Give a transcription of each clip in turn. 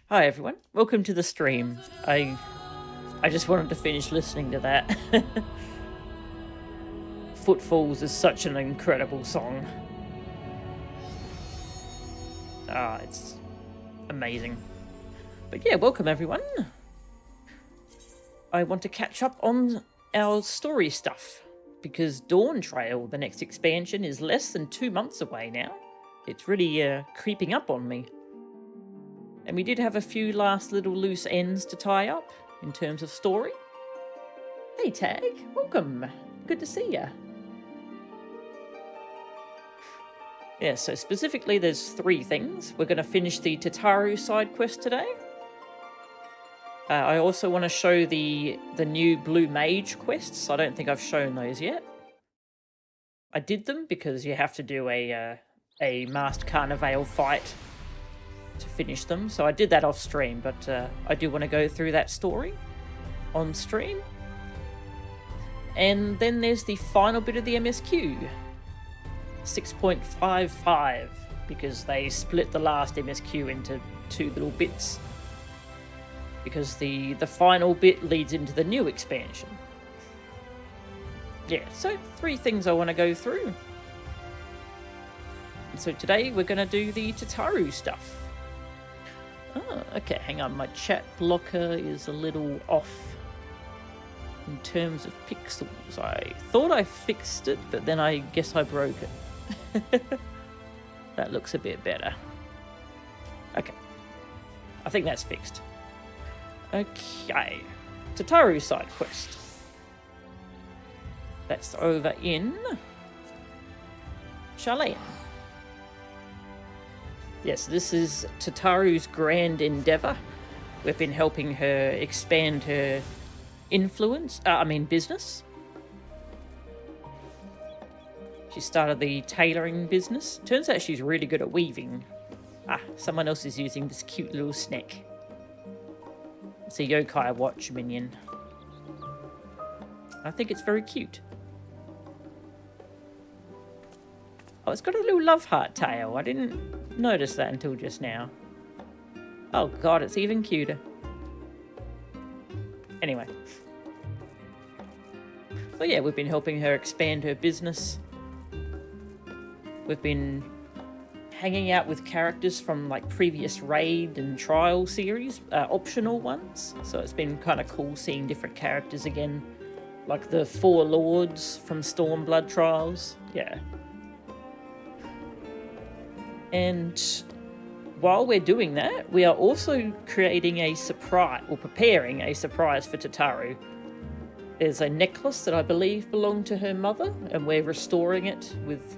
Hi everyone, welcome to the stream. I just wanted to finish listening to that. Footfalls is such an incredible song. Ah, it's amazing. But yeah, welcome everyone. I want to catch up on our story stuff because Dawntrail, the next expansion, is less than 2 months away now. It's really creeping up on me. And we did have a few last little loose ends to tie up in terms of story. Hey Tag, welcome. Good to see ya. Yeah, so specifically there's 3 things. We're going to finish the Tataru side quest today. I also want to show the new Blue Mage quests. I don't think I've shown those yet. I did them because you have to do a masked Carnivale fight to finish them, so I did that off stream, but I do want to go through that story on stream. And then there's the final bit of the MSQ, 6.55, because they split the last MSQ into 2 little bits, because the final bit leads into the new expansion. Yeah, so 3 things I want to go through. And so today we're going to do the Tataru stuff. Oh, okay, hang on, my chat blocker is a little off in terms of pixels. I thought I fixed it, but then I guess I broke it. That looks a bit better. Okay, I think that's fixed. Okay, Tataru side quest. That's over in Charlene. Yes, this is Tataru's grand endeavour. We've been helping her expand her business. She started the tailoring business. Turns out she's really good at weaving. Ah, someone else is using this cute little snack. It's a yokai watch minion. I think it's very cute. Oh, it's got a little love heart tail. I didn't notice that until just now. Oh god, it's even cuter. Anyway. But yeah, we've been helping her expand her business. We've been hanging out with characters from like previous raid and trial series, optional ones. So it's been kind of cool seeing different characters again. Like the 4 lords from Stormblood trials. Yeah. And while we're doing that, we are also creating a surprise, or preparing a surprise for Tataru. There's a necklace that I believe belonged to her mother, and we're restoring it with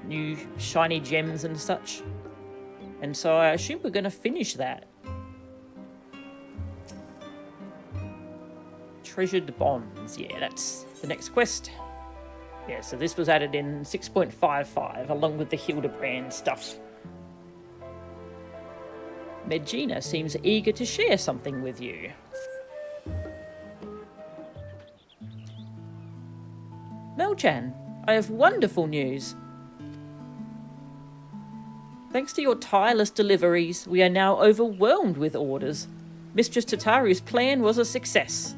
new shiny gems and such. And so I assume we're going to finish that. Treasured bonds, yeah, that's the next quest. Yeah, so this was added in 6.55 along with the Hildebrand stuff. Medjina seems eager to share something with you. Melchan, I have wonderful news. Thanks to your tireless deliveries, we are now overwhelmed with orders. Mistress Tataru's plan was a success.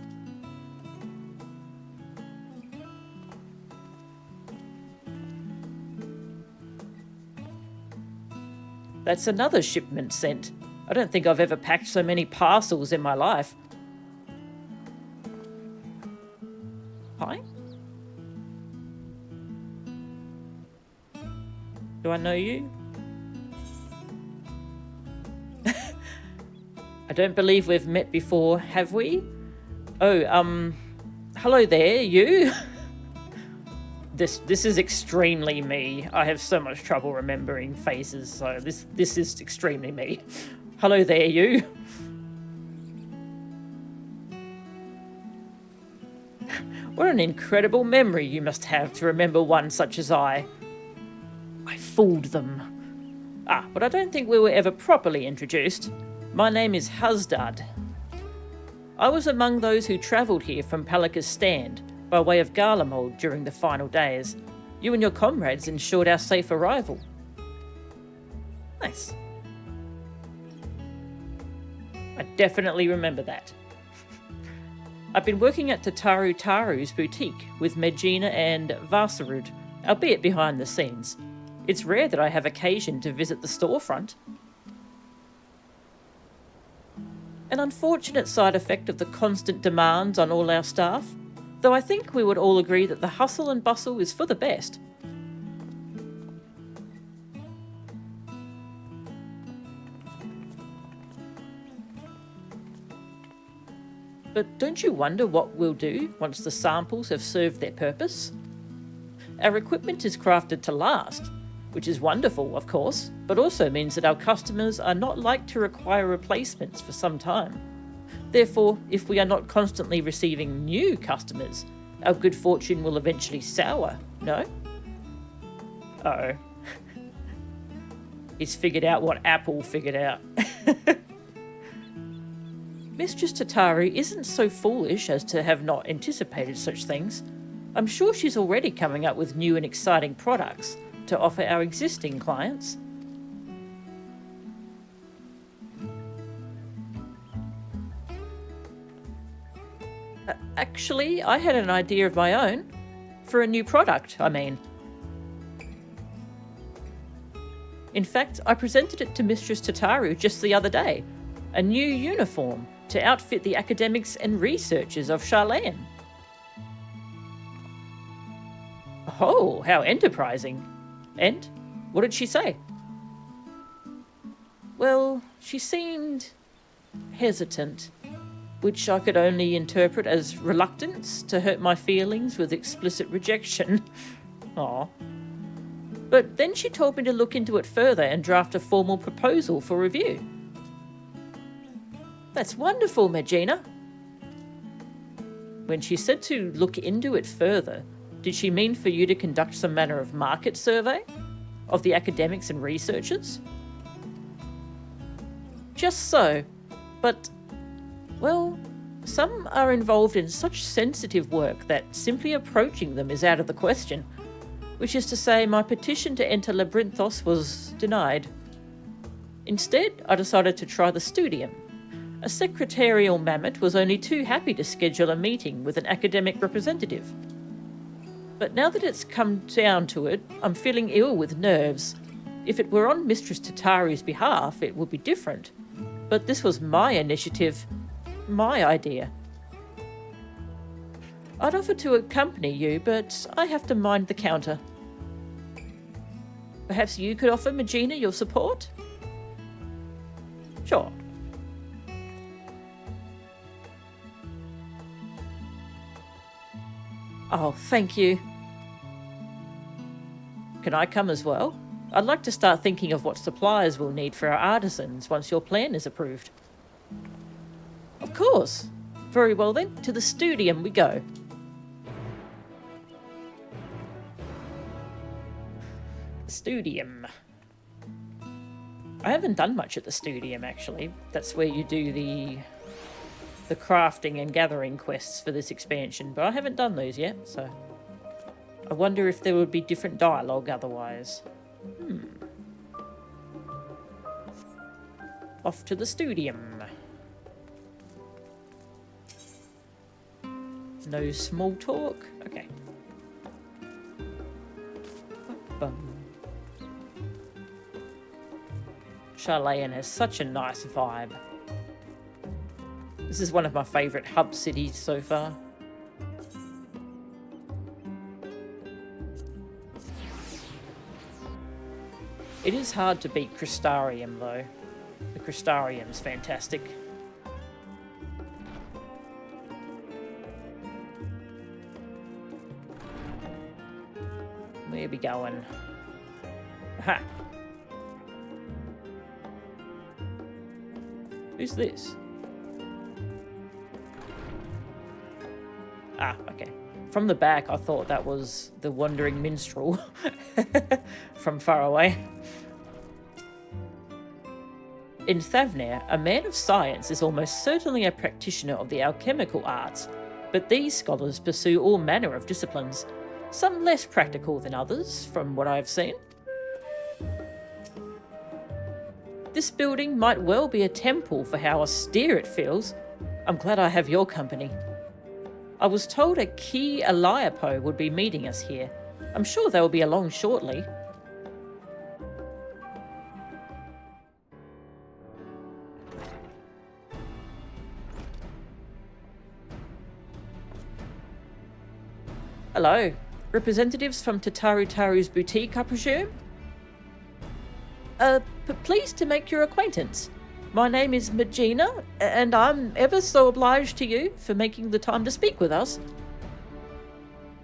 That's another shipment sent. I don't think I've ever packed so many parcels in my life. Hi? Do I know you? I don't believe we've met before, have we? Oh, hello there, you? This is extremely me. I have so much trouble remembering faces, so this is extremely me. Hello there, you. What an incredible memory you must have to remember one such as I. I fooled them. Ah, but I don't think we were ever properly introduced. My name is Hazdad. I was among those who travelled here from Palika's stand by way of Garlemald during the final days. You and your comrades ensured our safe arrival. Nice. definitely remember that. I've been working at Taru's boutique with Megina and Varsarud, albeit behind the scenes. It's rare that I have occasion to visit the storefront. An unfortunate side effect of the constant demands on all our staff, though I think we would all agree that the hustle and bustle is for the best. But don't you wonder what we'll do once the samples have served their purpose? Our equipment is crafted to last, which is wonderful, of course, but also means that our customers are not like to require replacements for some time. Therefore, if we are not constantly receiving new customers, our good fortune will eventually sour, no? Uh-oh. He's figured out what Apple figured out. Mistress Tataru isn't so foolish as to have not anticipated such things. I'm sure she's already coming up with new and exciting products to offer our existing clients. Actually, I had an idea of my own. For a new product, I mean. In fact, I presented it to Mistress Tataru just the other day. A new uniform to outfit the academics and researchers of Charlayan. Oh, how enterprising. And what did she say? Well, she seemed hesitant, which I could only interpret as reluctance to hurt my feelings with explicit rejection. Aw. But then she told me to look into it further and draft a formal proposal for review. That's wonderful, Megina. When she said to look into it further, did she mean for you to conduct some manner of market survey of the academics and researchers? Just so, but, well, some are involved in such sensitive work that simply approaching them is out of the question, which is to say my petition to enter Labyrinthos was denied. Instead, I decided to try the studium. A secretarial mammoth was only too happy to schedule a meeting with an academic representative. But now that it's come down to it, I'm feeling ill with nerves. If it were on Mistress Tataru's behalf, it would be different. But this was my initiative, my idea. I'd offer to accompany you, but I have to mind the counter. Perhaps you could offer Megina your support? Sure. Oh, thank you. Can I come as well? I'd like to start thinking of what supplies we'll need for our artisans once your plan is approved. Of course. Very well then, to the studium we go. Studium. I haven't done much at the studium, actually. That's where you do the crafting and gathering quests for this expansion, but I haven't done those yet, so I wonder if there would be different dialogue otherwise. Off to the studium. No small talk? Okay. Charlayan has such a nice vibe. This is one of my favourite hub cities so far. It is hard to beat Crystarium though. The Crystarium's fantastic. Where are we going? Aha! Who's this? Ah, okay. From the back, I thought that was the wandering minstrel from far away. In Thavnair, a man of science is almost certainly a practitioner of the alchemical arts, but these scholars pursue all manner of disciplines, some less practical than others, from what I have seen. This building might well be a temple for how austere it feels. I'm glad I have your company. I was told a key Eliapo would be meeting us here. I'm sure they will be along shortly. Hello. Representatives from Taru's boutique, I presume? Pleased to make your acquaintance. My name is Magina, and I'm ever so obliged to you for making the time to speak with us.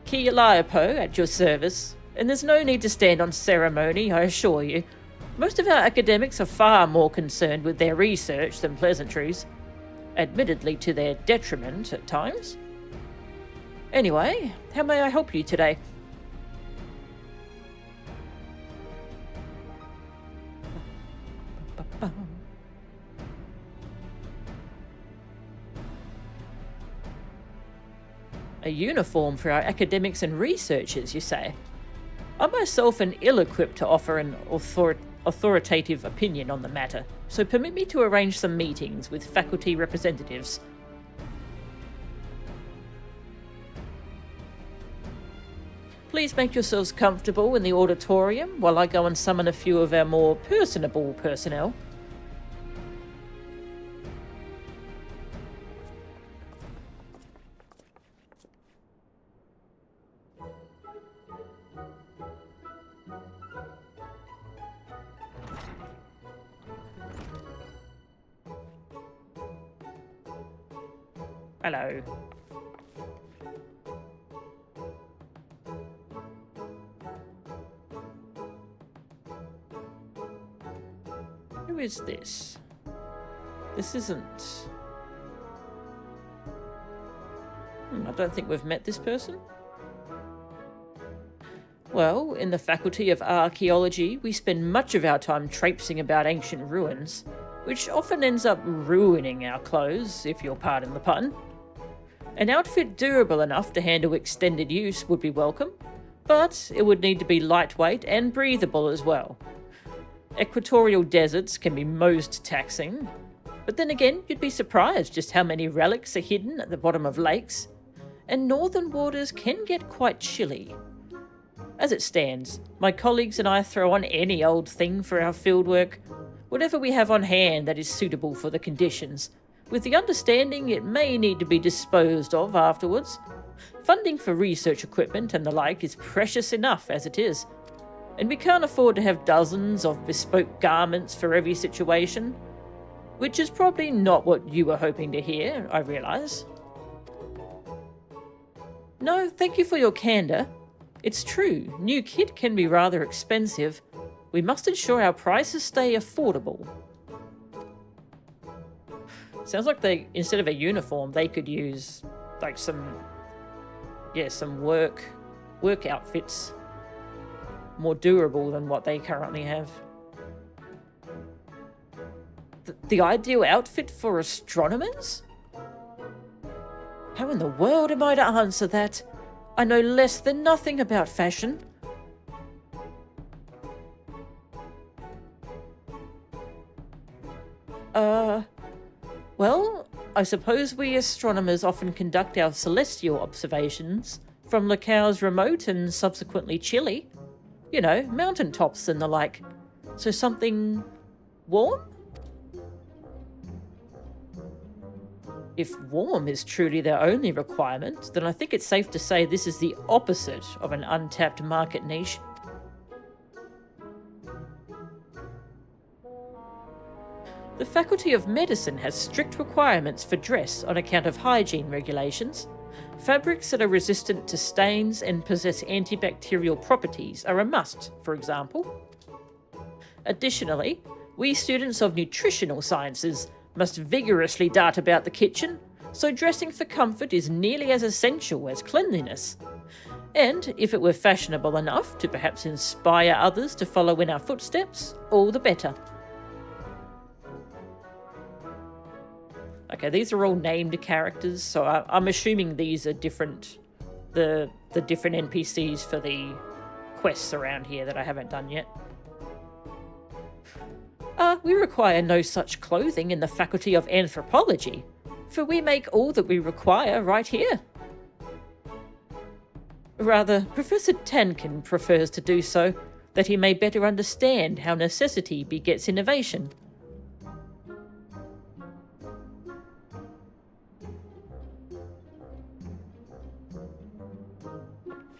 Kia Liapo at your service, and there's no need to stand on ceremony, I assure you. Most of our academics are far more concerned with their research than pleasantries, admittedly to their detriment at times. Anyway, how may I help you today? A uniform for our academics and researchers, you say? I'm myself an ill-equipped to offer an authoritative opinion on the matter, so permit me to arrange some meetings with faculty representatives. Please make yourselves comfortable in the auditorium while I go and summon a few of our more personable personnel. Hello. Who is this? This isn't... I don't think we've met this person. Well, in the Faculty of Archaeology, we spend much of our time traipsing about ancient ruins, which often ends up ruining our clothes, if you'll pardon the pun. An outfit durable enough to handle extended use would be welcome, but it would need to be lightweight and breathable as well. Equatorial deserts can be most taxing, but then again, you'd be surprised just how many relics are hidden at the bottom of lakes, and northern waters can get quite chilly. As it stands, my colleagues and I throw on any old thing for our fieldwork, whatever we have on hand that is suitable for the conditions, with the understanding it may need to be disposed of afterwards. Funding for research equipment and the like is precious enough as it is, and we can't afford to have dozens of bespoke garments for every situation, which is probably not what you were hoping to hear, I realise. No, thank you for your candour. It's true, new kit can be rather expensive. We must ensure our prices stay affordable. Sounds like they, instead of a uniform, they could use like some work outfits, more durable than what they currently have. The ideal outfit for astronomers? How in the world am I to answer that? I know less than nothing about fashion. Well, I suppose we astronomers often conduct our celestial observations from locales remote and subsequently chilly. You know, mountaintops and the like. So something warm? If warm is truly their only requirement, then I think it's safe to say this is the opposite of an untapped market niche. The Faculty of Medicine has strict requirements for dress on account of hygiene regulations. Fabrics that are resistant to stains and possess antibacterial properties are a must, for example. Additionally, we students of nutritional sciences must vigorously dart about the kitchen, so dressing for comfort is nearly as essential as cleanliness. And if it were fashionable enough to perhaps inspire others to follow in our footsteps, all the better. Okay, these are all named characters, so I'm assuming these are different, the different NPCs for the quests around here that I haven't done yet. We require no such clothing in the Faculty of Anthropology, for we make all that we require right here. Rather, Professor Tankin prefers to do so, that he may better understand how necessity begets innovation.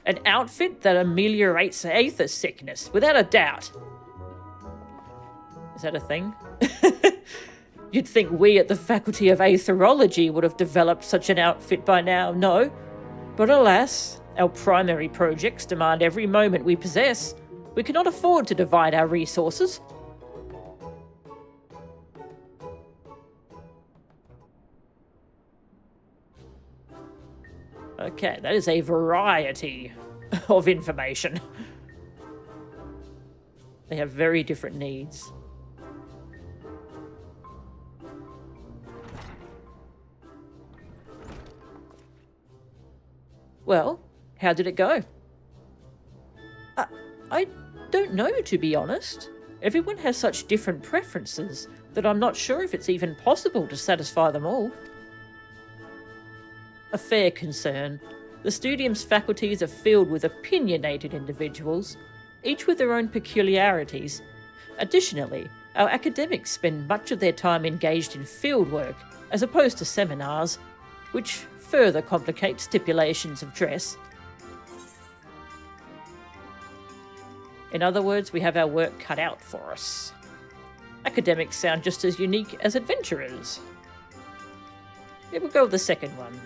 An outfit that ameliorates aether sickness, without a doubt. Is that a thing? You'd think we at the Faculty of Aetherology would have developed such an outfit by now, no? But alas, our primary projects demand every moment we possess. We cannot afford to divide our resources. Okay, that is a variety of information. They have very different needs. Well, how did it go? I don't know, to be honest. Everyone has such different preferences that I'm not sure if it's even possible to satisfy them all. A fair concern. The Studium's faculties are filled with opinionated individuals, each with their own peculiarities. Additionally, our academics spend much of their time engaged in fieldwork, as opposed to seminars, which further complicate stipulations of dress. In other words, we have our work cut out for us. Academics sound just as unique as adventurers. Yeah, we'll go with the second one.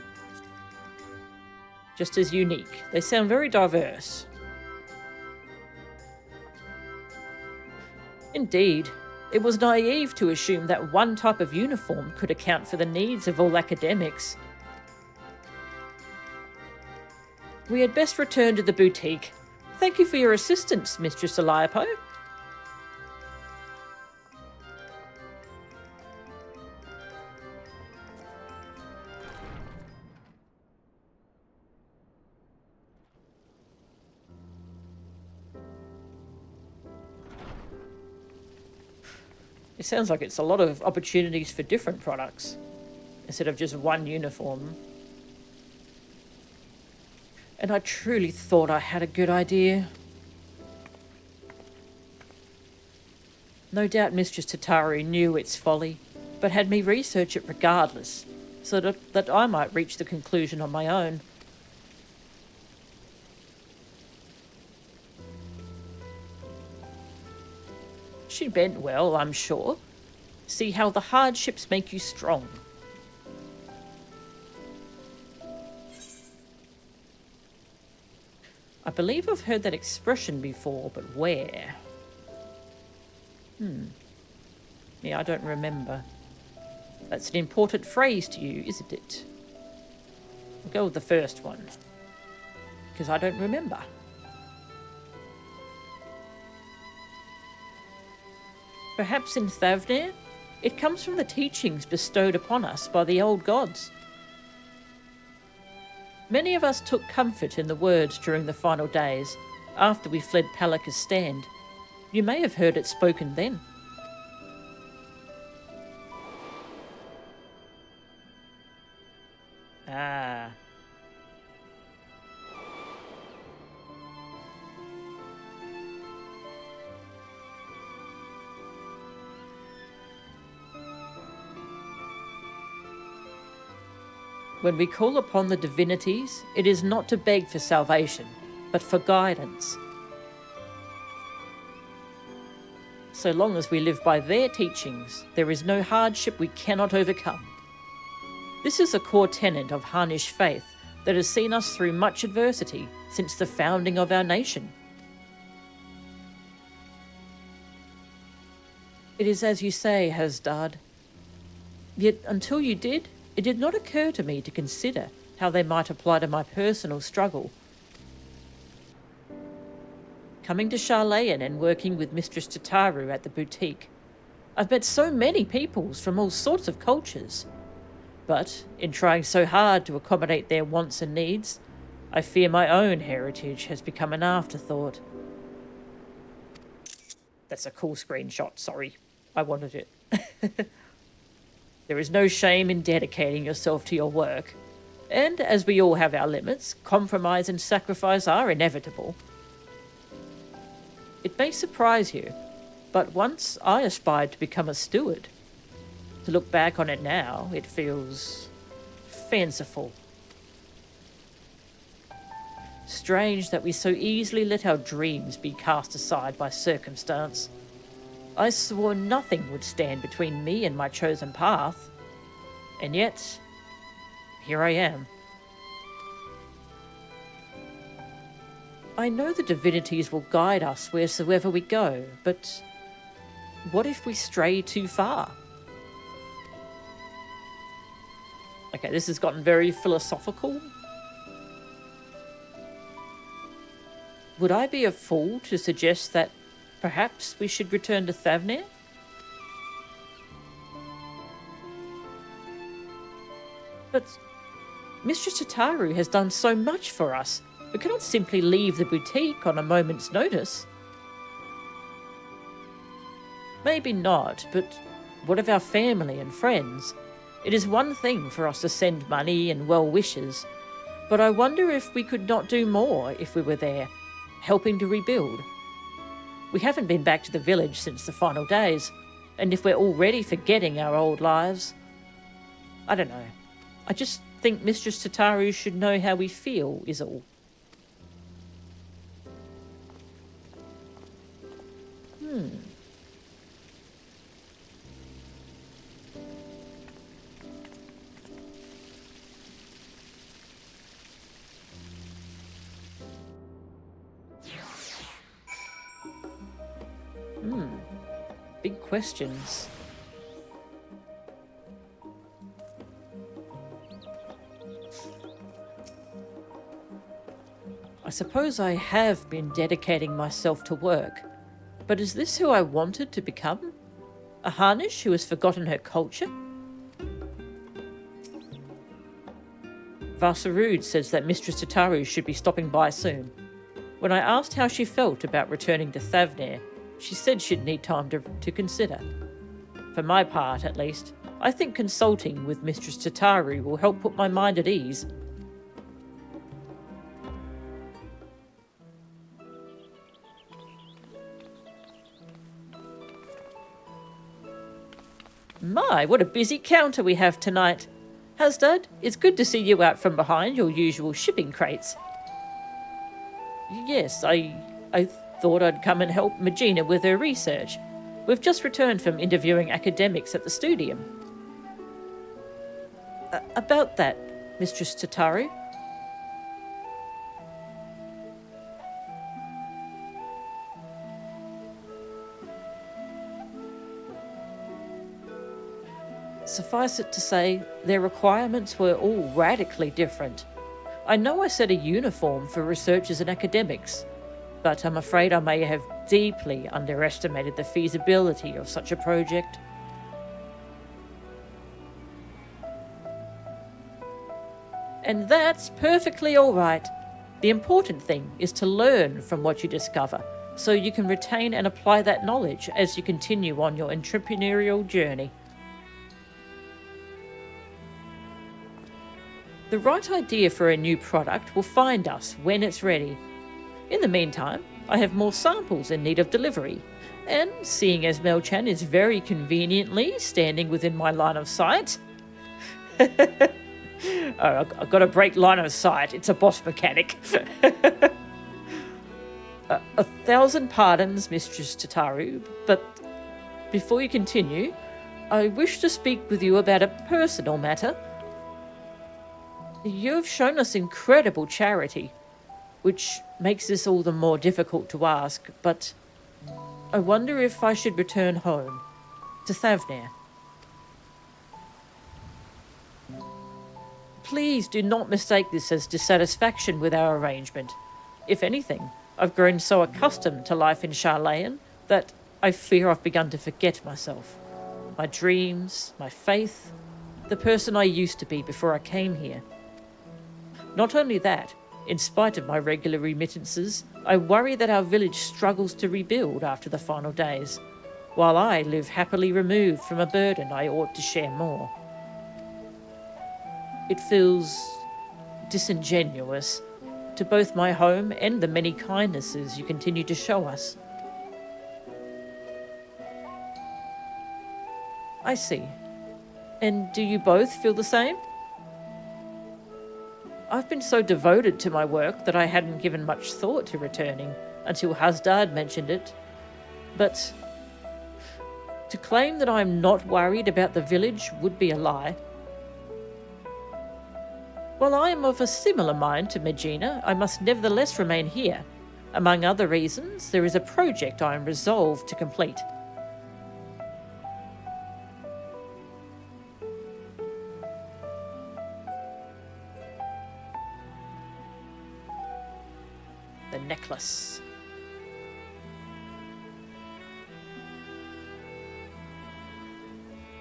Just as unique. They sound very diverse. Indeed, it was naive to assume that one type of uniform could account for the needs of all academics. We had best return to the boutique. Thank you for your assistance, Mistress Eliapo. It sounds like it's a lot of opportunities for different products, instead of just one uniform. And I truly thought I had a good idea. No doubt Mistress Tataru knew its folly, but had me research it regardless, so that I might reach the conclusion on my own. She meant well, I'm sure. See how the hardships make you strong. I believe I've heard that expression before, but where? Yeah, I don't remember. That's an important phrase to you, isn't it? I'll go with the first one, because I don't remember. Perhaps in Thavnir? It comes from the teachings bestowed upon us by the old gods. Many of us took comfort in the words during the final days, after we fled Palika's stand. You may have heard it spoken then. Ah. When we call upon the divinities, it is not to beg for salvation, but for guidance. So long as we live by their teachings, there is no hardship we cannot overcome. This is a core tenet of Harnish faith that has seen us through much adversity since the founding of our nation. It is as you say, Hasdard. Yet until you did, it did not occur to me to consider how they might apply to my personal struggle. Coming to Charlayan and working with Mistress Tataru at the boutique, I've met so many peoples from all sorts of cultures. But in trying so hard to accommodate their wants and needs, I fear my own heritage has become an afterthought. That's a cool screenshot, sorry. I wanted it. There is no shame in dedicating yourself to your work. And as we all have our limits, compromise and sacrifice are inevitable. It may surprise you, but once I aspired to become a steward. To look back on it now, it feels fanciful. Strange that we so easily let our dreams be cast aside by circumstance. I swore nothing would stand between me and my chosen path. And yet, here I am. I know the divinities will guide us wheresoever we go, but what if we stray too far? Okay, this has gotten very philosophical. Would I be a fool to suggest that perhaps we should return to Thavnir? But Mistress Tataru has done so much for us. We cannot simply leave the boutique on a moment's notice. Maybe not, but what of our family and friends? It is one thing for us to send money and well wishes, but I wonder if we could not do more if we were there, helping to rebuild. We haven't been back to the village since the final days, and if we're already forgetting our old lives, I don't know. I just think Mistress Tataru should know how we feel, is all. Big questions. I suppose I have been dedicating myself to work, but is this who I wanted to become? A Harnish who has forgotten her culture? Vasarud says that Mistress Tataru should be stopping by soon. When I asked how she felt about returning to Thavnir, she said she'd need time to consider. For my part, at least, I think consulting with Mistress Tataru will help put my mind at ease. My, what a busy counter we have tonight. Hasdad, it's good to see you out from behind your usual shipping crates. Yes, I thought I'd come and help Magina with her research. We've just returned from interviewing academics at the studium. About that, Mistress Tataru? Suffice it to say, their requirements were all radically different. I know I set a uniform for researchers and academics, but I'm afraid I may have deeply underestimated the feasibility of such a project. And that's perfectly all right. The important thing is to learn from what you discover, so you can retain and apply that knowledge as you continue on your entrepreneurial journey. The right idea for a new product will find us when it's ready. In the meantime, I have more samples in need of delivery, and seeing as Mel-chan is very conveniently standing within my line of sight... I've got to break line of sight, it's a boss mechanic. 1,000 pardons, Mistress Tataru, but before you continue, I wish to speak with you about a personal matter. You've shown us incredible charity, which makes this all the more difficult to ask, but I wonder if I should return home, to Thavnir. Please do not mistake this as dissatisfaction with our arrangement. If anything, I've grown so accustomed to life in Charlayan that I fear I've begun to forget myself, my dreams, my faith, the person I used to be before I came here. Not only that, in spite of my regular remittances, I worry that our village struggles to rebuild after the final days. while I live happily removed from a burden I ought to share more. It feels disingenuous to both my home and the many kindnesses you continue to show us. I see. And do you both feel the same? I've been so devoted to my work that I hadn't given much thought to returning until Hasdard mentioned it. But to claim that I'm not worried about the village would be a lie. While I am of a similar mind to Megina, I must nevertheless remain here. Among other reasons, there is a project I am resolved to complete. The necklace.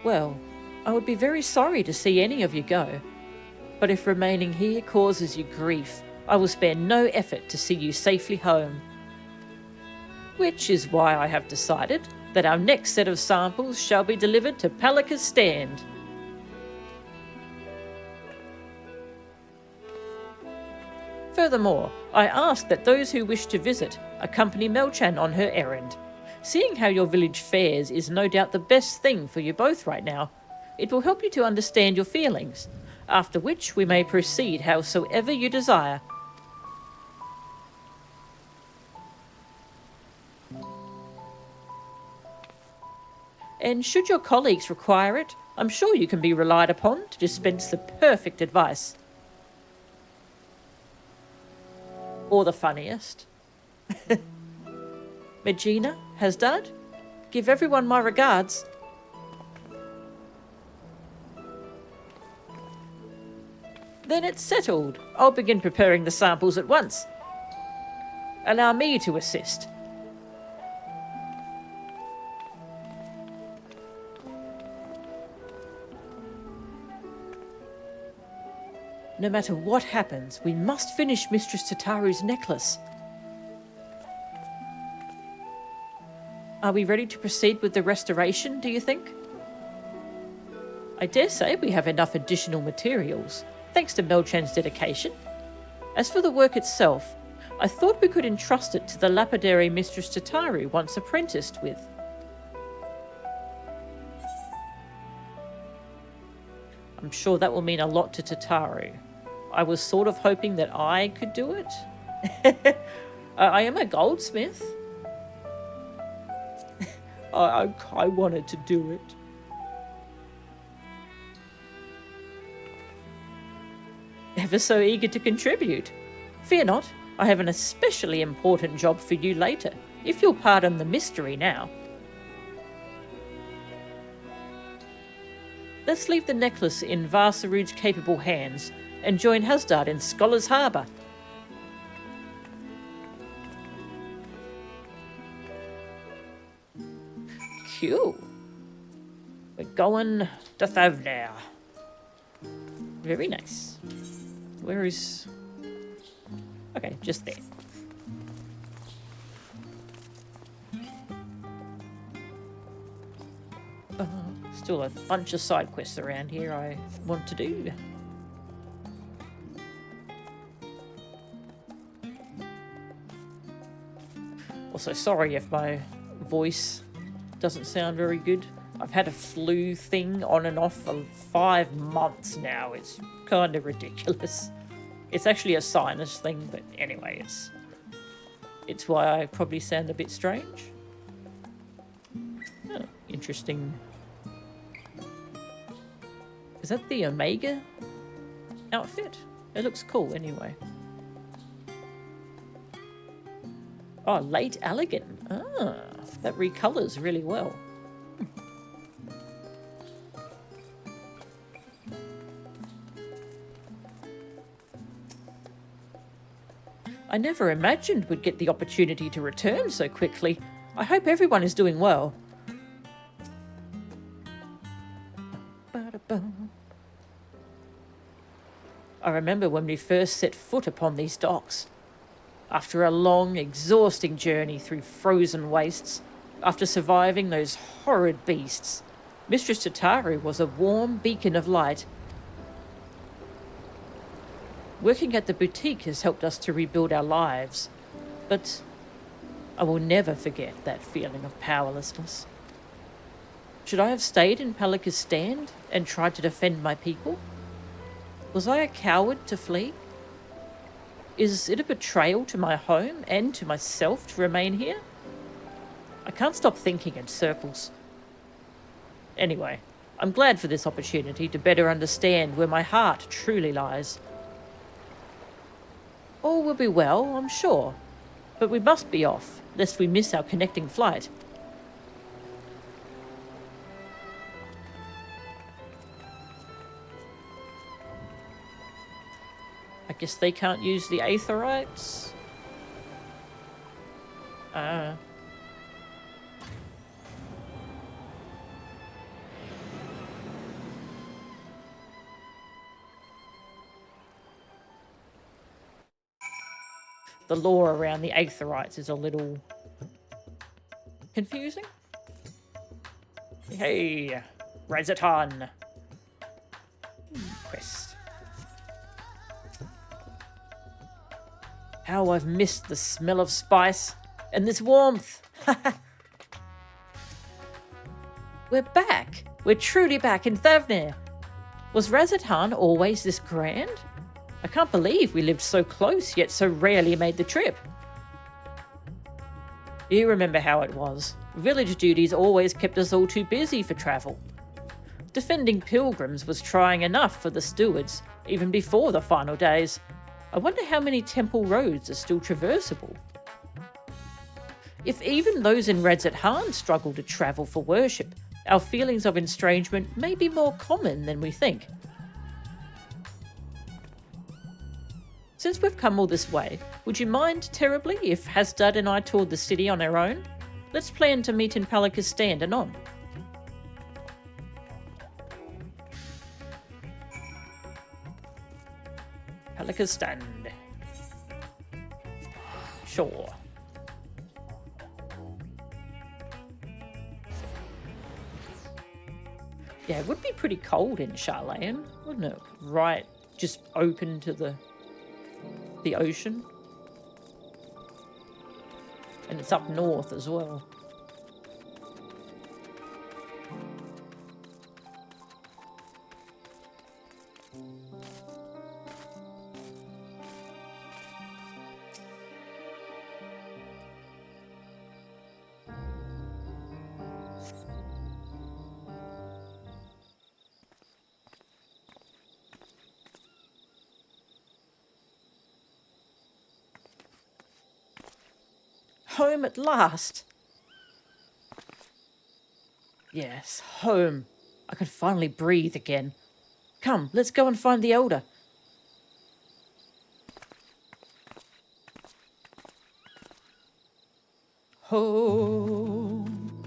Well, I would be very sorry to see any of you go. But if remaining here causes you grief, I will spare no effort to see you safely home. Which is why I have decided that our next set of samples shall be delivered to Palika's stand. Furthermore, I ask that those who wish to visit accompany Melchan on her errand. Seeing how your village fares is no doubt the best thing for you both right now. It will help you to understand your feelings, after which we may proceed howsoever you desire. And should your colleagues require it, I'm sure you can be relied upon to dispense the perfect advice. Or the funniest. Megina, Hasdard, give everyone my regards. Then it's settled. I'll begin preparing the samples at once. Allow me to assist. No matter what happens, we must finish Mistress Tataru's necklace. Are we ready to proceed with the restoration, do you think? I dare say we have enough additional materials, thanks to Melchan's dedication. As for the work itself, I thought we could entrust it to the lapidary Mistress Tataru once apprenticed with. I'm sure that will mean a lot to Tataru. I was sort of hoping that I could do it. I am a goldsmith. I wanted to do it. Ever so eager to contribute. Fear not, I have an especially important job for you later, if you'll pardon the mystery now. Let's leave the necklace in Varsarud's capable hands and join Hasdard in Scholar's Harbour. Cool. We're going to Thav now. Very nice. Where is... Okay, just there. Still a bunch of side quests around here I want to do. Also, sorry if my voice doesn't sound very good. I've had a flu thing on and off for 5 months now. It's kind of ridiculous. It's actually a sinus thing, but anyway, it's why I probably sound a bit strange. Oh, interesting. Is that the Omega outfit? It looks cool anyway. Oh, late elegant. Ah, that recolours really well. I never imagined we'd get the opportunity to return so quickly. I hope everyone is doing well. I remember when we first set foot upon these docks. After a long, exhausting journey through frozen wastes, After surviving those horrid beasts, Mistress Tataru was a warm beacon of light. Working at the boutique has helped us to rebuild our lives, but I will never forget that feeling of powerlessness. Should I have stayed in Palika's stand and tried to defend my people? Was I a coward to flee? Is it a betrayal to my home and to myself to remain here? I can't stop thinking in circles. Anyway, I'm glad for this opportunity to better understand where my heart truly lies. All will be well, I'm sure, but we must be off, lest we miss our connecting flight. I guess they can't use the aetherites. The lore around the aetherites is a little confusing. Hey, Razaton. Quest. How I've missed the smell of spice and this warmth. We're back. We're truly back in Thavnir. Was Razatan always this grand? I can't believe we lived so close, yet so rarely made the trip. You remember how it was. Village duties always kept us all too busy for travel. Defending pilgrims was trying enough for the stewards, even before the final days. I wonder how many temple roads are still traversable. If even those in Radzat struggle to travel for worship, our feelings of estrangement may be more common than we think. Since we've come all this way, would you mind terribly if Hasdad and I toured the city on our own? Let's plan to meet in Palika's stand anon. Palika's stand. Sure. Yeah, it would be pretty cold in Charlayan, wouldn't it? Right, just open to the ocean. And it's up north as well. Home at last. Yes, home. I can finally breathe again. Come, let's go and find the elder. Home.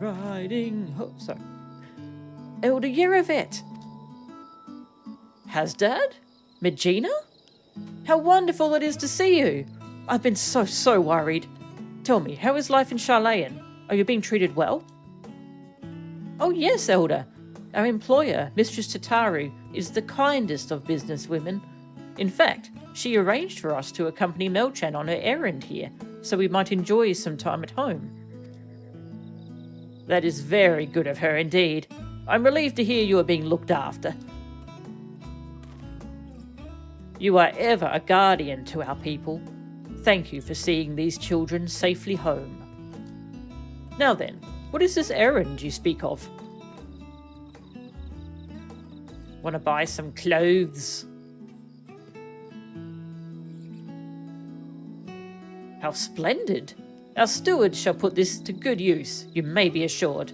Riding home. Sorry. Elder Yerevet. Hasdad? Megina? How wonderful it is to see you. I've been so worried. Tell me, how is life in Charlayan? Are you being treated well? Oh yes, Elder. Our employer, Mistress Tataru, is the kindest of business women. In fact, she arranged for us to accompany Melchan on her errand here, so we might enjoy some time at home. That is very good of her indeed. I'm relieved to hear you are being looked after. You are ever a guardian to our people. Thank you for seeing these children safely home. Now then, what is this errand you speak of? Want to buy some clothes? How splendid! Our steward shall put this to good use, you may be assured.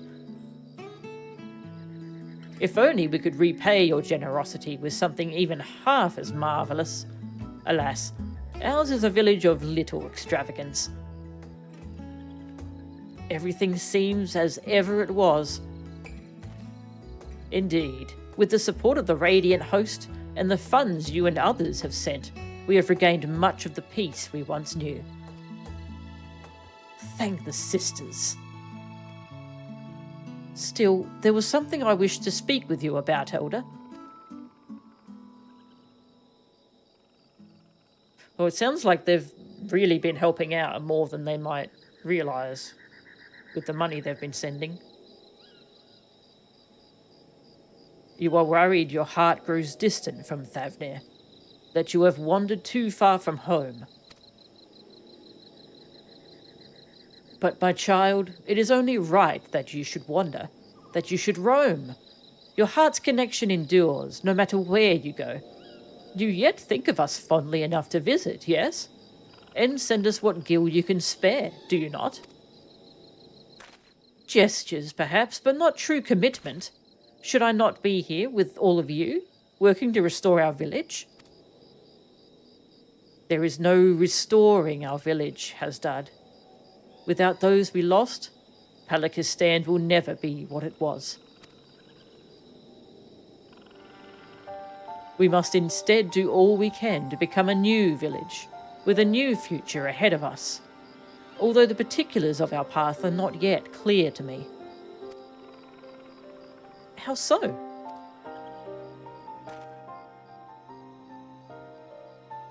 If only we could repay your generosity with something even half as marvellous. Alas, ours is a village of little extravagance. Everything seems as ever it was. Indeed, with the support of the Radiant Host and the funds you and others have sent, we have regained much of the peace we once knew. Thank the sisters. Still, there was something I wished to speak with you about, Elder. Well, it sounds like they've really been helping out more than they might realise with the money they've been sending. You are worried your heart grows distant from Thavnir, that you have wandered too far from home. But, my child, it is only right that you should wander, that you should roam. Your heart's connection endures, no matter where you go. You yet think of us fondly enough to visit, yes? And send us what gil you can spare, do you not? Gestures, perhaps, but not true commitment. Should I not be here with all of you, working to restore our village? There is no restoring our village, Hasdad. Without those we lost, Palakistan will never be what it was. We must instead do all we can to become a new village, with a new future ahead of us, although the particulars of our path are not yet clear to me. How so?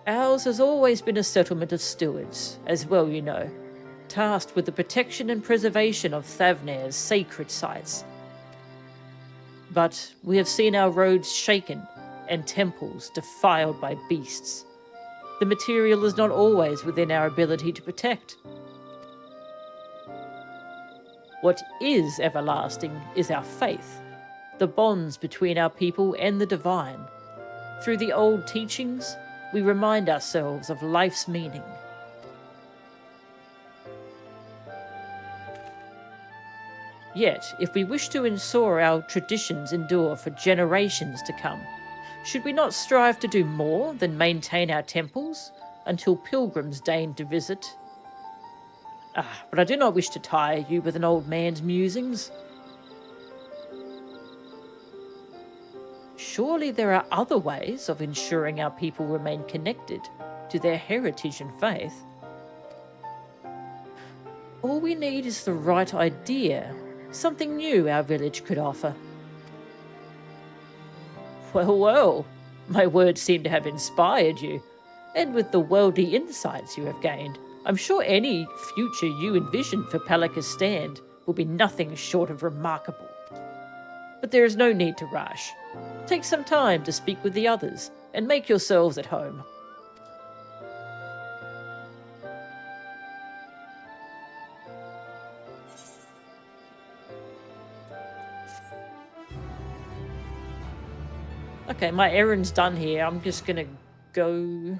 Ours has always been a settlement of stewards, as well you know, tasked with the protection and preservation of Thavnir's sacred sites. But we have seen our roads shaken and temples defiled by beasts. The material is not always within our ability to protect. What is everlasting is our faith, the bonds between our people and the divine. Through the old teachings, we remind ourselves of life's meaning. Yet, if we wish to ensure our traditions endure for generations to come, should we not strive to do more than maintain our temples until pilgrims deign to visit? But I do not wish to tire you with an old man's musings. Surely there are other ways of ensuring our people remain connected to their heritage and faith. All we need is the right idea, something new our village could offer. Well, well, my words seem to have inspired you, and with the worldly insights you have gained, I'm sure any future you envision for Palakistan will be nothing short of remarkable. But there is no need to rush. Take some time to speak with the others, and make yourselves at home. Okay, my errand's done here. I'm just gonna go...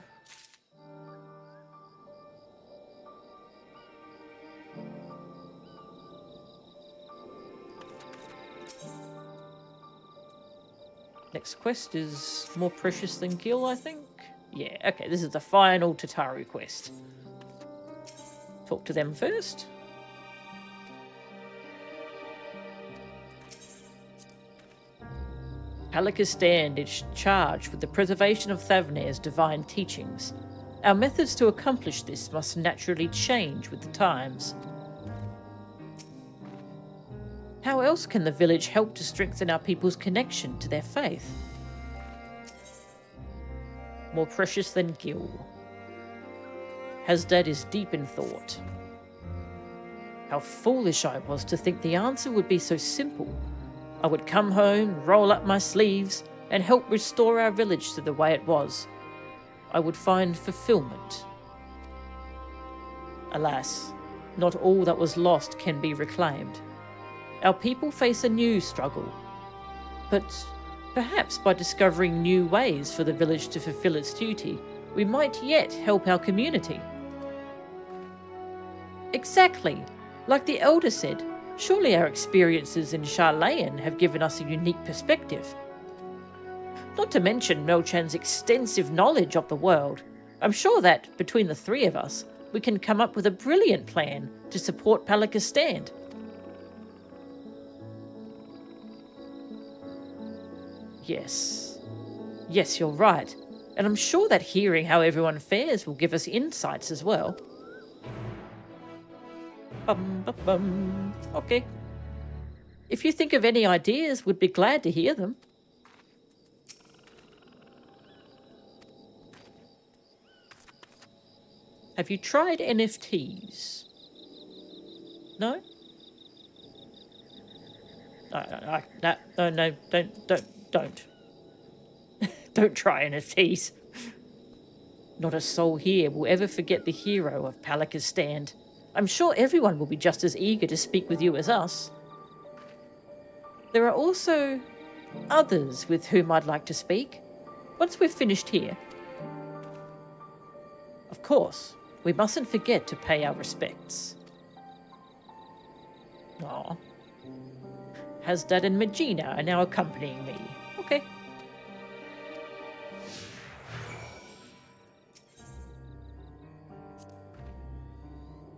Next quest is more precious than gil, I think? Yeah, okay, this is the final Tataru quest. Talk to them first. Palakistan is charged with the preservation of Thavnir's divine teachings. Our methods to accomplish this must naturally change with the times. How else can the village help to strengthen our people's connection to their faith? More precious than gil. Hasdad is deep in thought. How foolish I was to think the answer would be so simple. I would come home, roll up my sleeves, and help restore our village to the way it was. I would find fulfillment. Alas, not all that was lost can be reclaimed. Our people face a new struggle, but perhaps by discovering new ways for the village to fulfill its duty, we might yet help our community. Exactly, like the Elder said, surely our experiences in Sharlayan have given us a unique perspective. Not to mention Melchan's extensive knowledge of the world. I'm sure that, between the three of us, we can come up with a brilliant plan to support Palakistan. Yes, you're right. And I'm sure that hearing how everyone fares will give us insights as well. Okay. If you think of any ideas, we'd be glad to hear them. Have you tried NFTs? No? No, don't. Don't try NFTs. Not a soul here will ever forget the hero of Palika's stand. I'm sure everyone will be just as eager to speak with you as us. There are also others with whom I'd like to speak, once we've finished here. Of course, we mustn't forget to pay our respects. Aw. Hasdad and Magina are now accompanying me. Okay.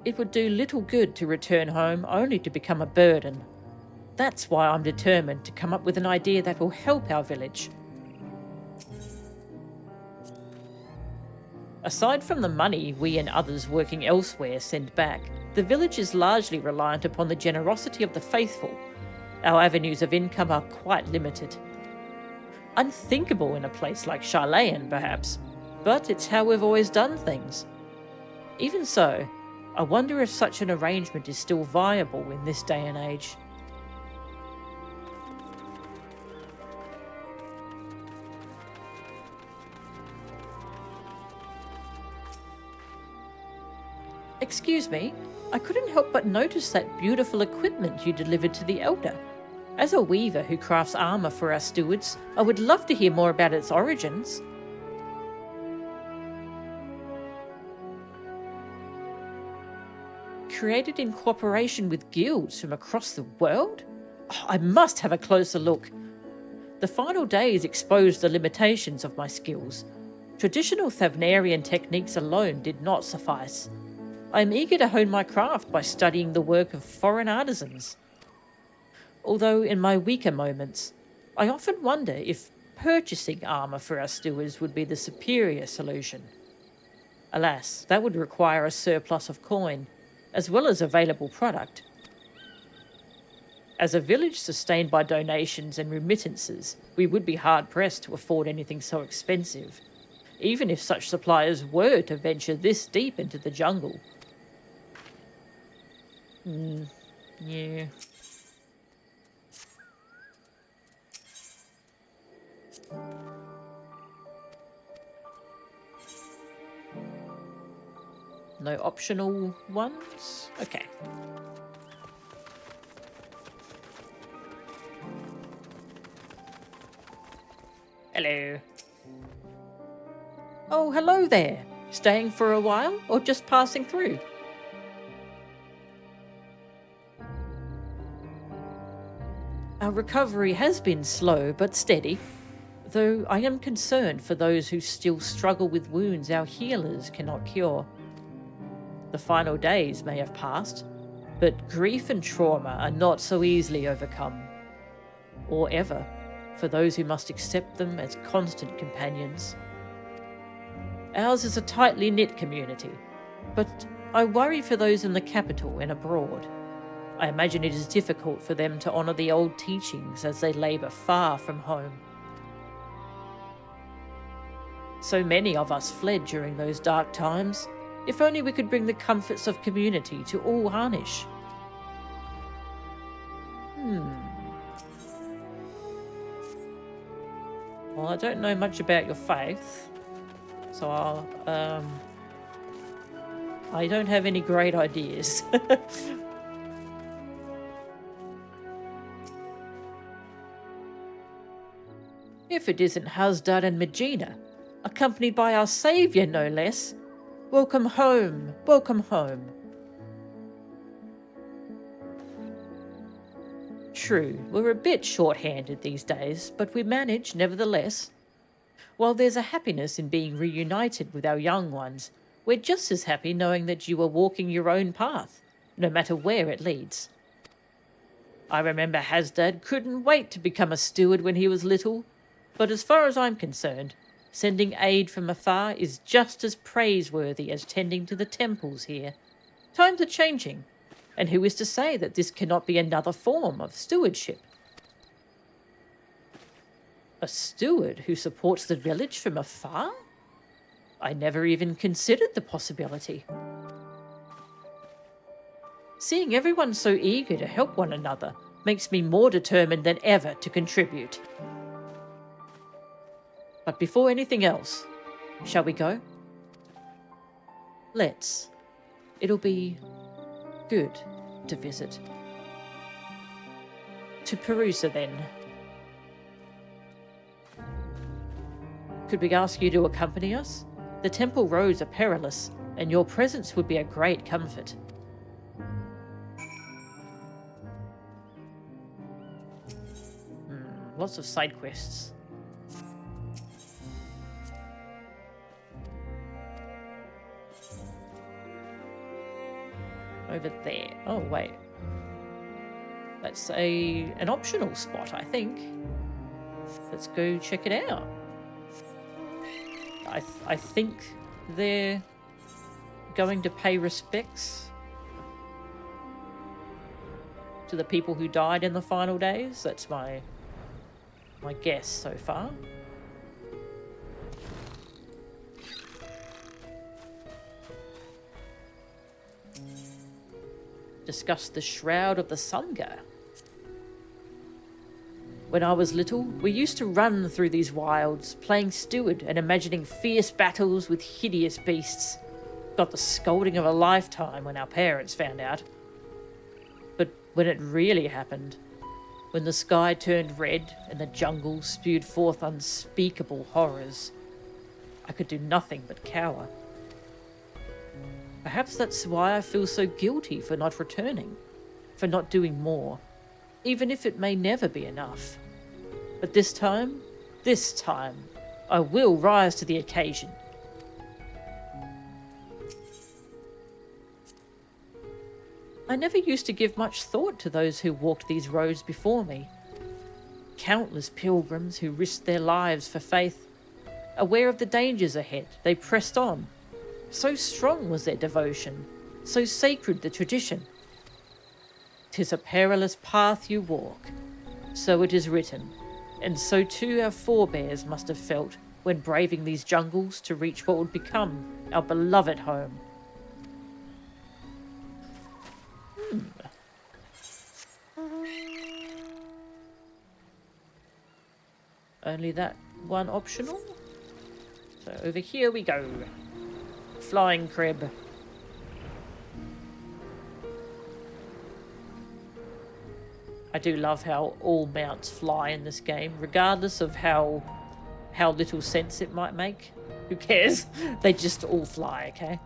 It would do little good to return home only to become a burden. That's why I'm determined to come up with an idea that will help our village. Aside from the money we and others working elsewhere send back, the village is largely reliant upon the generosity of the faithful. Our avenues of income are quite limited. Unthinkable in a place like Charlayan, perhaps, but it's how we've always done things. Even so, I wonder if such an arrangement is still viable in this day and age. Excuse me, I couldn't help but notice that beautiful equipment you delivered to the Elder. As a weaver who crafts armour for our stewards, I would love to hear more about its origins. Created in cooperation with guilds from across the world? Oh, I must have a closer look. The final days exposed the limitations of my skills. Traditional Thavnarian techniques alone did not suffice. I am eager to hone my craft by studying the work of foreign artisans. Although in my weaker moments, I often wonder if purchasing armour for our stewards would be the superior solution. Alas, that would require a surplus of coin, as well as available product. As a village sustained by donations and remittances, we would be hard-pressed to afford anything so expensive, even if such suppliers were to venture this deep into the jungle. Yeah. No optional ones? Okay. Hello. Oh, hello there. Staying for a while or just passing through? Our recovery has been slow but steady, though I am concerned for those who still struggle with wounds our healers cannot cure. The final days may have passed, but grief and trauma are not so easily overcome. Or ever, for those who must accept them as constant companions. Ours is a tightly knit community, but I worry for those in the capital and abroad. I imagine it is difficult for them to honour the old teachings as they labour far from home. So many of us fled during those dark times. If only we could bring the comforts of community to all Harnish. Well, I don't know much about your faith, so I don't have any great ideas. If it isn't Hasdad and Magina, accompanied by our saviour no less. Welcome home, welcome home. True, we're a bit short-handed these days, but we manage nevertheless. While there's a happiness in being reunited with our young ones, we're just as happy knowing that you are walking your own path, no matter where it leads. I remember Hasdad couldn't wait to become a steward when he was little, but as far as I'm concerned, sending aid from afar is just as praiseworthy as tending to the temples here. Times are changing. And who is to say that this cannot be another form of stewardship? A steward who supports the village from afar? I never even considered the possibility. Seeing everyone so eager to help one another makes me more determined than ever to contribute. But before anything else, shall we go? Let's. It'll be good to visit. To Perusa, then. Could we ask you to accompany us? The temple roads are perilous, and your presence would be a great comfort. Lots of side quests. Over there. Oh, wait. That's an optional spot, I think. Let's go check it out. I think they're going to pay respects to the people who died in the final days. That's my guess so far. Discuss the Shroud of the Sangha. When I was little, we used to run through these wilds, playing steward and imagining fierce battles with hideous beasts. Got the scolding of a lifetime when our parents found out. But when it really happened, when the sky turned red and the jungle spewed forth unspeakable horrors, I could do nothing but cower. Perhaps that's why I feel so guilty for not returning, for not doing more, even if it may never be enough. But this time, I will rise to the occasion. I never used to give much thought to those who walked these roads before me. Countless pilgrims who risked their lives for faith. Aware of the dangers ahead, they pressed on. So strong was their devotion, so sacred the tradition. 'Tis a perilous path you walk, so it is written, and so too our forebears must have felt when braving these jungles to reach what would become our beloved home. Only that one optional? So over here we go. Flying crib. I do love how all mounts fly in this game, regardless of how little sense it might make. Who cares? They just all fly, okay?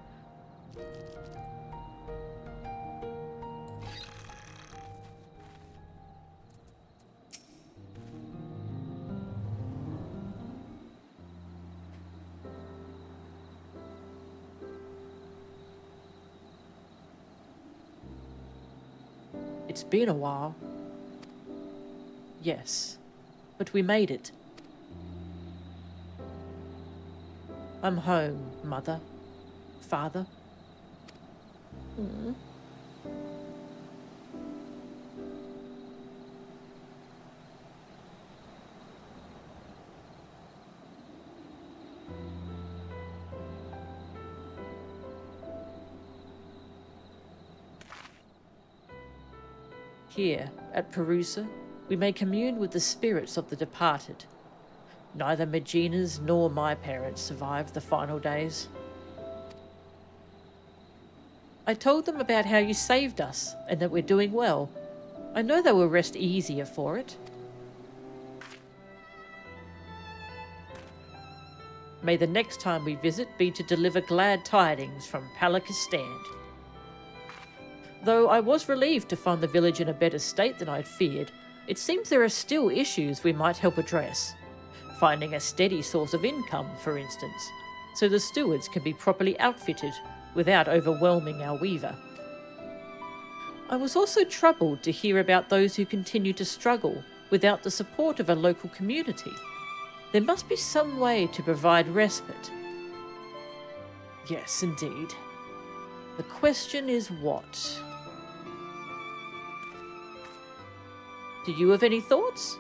It's been a while. Yes, but we made it. I'm home, Mother, Father. Here, at Perusa, we may commune with the spirits of the departed. Neither Magina's nor my parents survived the final days. I told them about how you saved us and that we're doing well. I know they will rest easier for it. May the next time we visit be to deliver glad tidings from Palakistan. Though I was relieved to find the village in a better state than I'd feared, it seems there are still issues we might help address. Finding a steady source of income, for instance, so the stewards can be properly outfitted without overwhelming our weaver. I was also troubled to hear about those who continue to struggle without the support of a local community. There must be some way to provide respite. Yes, indeed. The question is what? Do you have any thoughts?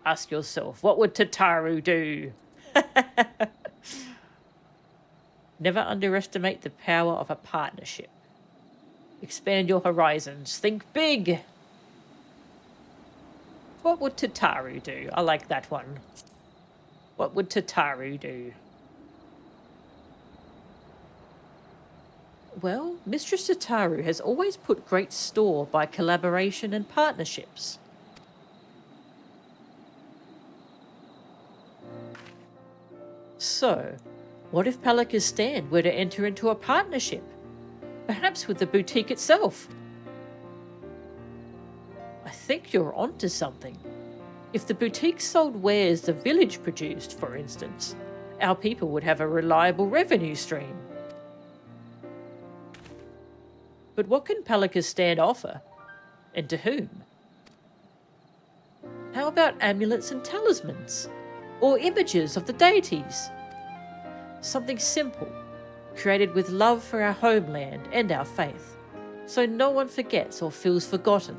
Ask yourself, what would Tataru do? Never underestimate the power of a partnership. Expand your horizons. Think big. What would Tataru do? I like that one. What would Tataru do? Well, Mistress Tataru has always put great store by collaboration and partnerships. So, what if FFXIV were to enter into a partnership? Perhaps with the boutique itself? I think you're onto something. If the boutique sold wares the village produced, for instance, our people would have a reliable revenue stream. But what can FFXIV offer? And to whom? How about amulets and talismans? Or images of the deities? Something simple, created with love for our homeland and our faith, so no one forgets or feels forgotten.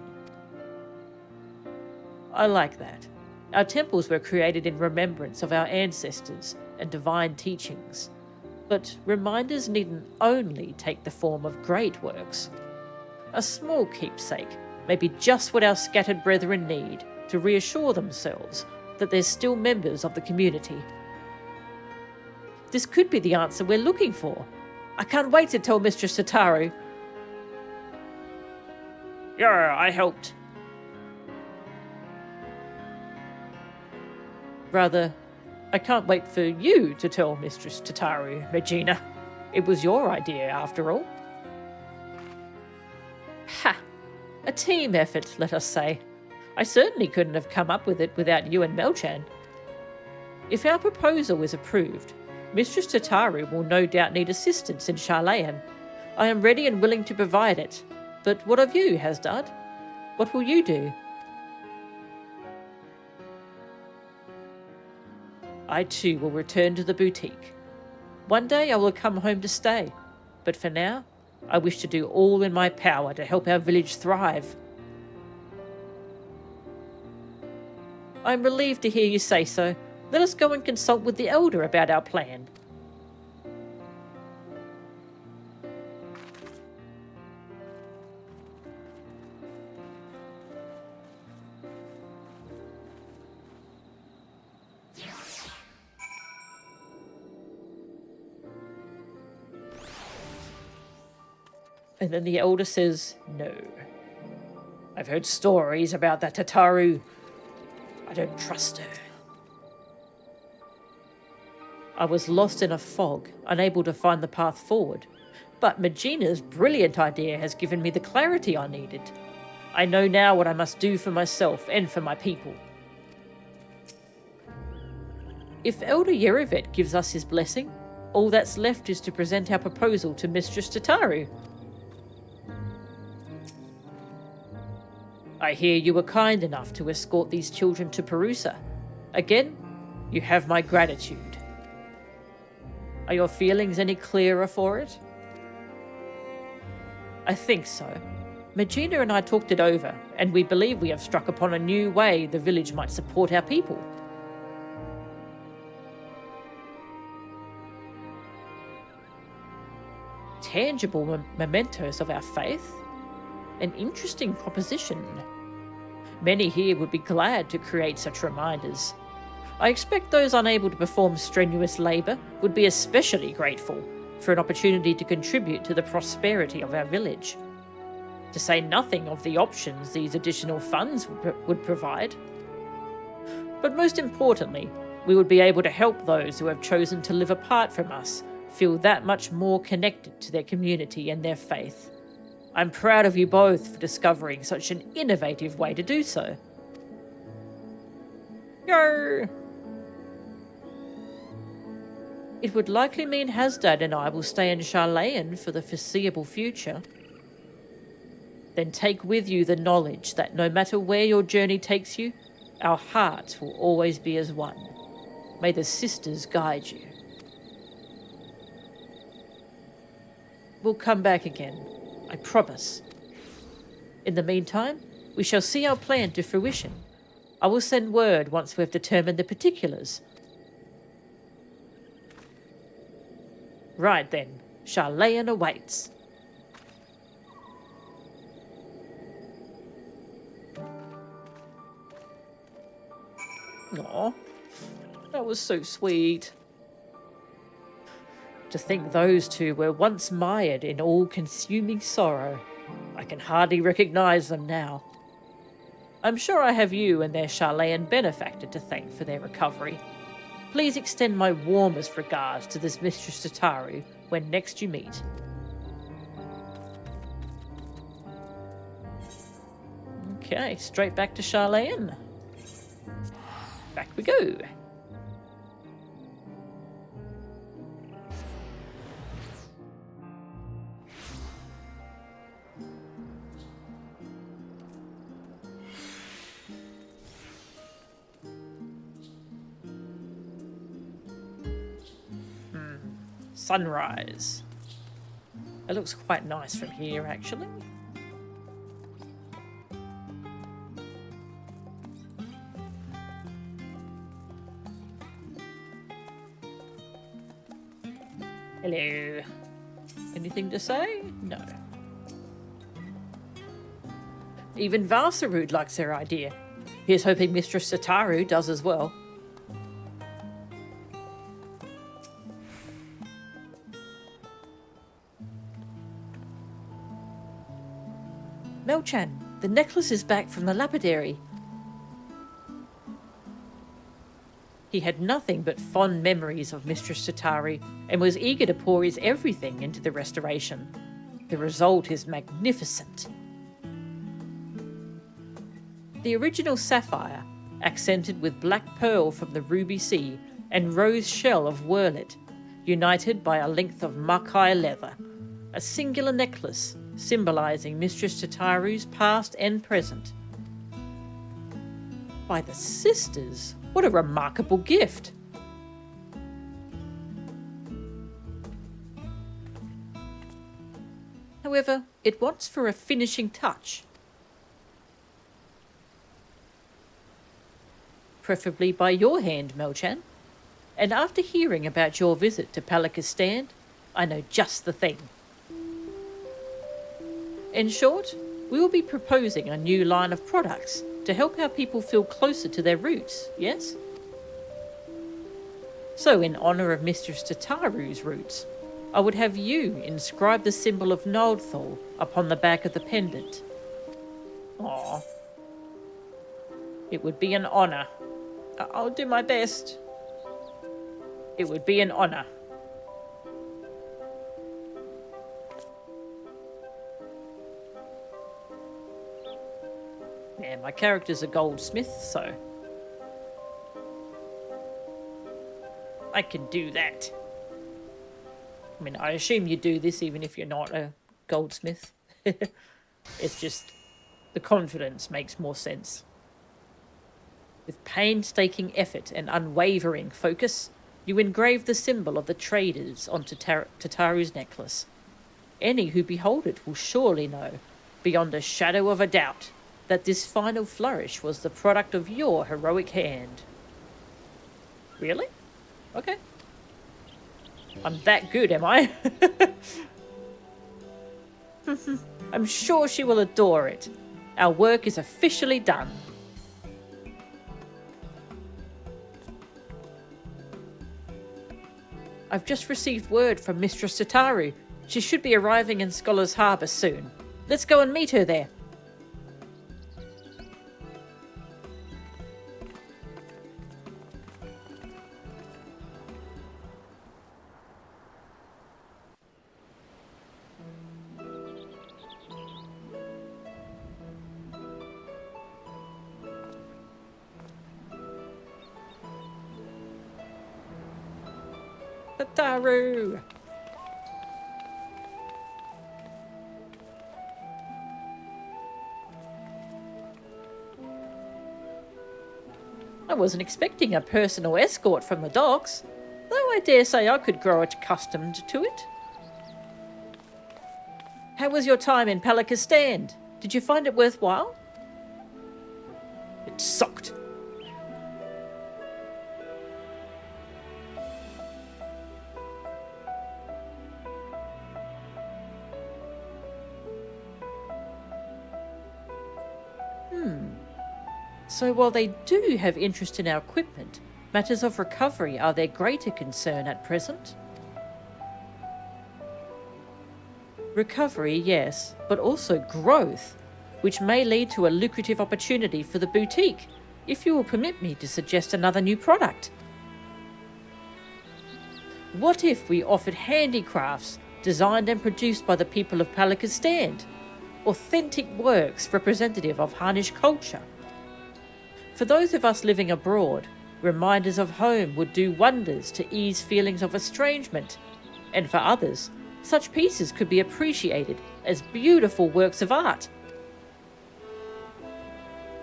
I like that. Our temples were created in remembrance of our ancestors and divine teachings, but reminders needn't only take the form of great works. A small keepsake may be just what our scattered brethren need to reassure themselves that they're still members of the community. This could be the answer we're looking for. I can't wait to tell Mistress Tataru. Yeah, I helped. Rather, I can't wait for you to tell Mistress Tataru, Regina. It was your idea, after all. Ha! A team effort, let us say. I certainly couldn't have come up with it without you and Melchan. If our proposal is approved, Mistress Tataru will no doubt need assistance in Charlayan. I am ready and willing to provide it. But what of you, Hasdard? What will you do? I too will return to the boutique. One day I will come home to stay, but for now, I wish to do all in my power to help our village thrive. I am relieved to hear you say so. Let us go and consult with the elder about our plan. And then the elder says, no. I've heard stories about that Tataru. I don't trust her. I was lost in a fog, unable to find the path forward. But Magina's brilliant idea has given me the clarity I needed. I know now what I must do for myself and for my people. If Elder Yerevet gives us his blessing, all that's left is to present our proposal to Mistress Tataru. I hear you were kind enough to escort these children to Perusa. Again, you have my gratitude. Are your feelings any clearer for it? I think so. Magina and I talked it over, and we believe we have struck upon a new way the village might support our people. Tangible mementos of our faith? An interesting proposition. Many here would be glad to create such reminders. I expect those unable to perform strenuous labour would be especially grateful for an opportunity to contribute to the prosperity of our village. To say nothing of the options these additional funds would provide. But most importantly, we would be able to help those who have chosen to live apart from us feel that much more connected to their community and their faith. I'm proud of you both for discovering such an innovative way to do so. Yo! It would likely mean Hasdard and I will stay in Charlayan for the foreseeable future. Then take with you the knowledge that no matter where your journey takes you, our hearts will always be as one. May the sisters guide you. We'll come back again, I promise. In the meantime, we shall see our plan to fruition. I will send word once we have determined the particulars. Right then, Charlayan awaits. Aw, that was so sweet. To think those two were once mired in all-consuming sorrow. I can hardly recognize them now. I'm sure I have you and their Charlayan benefactor to thank for their recovery. Please extend my warmest regards to this Mistress Tataru when next you meet. Okay, straight back to Charlayan. Back we go. Sunrise. It looks quite nice from here, actually. Hello. Anything to say? No. Even Varsarud likes her idea. Here's hoping Mistress Tataru does as well. Melchan, the necklace is back from the lapidary. He had nothing but fond memories of Mistress Tataru and was eager to pour his everything into the restoration. The result is magnificent. The original sapphire, accented with black pearl from the ruby sea and rose shell of wurlet, united by a length of makai leather. A singular necklace symbolising Mistress Tataru's past and present. By the sisters, what a remarkable gift! However, it wants for a finishing touch. Preferably by your hand, Melchan. And after hearing about your visit to Palakistan, I know just the thing. In short, we will be proposing a new line of products to help our people feel closer to their roots, yes? So in honour of Mistress Tataru's roots, I would have you inscribe the symbol of Naldthal upon the back of the pendant. Aw. It would be an honour. I'll do my best. It would be an honour. Yeah, my character's a goldsmith, so I can do that. I mean, I assume you do this even if you're not a goldsmith. It's just the confidence makes more sense. With painstaking effort and unwavering focus, you engrave the symbol of the traders onto Tataru's necklace. Any who behold it will surely know, beyond a shadow of a doubt, that this final flourish was the product of your heroic hand. Really? Okay. I'm that good, am I? I'm sure she will adore it. Our work is officially done. I've just received word from Mistress Tataru. She should be arriving in Scholar's Harbour soon. Let's go and meet her there. Tataru! I wasn't expecting a personal escort from the docks, though I dare say I could grow accustomed to it. How was your time in Palakistan? Did you find it worthwhile? It sucked. So while they do have interest in our equipment, matters of recovery are their greater concern at present? Recovery, yes, but also growth, which may lead to a lucrative opportunity for the boutique, if you will permit me to suggest another new product. What if we offered handicrafts designed and produced by the people of Palakistan? Authentic works representative of Harnish culture. For those of us living abroad, reminders of home would do wonders to ease feelings of estrangement, and for others, such pieces could be appreciated as beautiful works of art.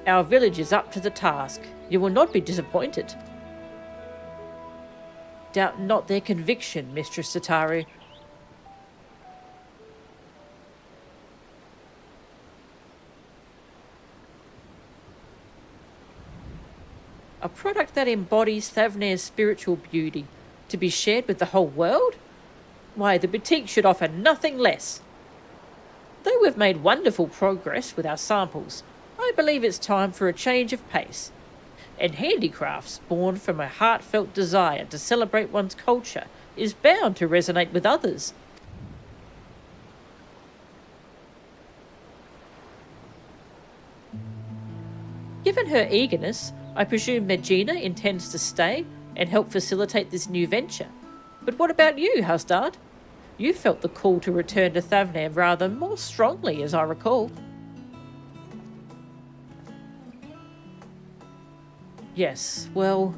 Our village is up to the task. You will not be disappointed. Doubt not their conviction, Mistress Tataru. A product that embodies Thavnair's spiritual beauty, to be shared with the whole world? Why, the boutique should offer nothing less. Though we've made wonderful progress with our samples, I believe it's time for a change of pace. And handicrafts born from a heartfelt desire to celebrate one's culture is bound to resonate with others. Given her eagerness, I presume Megina intends to stay and help facilitate this new venture. But what about you, Hasdard? You felt the call to return to Thavnair rather more strongly, as I recall. Yes, well,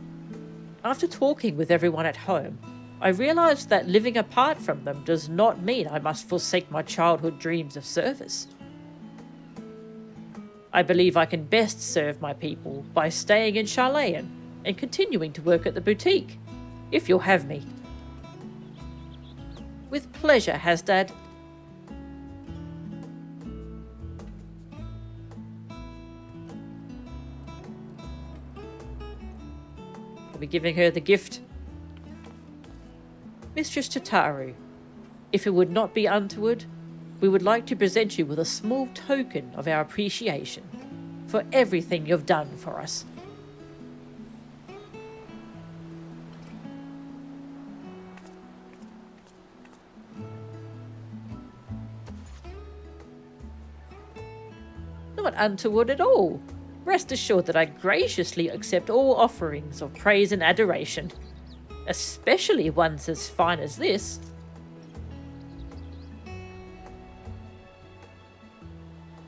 after talking with everyone at home, I realised that living apart from them does not mean I must forsake my childhood dreams of service. I believe I can best serve my people by staying in Charlayan and continuing to work at the boutique, if you'll have me. With pleasure, Hasdad. I'll be giving her the gift. Mistress Tataru, if it would not be untoward, we would like to present you with a small token of our appreciation for everything you've done for us. Not untoward at all. Rest assured that I graciously accept all offerings of praise and adoration, especially ones as fine as this.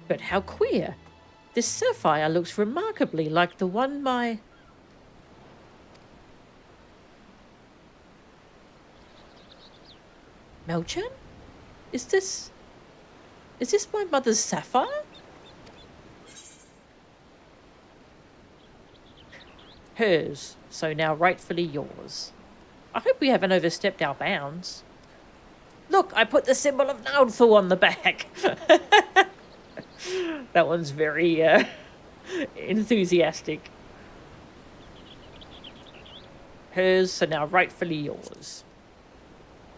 But how queer! This sapphire looks remarkably like the one my... Melchan? Is this my mother's sapphire? Hers, so now rightfully yours. I hope we haven't overstepped our bounds. Look, I put the symbol of Nauthu on the back. That one's very enthusiastic. Hers, so now rightfully yours.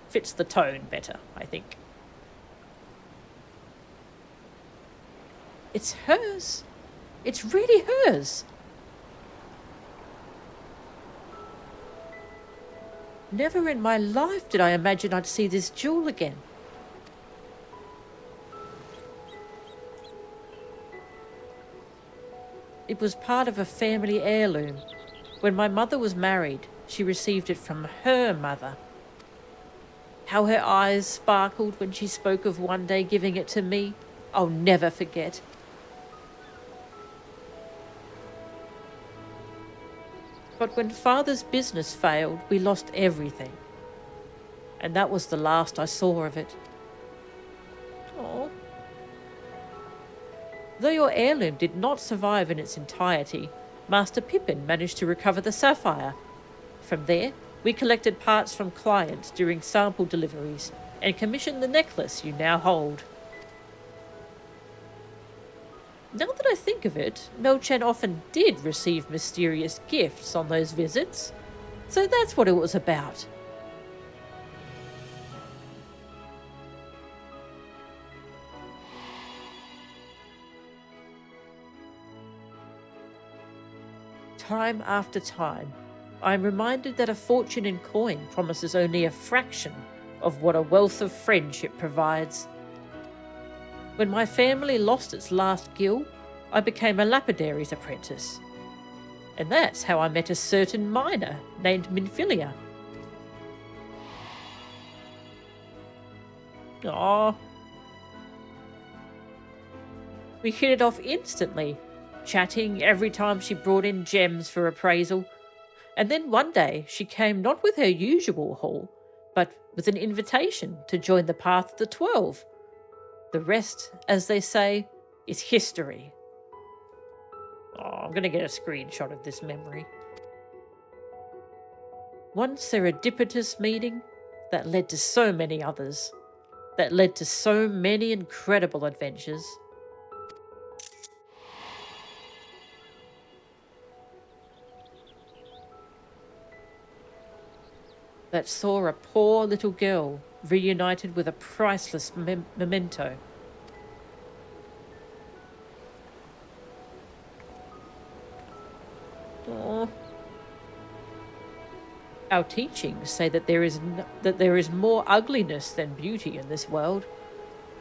Fits the tone better, I think. It's hers. It's really hers. Never in my life did I imagine I'd see this jewel again. It was part of a family heirloom. When my mother was married, she received it from her mother. How her eyes sparkled when she spoke of one day giving it to me, I'll never forget. But when Father's business failed, we lost everything. And that was the last I saw of it. Oh. Though your heirloom did not survive in its entirety, Master Pippin managed to recover the sapphire. From there, we collected parts from clients during sample deliveries and commissioned the necklace you now hold. Now that I think of it, Melchan often did receive mysterious gifts on those visits, so that's what it was about. Time after time, I am reminded that a fortune in coin promises only a fraction of what a wealth of friendship provides. When my family lost its last gil, I became a lapidary's apprentice. And that's how I met a certain miner named Minfilia. Aww. We hit it off instantly, chatting every time she brought in gems for appraisal. And then one day she came not with her usual haul, but with an invitation to join the Path of the 12. The rest, as they say, is history. Oh, I'm going to get a screenshot of this memory. One serendipitous meeting that led to so many others, that led to so many incredible adventures. That saw a poor little girl reunited with a priceless memento. Aww. Our teachings say that there is more ugliness than beauty in this world.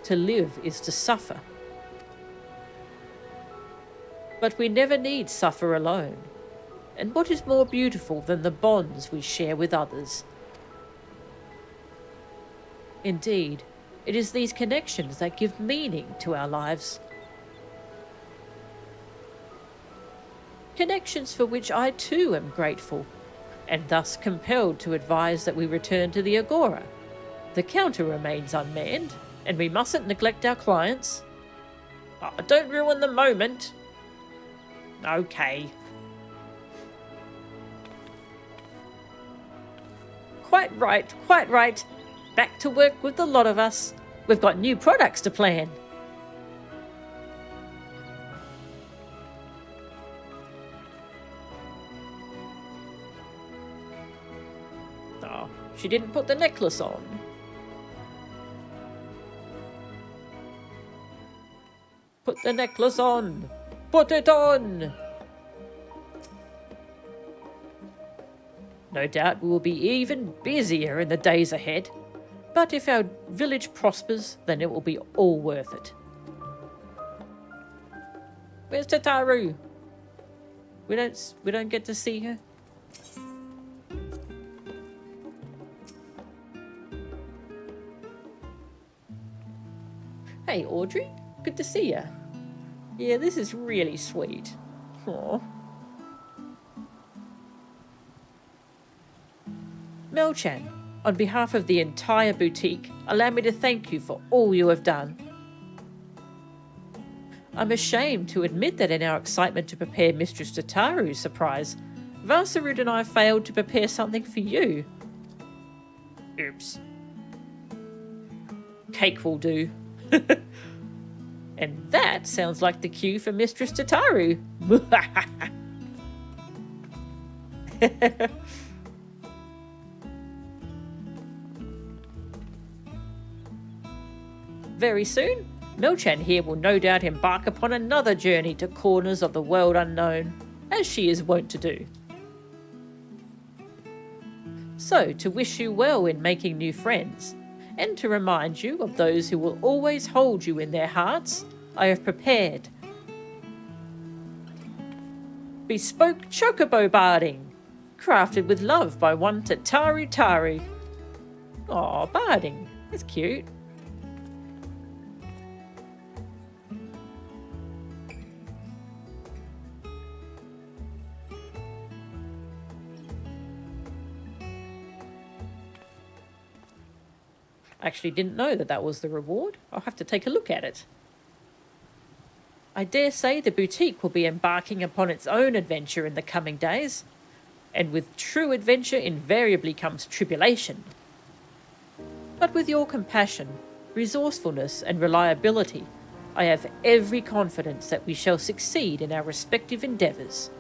To live is to suffer. But we never need suffer alone. And what is more beautiful than the bonds we share with others? Indeed, it is these connections that give meaning to our lives. Connections for which I too am grateful, and thus compelled to advise that we return to the Agora. The counter remains unmanned, and we mustn't neglect our clients. Oh, don't ruin the moment. Okay. Quite right, quite right. Back to work with the lot of us. We've got new products to plan. Oh, she didn't put the necklace on. Put the necklace on. Put it on. No doubt we will be even busier in the days ahead. But if our village prospers, then it will be all worth it. Where's Tataru? We don't get to see her. Hey Audrey, good to see you. Yeah, this is really sweet. Aww. Melchan, on behalf of the entire boutique, allow me to thank you for all you have done. I'm ashamed to admit that in our excitement to prepare Mistress Tataru's surprise, Vasarud and I failed to prepare something for you. Oops. Cake will do. And that sounds like the cue for Mistress Tataru. Very soon, Melchan here will no doubt embark upon another journey to corners of the world unknown, as she is wont to do. So, to wish you well in making new friends, and to remind you of those who will always hold you in their hearts, I have prepared bespoke chocobo barding, crafted with love by one Tataru. Aw, barding, that's cute. Actually didn't know that was the reward. I'll have to take a look at it. I dare say the boutique will be embarking upon its own adventure in the coming days, and with true adventure invariably comes tribulation. But with your compassion, resourcefulness and reliability, I have every confidence that we shall succeed in our respective endeavours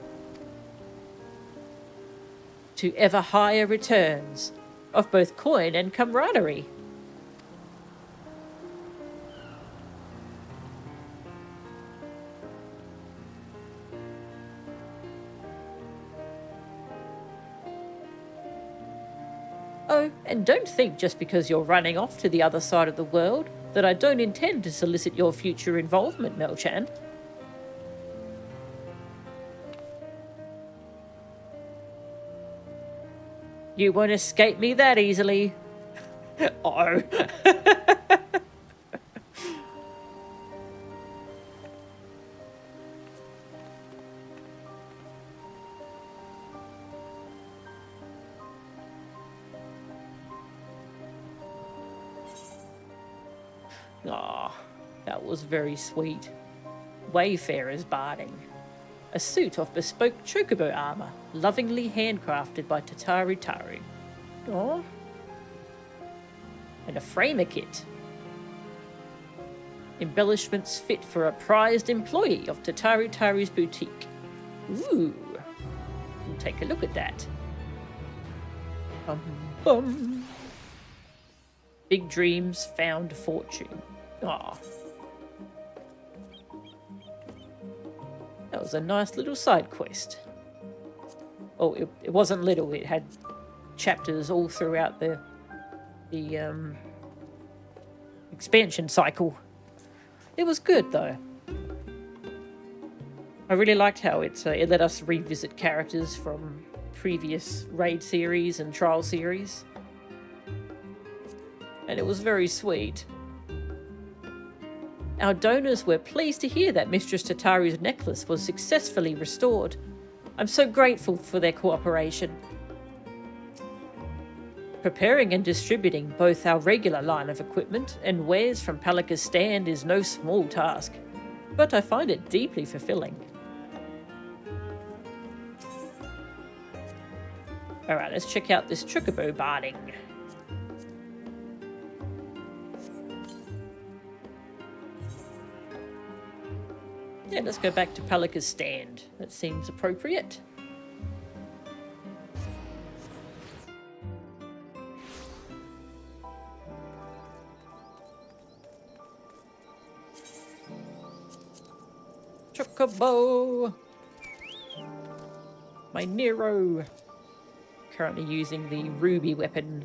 to ever higher returns of both coin and camaraderie. Oh, and don't think just because you're running off to the other side of the world that I don't intend to solicit your future involvement, Mel-chan. You won't escape me that easily. Oh. Ah, that was very sweet. Wayfarer's barding. A suit of bespoke chocobo armour, lovingly handcrafted by Tataru. Oh. And a framer kit. Embellishments fit for a prized employee of Tataru's boutique. Ooh. We'll take a look at that. Bum bum. Big dreams, found fortune. Ah. That was a nice little side quest. Oh, it wasn't little. It had chapters all throughout the expansion cycle. It was good though. I really liked how it let us revisit characters from previous raid series and trial series, and it was very sweet. Our donors were pleased to hear that Mistress Tataru's necklace was successfully restored. I'm so grateful for their cooperation. Preparing and distributing both our regular line of equipment and wares from Palika's stand is no small task, but I find it deeply fulfilling. Alright, let's check out this chocobo barding. Yeah, let's go back to Palika's stand. That seems appropriate. Chocobo! My Nero! Currently using the ruby weapon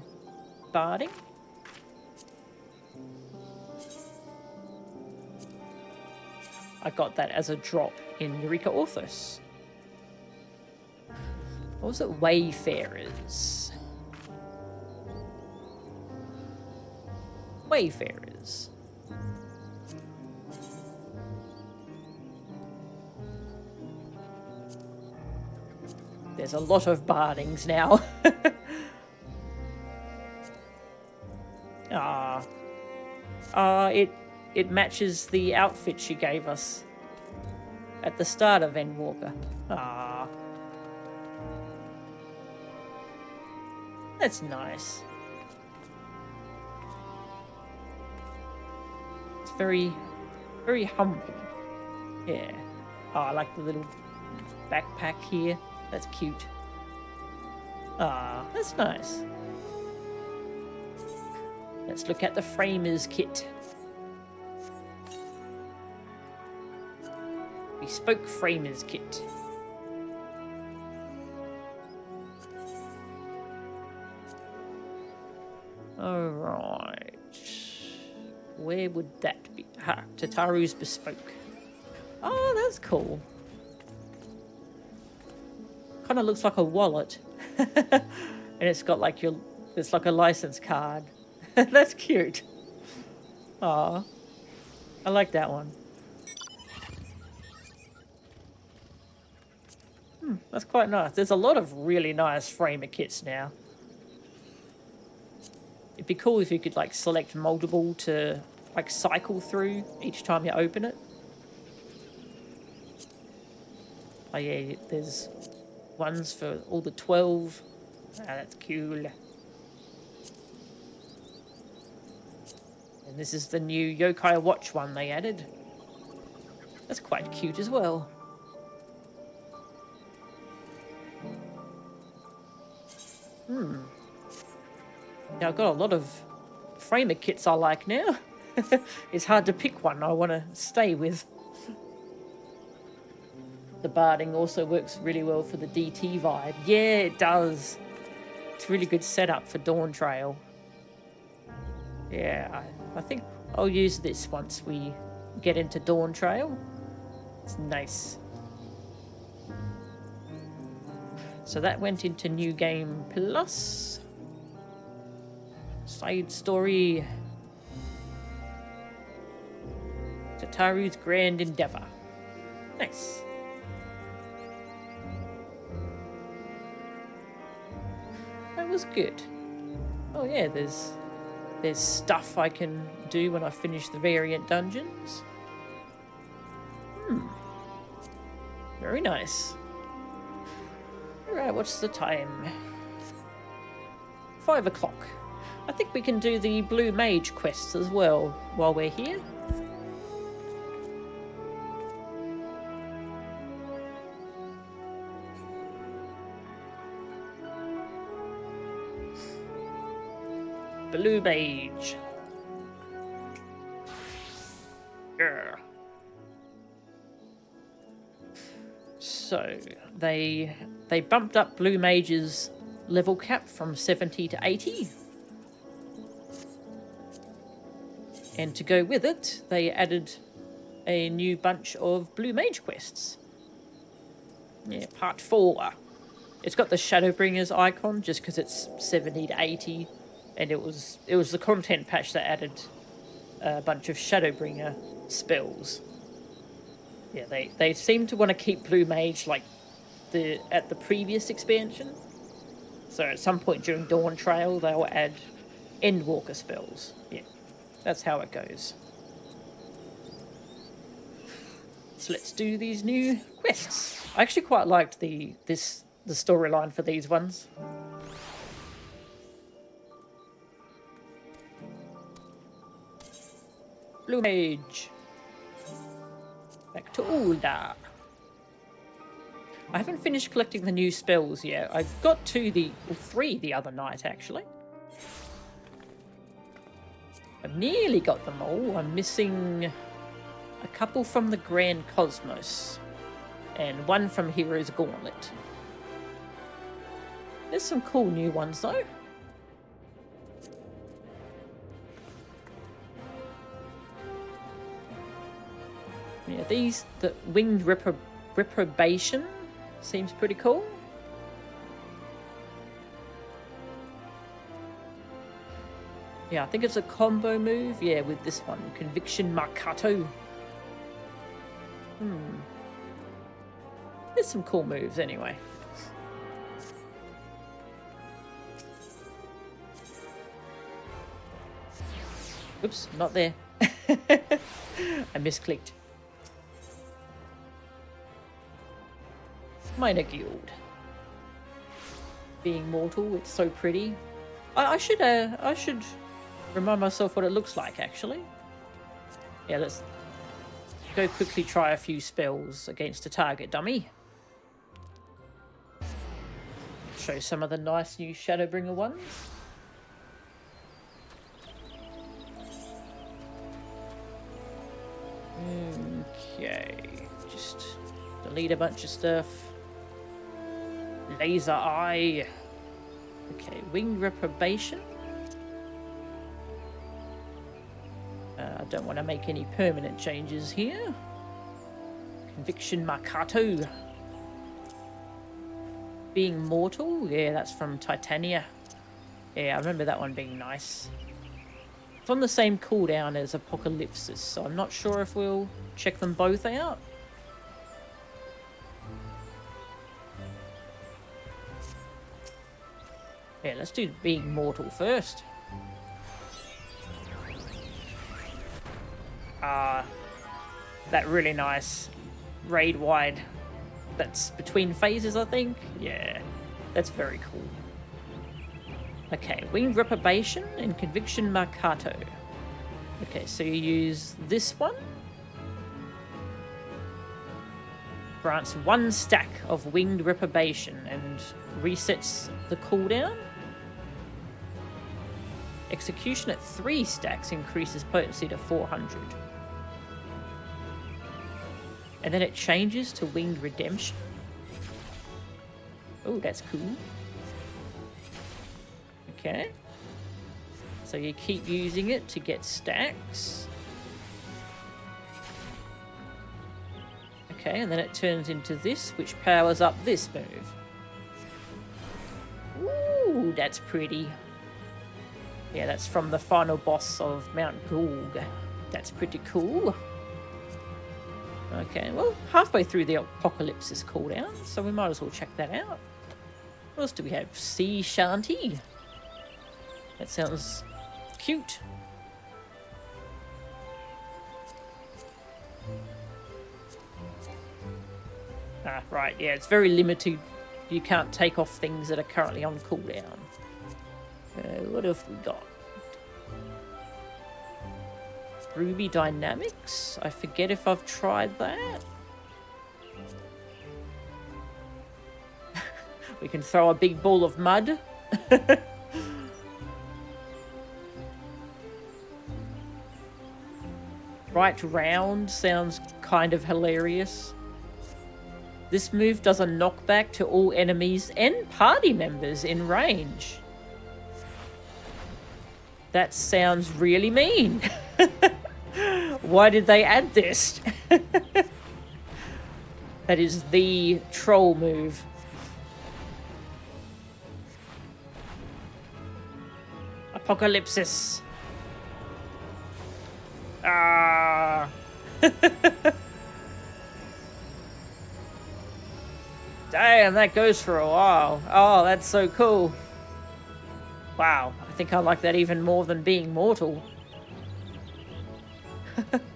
barding. I got that as a drop in Eureka Orthos. What was it? Wayfarers. Wayfarers. There's a lot of bardings now. It matches the outfit she gave us at the start of Endwalker. Ah. That's nice. It's very, very humble. Yeah. Oh, I like the little backpack here. That's cute. Ah, that's nice. Let's look at the framer's kit. Bespoke framer's kit. Alright. Where would that be? Ha, Tataru's bespoke. Oh, that's cool. Kind of looks like a wallet. And it's got like it's like a license card. That's cute. Aw. I like that one. That's quite nice. There's a lot of really nice framer kits now. It'd be cool if you could like select multiple to like cycle through each time you open it. Oh yeah, there's ones for all the 12. Ah, that's cool. And this is the new Yokai Watch one they added. That's quite cute as well. Yeah, I've got a lot of framer kits I like now. It's hard to pick one I want to stay with. The barding also works really well for the DT vibe. Yeah, it does. It's a really good setup for Dawntrail. Yeah, I think I'll use this once we get into Dawntrail. It's nice. So that went into New Game Plus. Side story. Tataru's Grand Endeavor. Nice. That was good. Oh yeah, there's stuff I can do when I finish the variant dungeons. Very nice. Alright, what's the time? 5 o'clock. I think we can do the Blue Mage quests as well while we're here. Blue Mage. Yeah. So they bumped up Blue Mage's level cap from 70 to 80. And to go with it, they added a new bunch of Blue Mage quests. Yeah, part 4. It's got the Shadowbringers icon just because it's 70 to 80. And it was the content patch that added a bunch of Shadowbringer spells. Yeah, they seem to want to keep Blue Mage like at the previous expansion. So at some point during Dawntrail, they'll add Endwalker spells. Yeah, that's how it goes. So let's do these new quests. I actually quite liked the storyline for these ones. Blue Mage. Back to Ulda. I haven't finished collecting the new spells yet. I got 3 the other night, actually. I've nearly got them all. I'm missing a couple from the Grand Cosmos and 1 from Hero's Gauntlet. There's some cool new ones, though. Yeah, the Winged Reprobation seems pretty cool. Yeah, I think it's a combo move. Yeah, with this one, Conviction Marcato. There's some cool moves anyway. Oops, not there. I misclicked. Minor Guild. Being mortal, it's so pretty. I should remind myself what it looks like, actually. Yeah, let's go quickly try a few spells against a target dummy. Show some of the nice new Shadowbringer ones. Okay, just delete a bunch of stuff. Laser Eye. Okay, Winged Reprobation. I don't want to make any permanent changes here. Conviction Marcato. Being Mortal. Yeah, that's from Titania. Yeah, I remember that one being nice. It's on the same cooldown as Apocalypsis, so I'm not sure if we'll check them both out. Yeah, let's do Being Mortal first. That really nice raid wide that's between phases, I think. Yeah, that's very cool. Okay, Winged Reprobation and Conviction Marcato. Okay, so you use this one. Grants 1 stack of winged reprobation and resets the cooldown. Execution at 3 stacks increases potency to 400. And then it changes to winged redemption. Oh, that's cool. Okay. So you keep using it to get stacks. Okay, and then it turns into this, which powers up this move. Ooh, that's pretty. Yeah, that's from the final boss of Mount Goulg. That's pretty cool. Okay, well, halfway through the Apocalypsis cooldown, so we might as well check that out. What else do we have? Sea Shanty. That sounds cute. Ah, right, yeah, it's very limited. You can't take off things that are currently on cooldown. What have we got? Ruby Dynamics? I forget if I've tried that. We can throw a big ball of mud. Right round sounds kind of hilarious. This move does a knockback to all enemies and party members in range. That sounds really mean. Why did they add this? That is the troll move. Apocalypsis. Ah. Damn, that goes for a while. Oh, that's so cool. Wow, I think I like that even more than being mortal.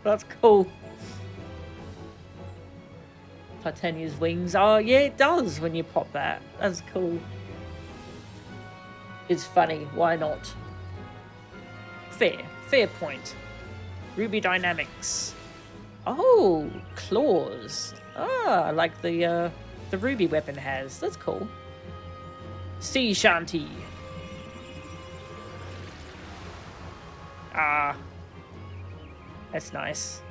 That's cool. Titania's wings. Oh, yeah, it does when you pop that. That's cool. It's funny. Why not? Fair. Fair point. Ruby Dynamics. Oh, claws. Ah, like the Ruby weapon has. That's cool. Sea Shanty. Ah. That's nice.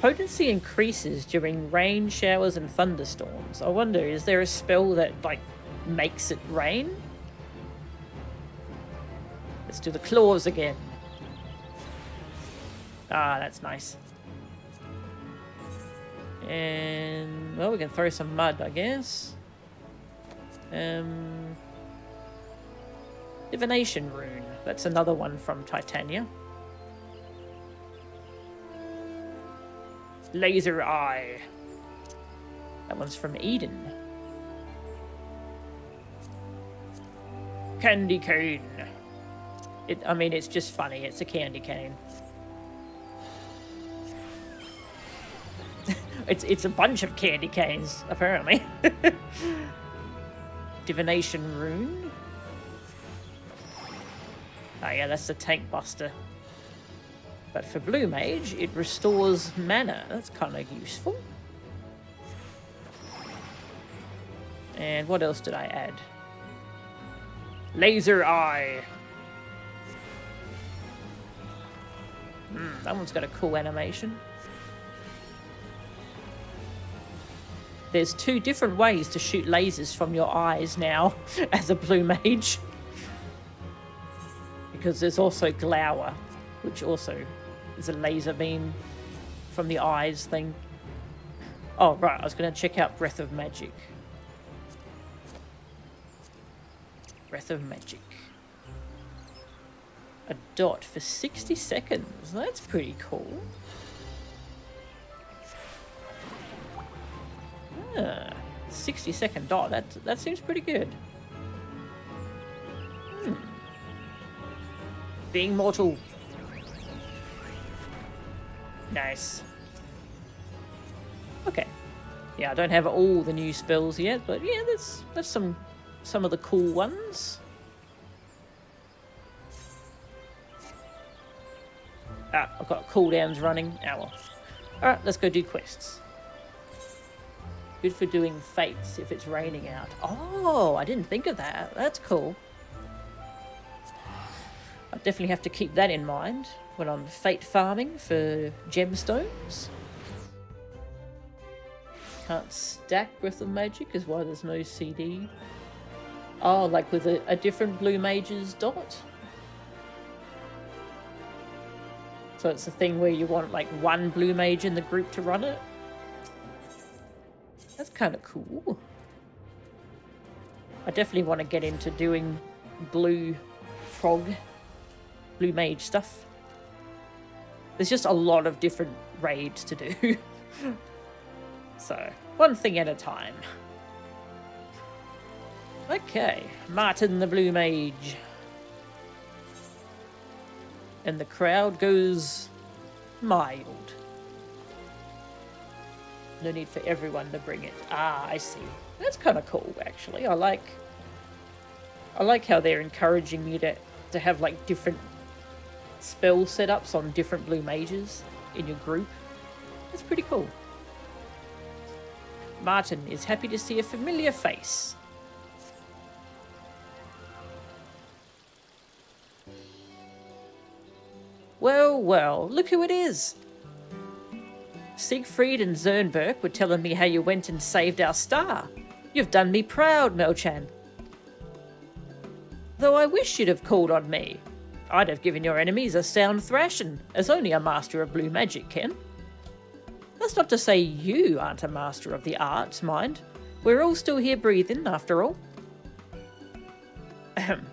Potency increases during rain, showers, and thunderstorms. I wonder, is there a spell that, like, makes it rain? Let's do the claws again. Ah, that's nice. And, well, we can throw some mud, I guess. Divination Rune. That's another one from Titania. Laser Eye. That one's from Eden. Candy Cane. I mean, it's just funny. It's a candy cane. It's a bunch of candy canes, apparently. Divination Rune. Oh yeah, that's the Tank Buster. But for Blue Mage, it restores mana. That's kind of useful. And what else did I add? Laser Eye. That one's got a cool animation. There's 2 different ways to shoot lasers from your eyes now as a Blue Mage. Because there's also Glower, which also is a laser beam from the eyes thing. Oh, right, I was going to check out Breath of Magic. Breath of Magic. A dot for 60 seconds. That's pretty cool. Ah, 60-second dot. That seems pretty good. Being mortal. Nice. Okay. Yeah, I don't have all the new spells yet, but yeah, that's some of the cool ones. Ah, I've got cooldowns running. Ah, well. Alright, let's go do quests. Good for doing fates if it's raining out. Oh, I didn't think of that. That's cool. I definitely have to keep that in mind when I'm fate farming for gemstones. Can't stack Breath of Magic is why there's no CD. Oh, like with a different Blue Mage's dot? So it's a thing where you want like one Blue Mage in the group to run it? That's kind of cool. I definitely want to get into doing Blue Mage stuff. There's just a lot of different raids to do. So, one thing at a time. Okay, Martin the Blue Mage. And the crowd goes mild. No need for everyone to bring it. Ah, I see. That's kind of cool, actually. I like how they're encouraging me to have like different spell setups on different Blue Mages in your group. That's pretty cool. Martin is happy to see a familiar face. Well, well, look who it is. Siegfried and Zernberg were telling me how you went and saved our star. You've done me proud, Melchan. Though I wish you'd have called on me. I'd have given your enemies a sound thrashing, as only a master of blue magic can. That's not to say you aren't a master of the arts, mind. We're all still here breathing, after all. Ahem.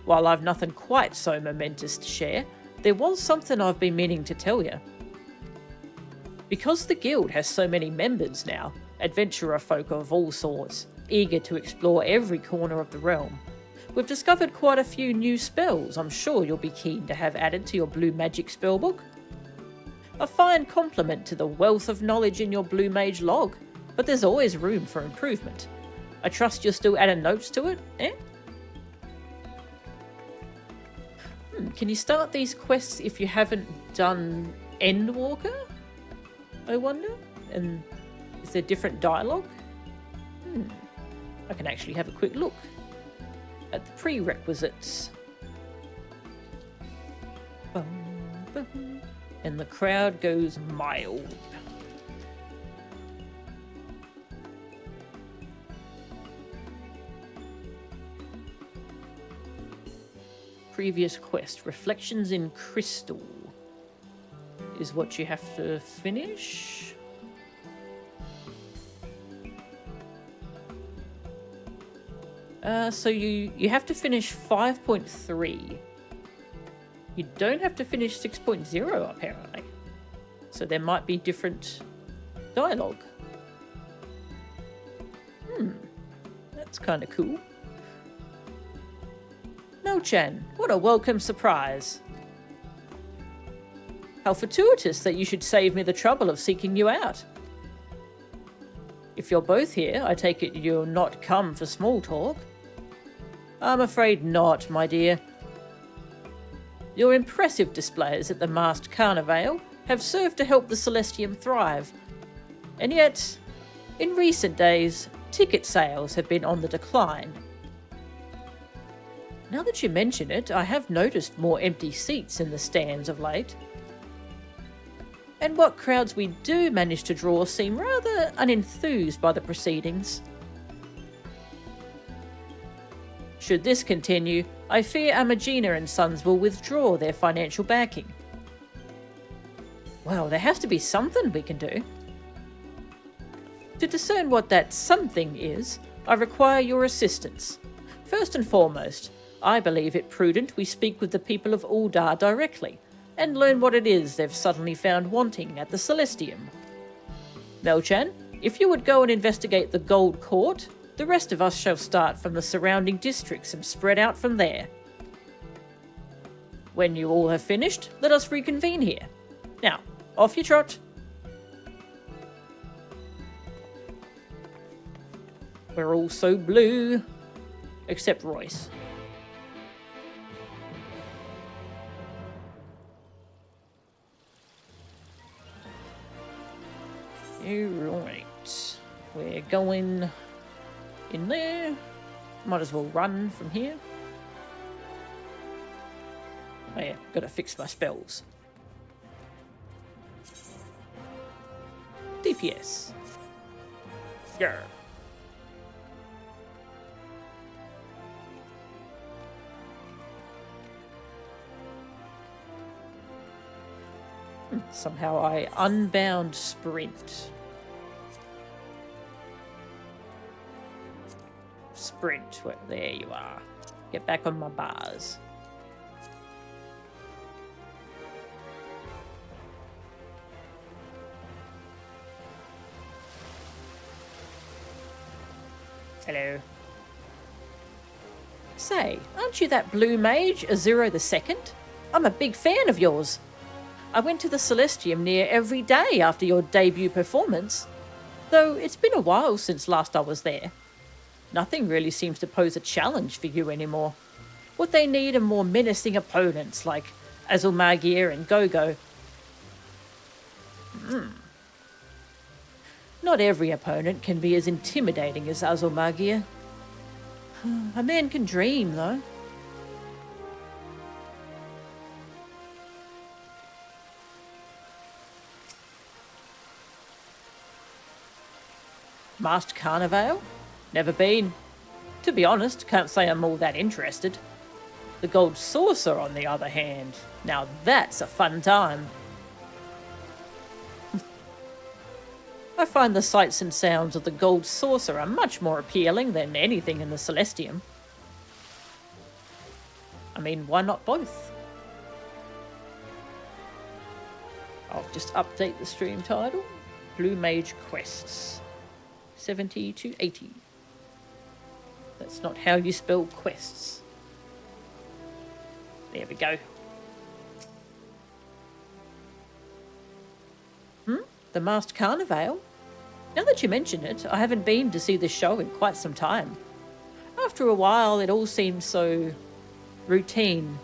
While I've nothing quite so momentous to share, there was something I've been meaning to tell you. Because the guild has so many members now, adventurer folk of all sorts, eager to explore every corner of the realm, we've discovered quite a few new spells I'm sure you'll be keen to have added to your blue magic spellbook. A fine compliment to the wealth of knowledge in your Blue Mage log, but there's always room for improvement. I trust you're still adding notes to it, eh? Can you start these quests if you haven't done Endwalker? I wonder? And is there different dialogue? I can actually have a quick look at the prerequisites. Bum, bum. And the crowd goes mild. Previous quest, Reflections in Crystal, is what you have to finish. So you have to finish 5.3. You don't have to finish 6.0 apparently. So there might be different dialogue. That's kind of cool. No-chan, what a welcome surprise. How fortuitous that you should save me the trouble of seeking you out. If you're both here, I take it you'll not come for small talk. I'm afraid not, my dear. Your impressive displays at the masked carnival have served to help the Celestium thrive. And yet, in recent days, ticket sales have been on the decline. Now that you mention it, I have noticed more empty seats in the stands of late. And what crowds we do manage to draw seem rather unenthused by the proceedings. Should this continue, I fear Amagina and Sons will withdraw their financial backing. Well, there has to be something we can do. To discern what that something is, I require your assistance. First and foremost, I believe it prudent we speak with the people of Uldar directly, and learn what it is they've suddenly found wanting at the Celestium. Melchan, if you would go and investigate the Gold Court, the rest of us shall start from the surrounding districts and spread out from there. When you all have finished, let us reconvene here. Now, off you trot. We're all so blue, except Royce. Alright. We're going in there. Might as well run from here. Oh yeah, gotta fix my spells. DPS. Yeah. Somehow I unbound sprint. Sprint. Well, there you are. Get back on my bars. Hello. Say, aren't you that Blue Mage, Azuro II? I'm a big fan of yours. I went to the Celestium near every day after your debut performance, though it's been a while since last I was there. Nothing really seems to pose a challenge for you anymore. What they need are more menacing opponents like Azulmagia and Gogo. Not every opponent can be as intimidating as Azulmagia. A man can dream, though. Masked Carnival? Never been. To be honest, can't say I'm all that interested. The Gold Saucer, on the other hand, now that's a fun time. I find the sights and sounds of the Gold Saucer are much more appealing than anything in the Celestium. I mean, why not both? I'll just update the stream title. Blue Mage Quests. 70 to 80. That's not how you spell quests. There we go. The Masked Carnival? Now that you mention it, I haven't been to see the show in quite some time. After a while, it all seems so routine.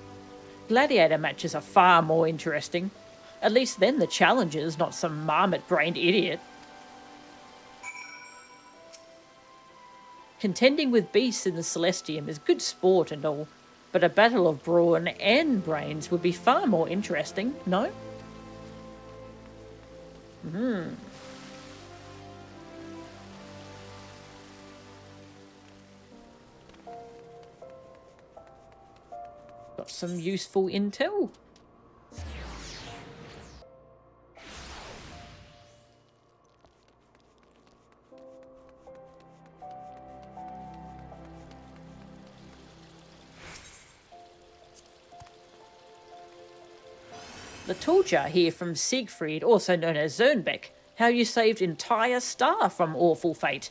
Gladiator matches are far more interesting. At least then the challenger's not some marmot-brained idiot. Contending with beasts in the Celestium is good sport and all, but a battle of brawn and brains would be far more interesting, no? Got some useful intel. The Torture here from Siegfried, also known as Zernbeck, how you saved entire star from awful fate.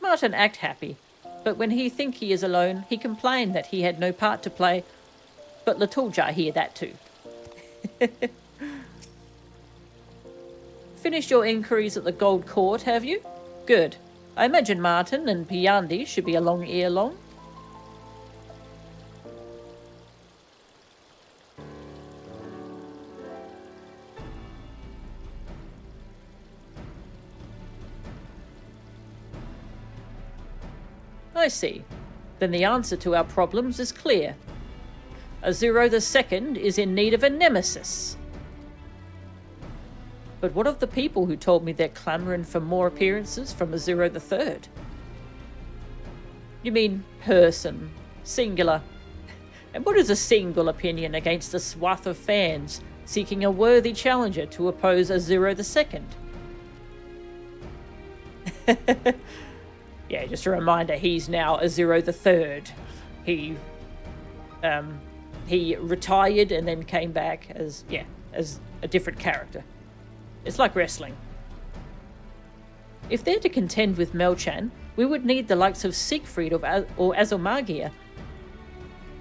Martin act happy, but when he think he is alone, he complain that he had no part to play. But Latulja hear that too. Finished your inquiries at the Gold Court, have you? Good. I imagine Martin and Piandi should be along ere long. I see. Then the answer to our problems is clear. Azuro II is in need of a nemesis. But what of the people who told me they're clamouring for more appearances from Azuro III? You mean person, singular. And what is a single opinion against a swath of fans seeking a worthy challenger to oppose Azuro II? Yeah, just a reminder, he's now Azuro III. He retired and then came back as a different character. It's like wrestling. If they're to contend with Melchan, we would need the likes of Siegfried or Azulmagia.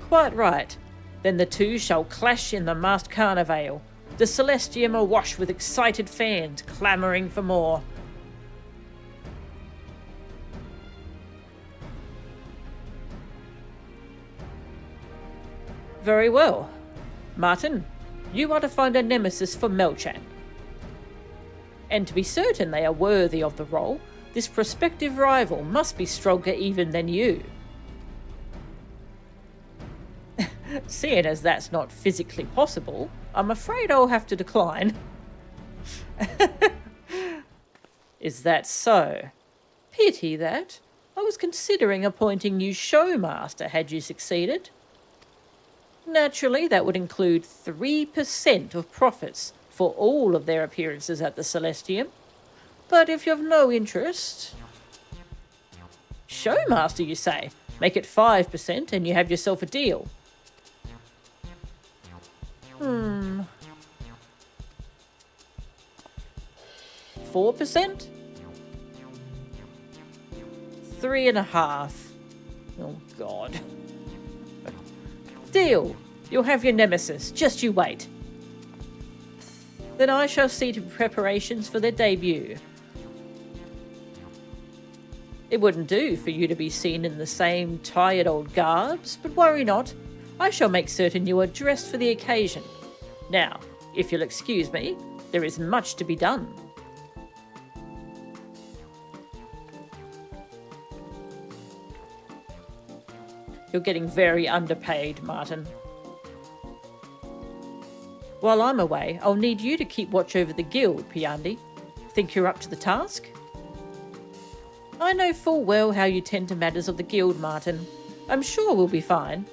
Quite right. Then the two shall clash in the Masked Carnival, the Celestium awash with excited fans clamouring for more. Very well. Martin, you are to find a nemesis for Melchan. And to be certain they are worthy of the role, This prospective rival must be stronger even than you. Seeing as that's not physically possible, I'm afraid I'll have to decline. Is that so? Pity that. I was considering appointing you showmaster had you succeeded. Naturally, that would include 3% of profits for all of their appearances at the Celestium. But if you have no interest... Showmaster, you say? Make it 5% and you have yourself a deal. 4%? 3.5%. Oh, God. Deal. You'll have your nemesis. Just you wait. Then I shall see to preparations for their debut. It wouldn't do for you to be seen in the same tired old garbs, but worry not. I shall make certain you are dressed for the occasion. Now, if you'll excuse me, there is much to be done. You're getting very underpaid, Martin. While I'm away, I'll need you to keep watch over the guild, Piandi. Think you're up to the task? I know full well how you tend to matters of the guild, Martin. I'm sure we'll be fine.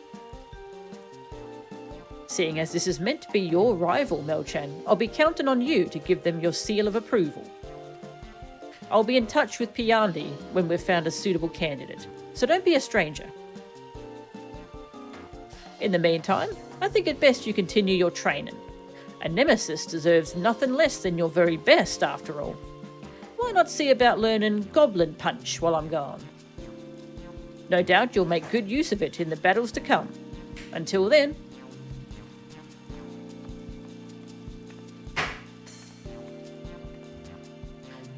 Seeing as this is meant to be your rival, Melchan, I'll be counting on you to give them your seal of approval. I'll be in touch with Piandi when we've found a suitable candidate, so don't be a stranger. In the meantime, I think it best you continue your training. A nemesis deserves nothing less than your very best, after all. Why not see about learning Goblin Punch while I'm gone? No doubt you'll make good use of it in the battles to come. Until then...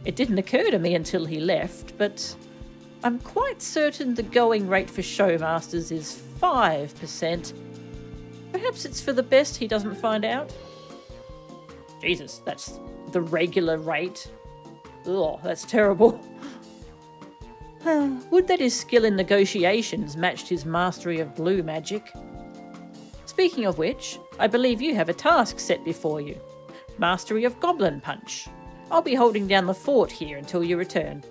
It didn't occur to me until he left, but I'm quite certain the going rate for showmasters is 5%. Perhaps it's for the best he doesn't find out. Jesus, that's the regular rate. Ugh, that's terrible. Would that his skill in negotiations matched his mastery of blue magic? Speaking of which, I believe you have a task set before you. Mastery of Goblin Punch. I'll be holding down the fort here until you return.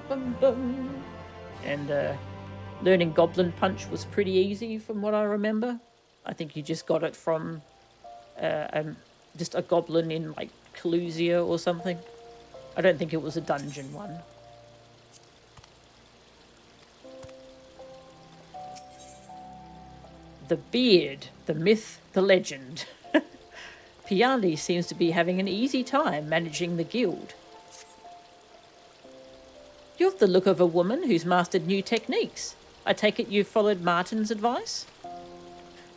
Bum, bum. And learning Goblin Punch was pretty easy from what I remember. I think you just got it from just a goblin in like Calusia or something. I don't think it was a dungeon one. The beard, the myth, the legend. Piandi seems to be having an easy time managing the guild. You've the look of a woman who's mastered new techniques. I take it you've followed Martin's advice?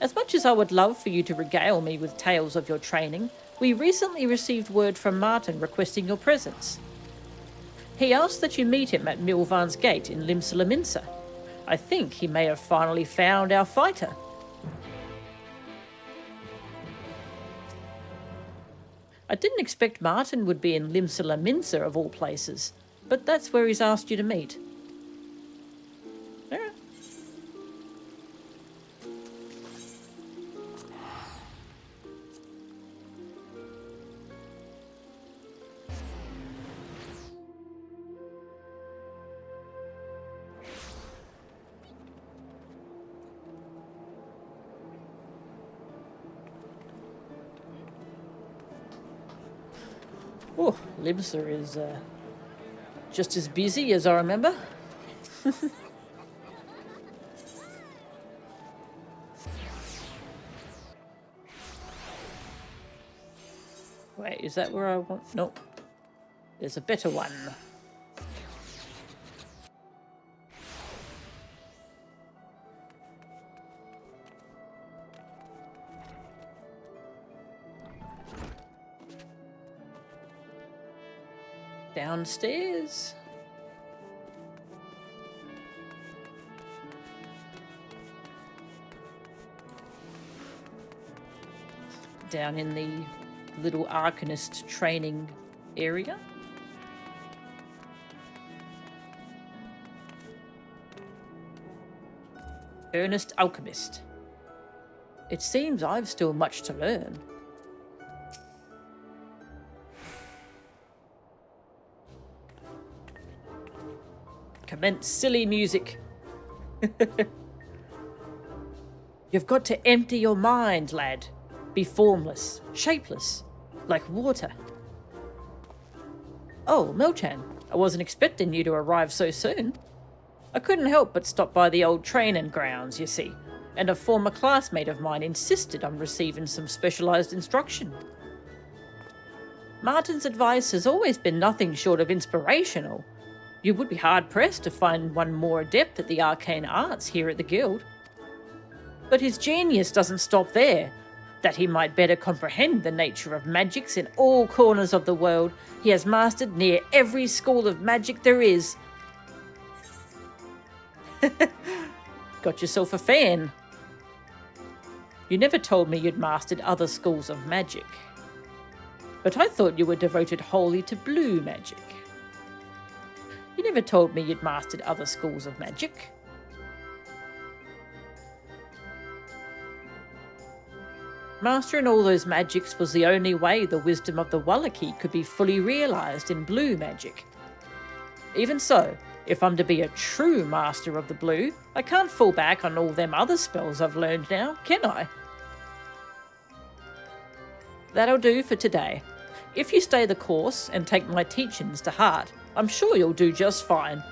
As much as I would love for you to regale me with tales of your training, we recently received word from Martin requesting your presence. He asked that you meet him at Milvan's Gate in Limsa. I think he may have finally found our fighter. I didn't expect Martin would be in Limsa of all places, but that's where he's asked you to meet. Alright. Oh, Limsa is just as busy as I remember. Wait, is that where I want? Nope. There's a better one. Downstairs. Down in the little Arcanist training area. Earnest Alchemist. It seems I've still much to learn. Commence silly music. You've got to empty your mind, lad. Be formless, shapeless, like water. Oh, Milchan, I wasn't expecting you to arrive so soon. I couldn't help but stop by the old training grounds, you see, and a former classmate of mine insisted on receiving some specialised instruction. Martin's advice has always been nothing short of inspirational. You would be hard-pressed to find one more adept at the arcane arts here at the guild. But his genius doesn't stop there. That he might better comprehend the nature of magics in all corners of the world, he has mastered near every school of magic there is. Got yourself a fan. You never told me you'd mastered other schools of magic. But I thought you were devoted wholly to blue magic. You never told me you'd mastered other schools of magic. Mastering all those magics was the only way the wisdom of the Wallachie could be fully realised in blue magic. Even so, if I'm to be a true master of the blue, I can't fall back on all them other spells I've learned now, can I? That'll do for today. If you stay the course and take my teachings to heart, I'm sure you'll do just fine.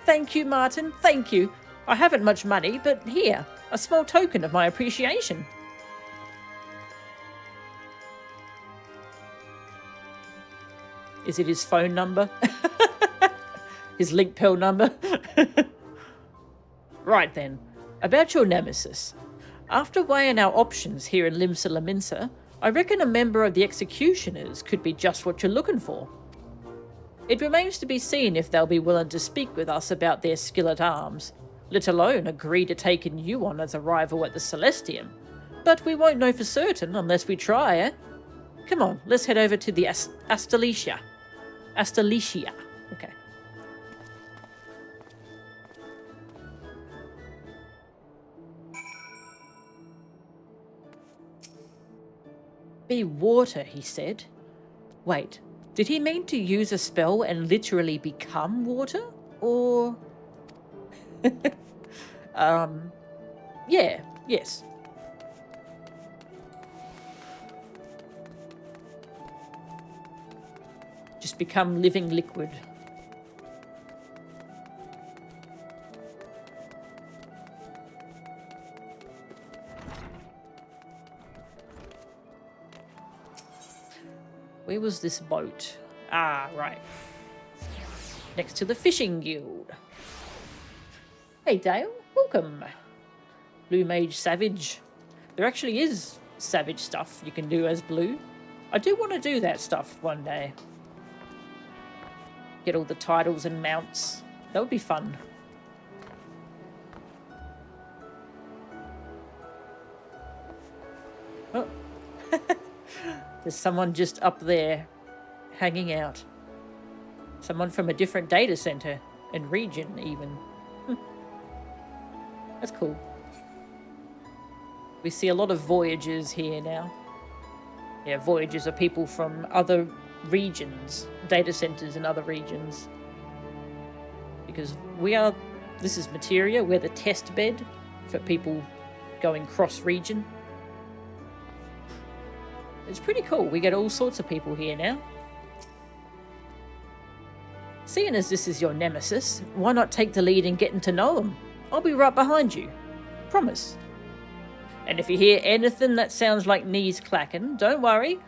Thank you, Martin, thank you. I haven't much money, but here, a small token of my appreciation. Is it his phone number? His link pill number? Right then, about your nemesis. After weighing our options here in Limsa Laminsa, I reckon a member of the Executioners could be just what you're looking for. It remains to be seen if they'll be willing to speak with us about their skill at arms, let alone agree to taking you on as a rival at the Celestium. But we won't know for certain unless we try, eh? Come on, let's head over to the Astalicia. Okay. Be water, he said. Wait, did he mean to use a spell and literally become water? Or... yes. Just become living liquid. Where was this boat? Ah, right. Next to the fishing guild. Hey Dale, welcome. Blue Mage Savage. There actually is savage stuff you can do as blue. I do want to do that stuff one day. Get all the titles and mounts. That would be fun. Oh. There's someone just up there hanging out. Someone from a different data center and region even. That's cool. We see a lot of Voyagers here now. Yeah, Voyagers are people from other regions, data centers in other regions. Because this is Materia, we're the test bed for people going cross-region. It's pretty cool. We get all sorts of people here now. Seeing as this is your nemesis, why not take the lead in getting to know him? I'll be right behind you. Promise. And if you hear anything that sounds like knees clacking, don't worry.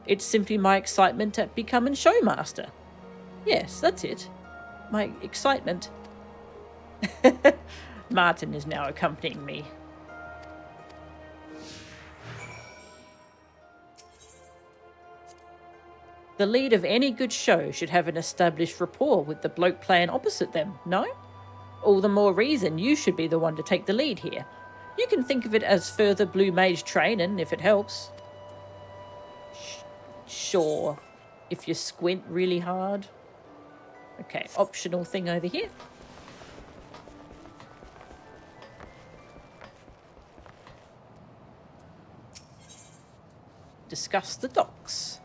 It's simply my excitement at becoming showmaster. Yes, that's it. My excitement. Martin is now accompanying me. The lead of any good show should have an established rapport with the bloke playing opposite them, no? All the more reason you should be the one to take the lead here. You can think of it as further Blue Mage training, if it helps. Sure, if you squint really hard. Okay, optional thing over here. Discuss the docks.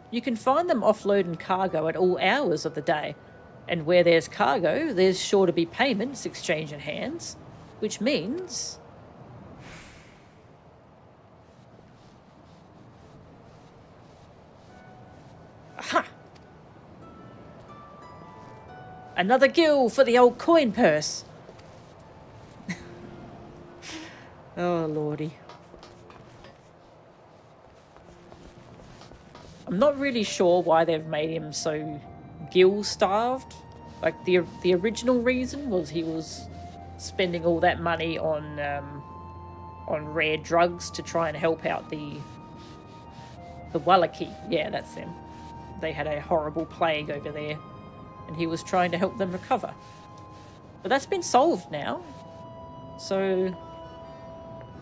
You can find them offloading cargo at all hours of the day. And where there's cargo, there's sure to be payments exchanging hands. Which means... Aha! Another gill for the old coin purse. Oh, lordy. I'm not really sure why they've made him so gill-starved. Like, the original reason was he was spending all that money on rare drugs to try and help out the Wallaki. Yeah, that's them. They had a horrible plague over there, and he was trying to help them recover. But that's been solved now. So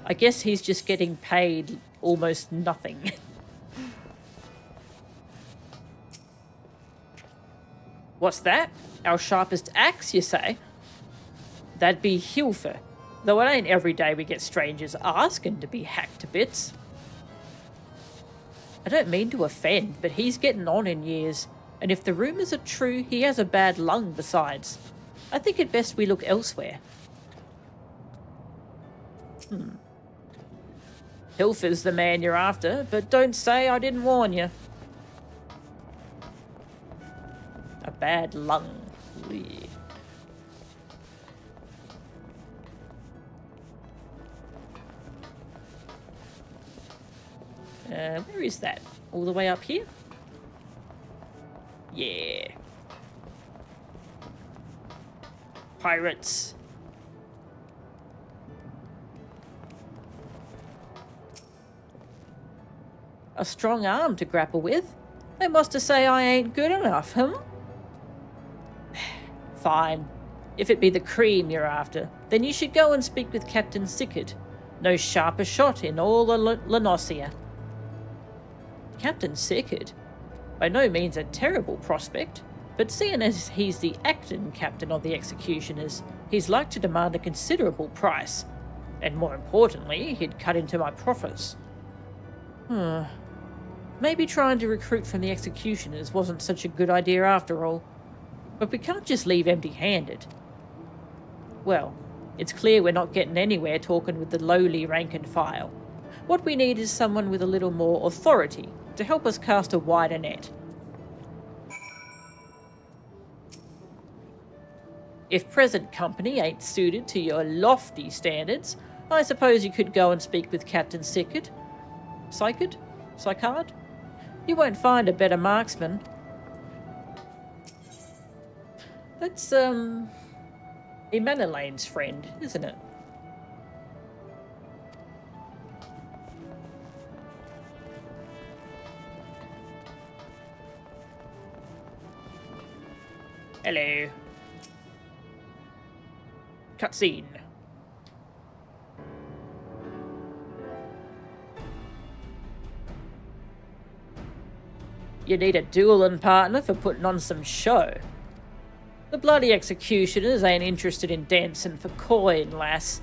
I guess he's just getting paid almost nothing. What's that? Our sharpest axe, you say? That'd be Hilfer, though it ain't every day we get strangers asking to be hacked to bits. I don't mean to offend, but he's getting on in years, and if the rumours are true, he has a bad lung besides. I think it best we look elsewhere. Hilfer's the man you're after, but don't say I didn't warn you. A bad lung. Lee. Where is that? All the way up here? Yeah. Pirates. A strong arm to grapple with. They must have say I ain't good enough, Fine. If it be the cream you're after, then you should go and speak with Captain Sickard. No sharper shot in all the Lenosia. Captain Sickard? By no means a terrible prospect, but seeing as he's the acting captain of the executioners, he's like to demand a considerable price. And more importantly, he'd cut into my profits. Maybe trying to recruit from the executioners wasn't such a good idea after all. But we can't just leave empty-handed. Well, it's clear we're not getting anywhere talking with the lowly rank and file. What we need is someone with a little more authority to help us cast a wider net. If present company ain't suited to your lofty standards, I suppose you could go and speak with Captain Sickard. Sicard? You won't find a better marksman. That's, Emanelane's friend, isn't it? Hello. Cutscene. You need a dueling partner for putting on some show. The bloody executioners ain't interested in dancing for coin, lass.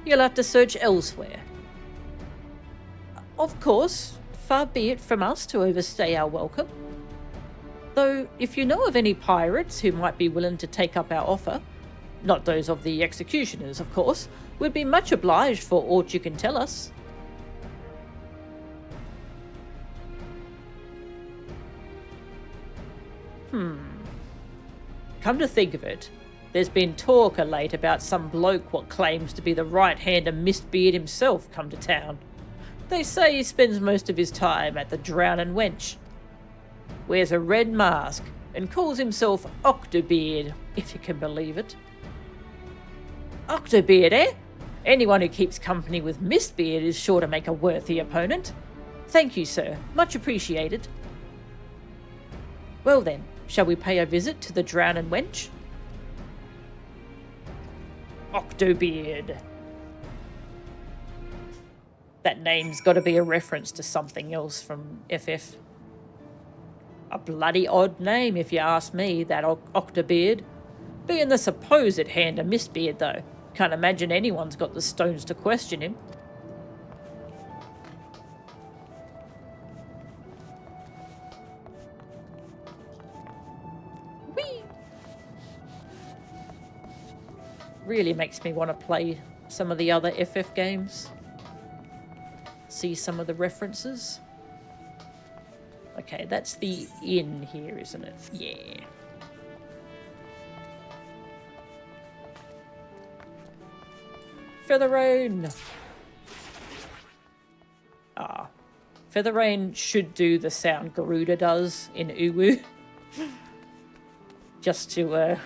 You'll have to search elsewhere. Of course, far be it from us to overstay our welcome. Though, if you know of any pirates who might be willing to take up our offer, not those of the executioners, of course, we'd be much obliged for aught you can tell us. Come to think of it, there's been talk of late about some bloke what claims to be the right hand of Mistbeard himself come to town. They say he spends most of his time at the Drowning Wench. Wears a red mask and calls himself Octobeard, if you can believe it. Octobeard, eh? Anyone who keeps company with Mistbeard is sure to make a worthy opponent. Thank you, sir. Much appreciated. Well then, shall we pay a visit to the Drowning Wench? Octobeard. That name's got to be a reference to something else from FF. A bloody odd name, if you ask me, that Octobeard. Being the supposed hand of Mistbeard, though. Can't imagine anyone's got the stones to question him. Whee! Really makes me want to play some of the other FF games. See some of the references. Okay, that's the inn here, isn't it? Yeah. Featherrain! Ah. Featherrain should do the sound Garuda does in Uwu. Just to,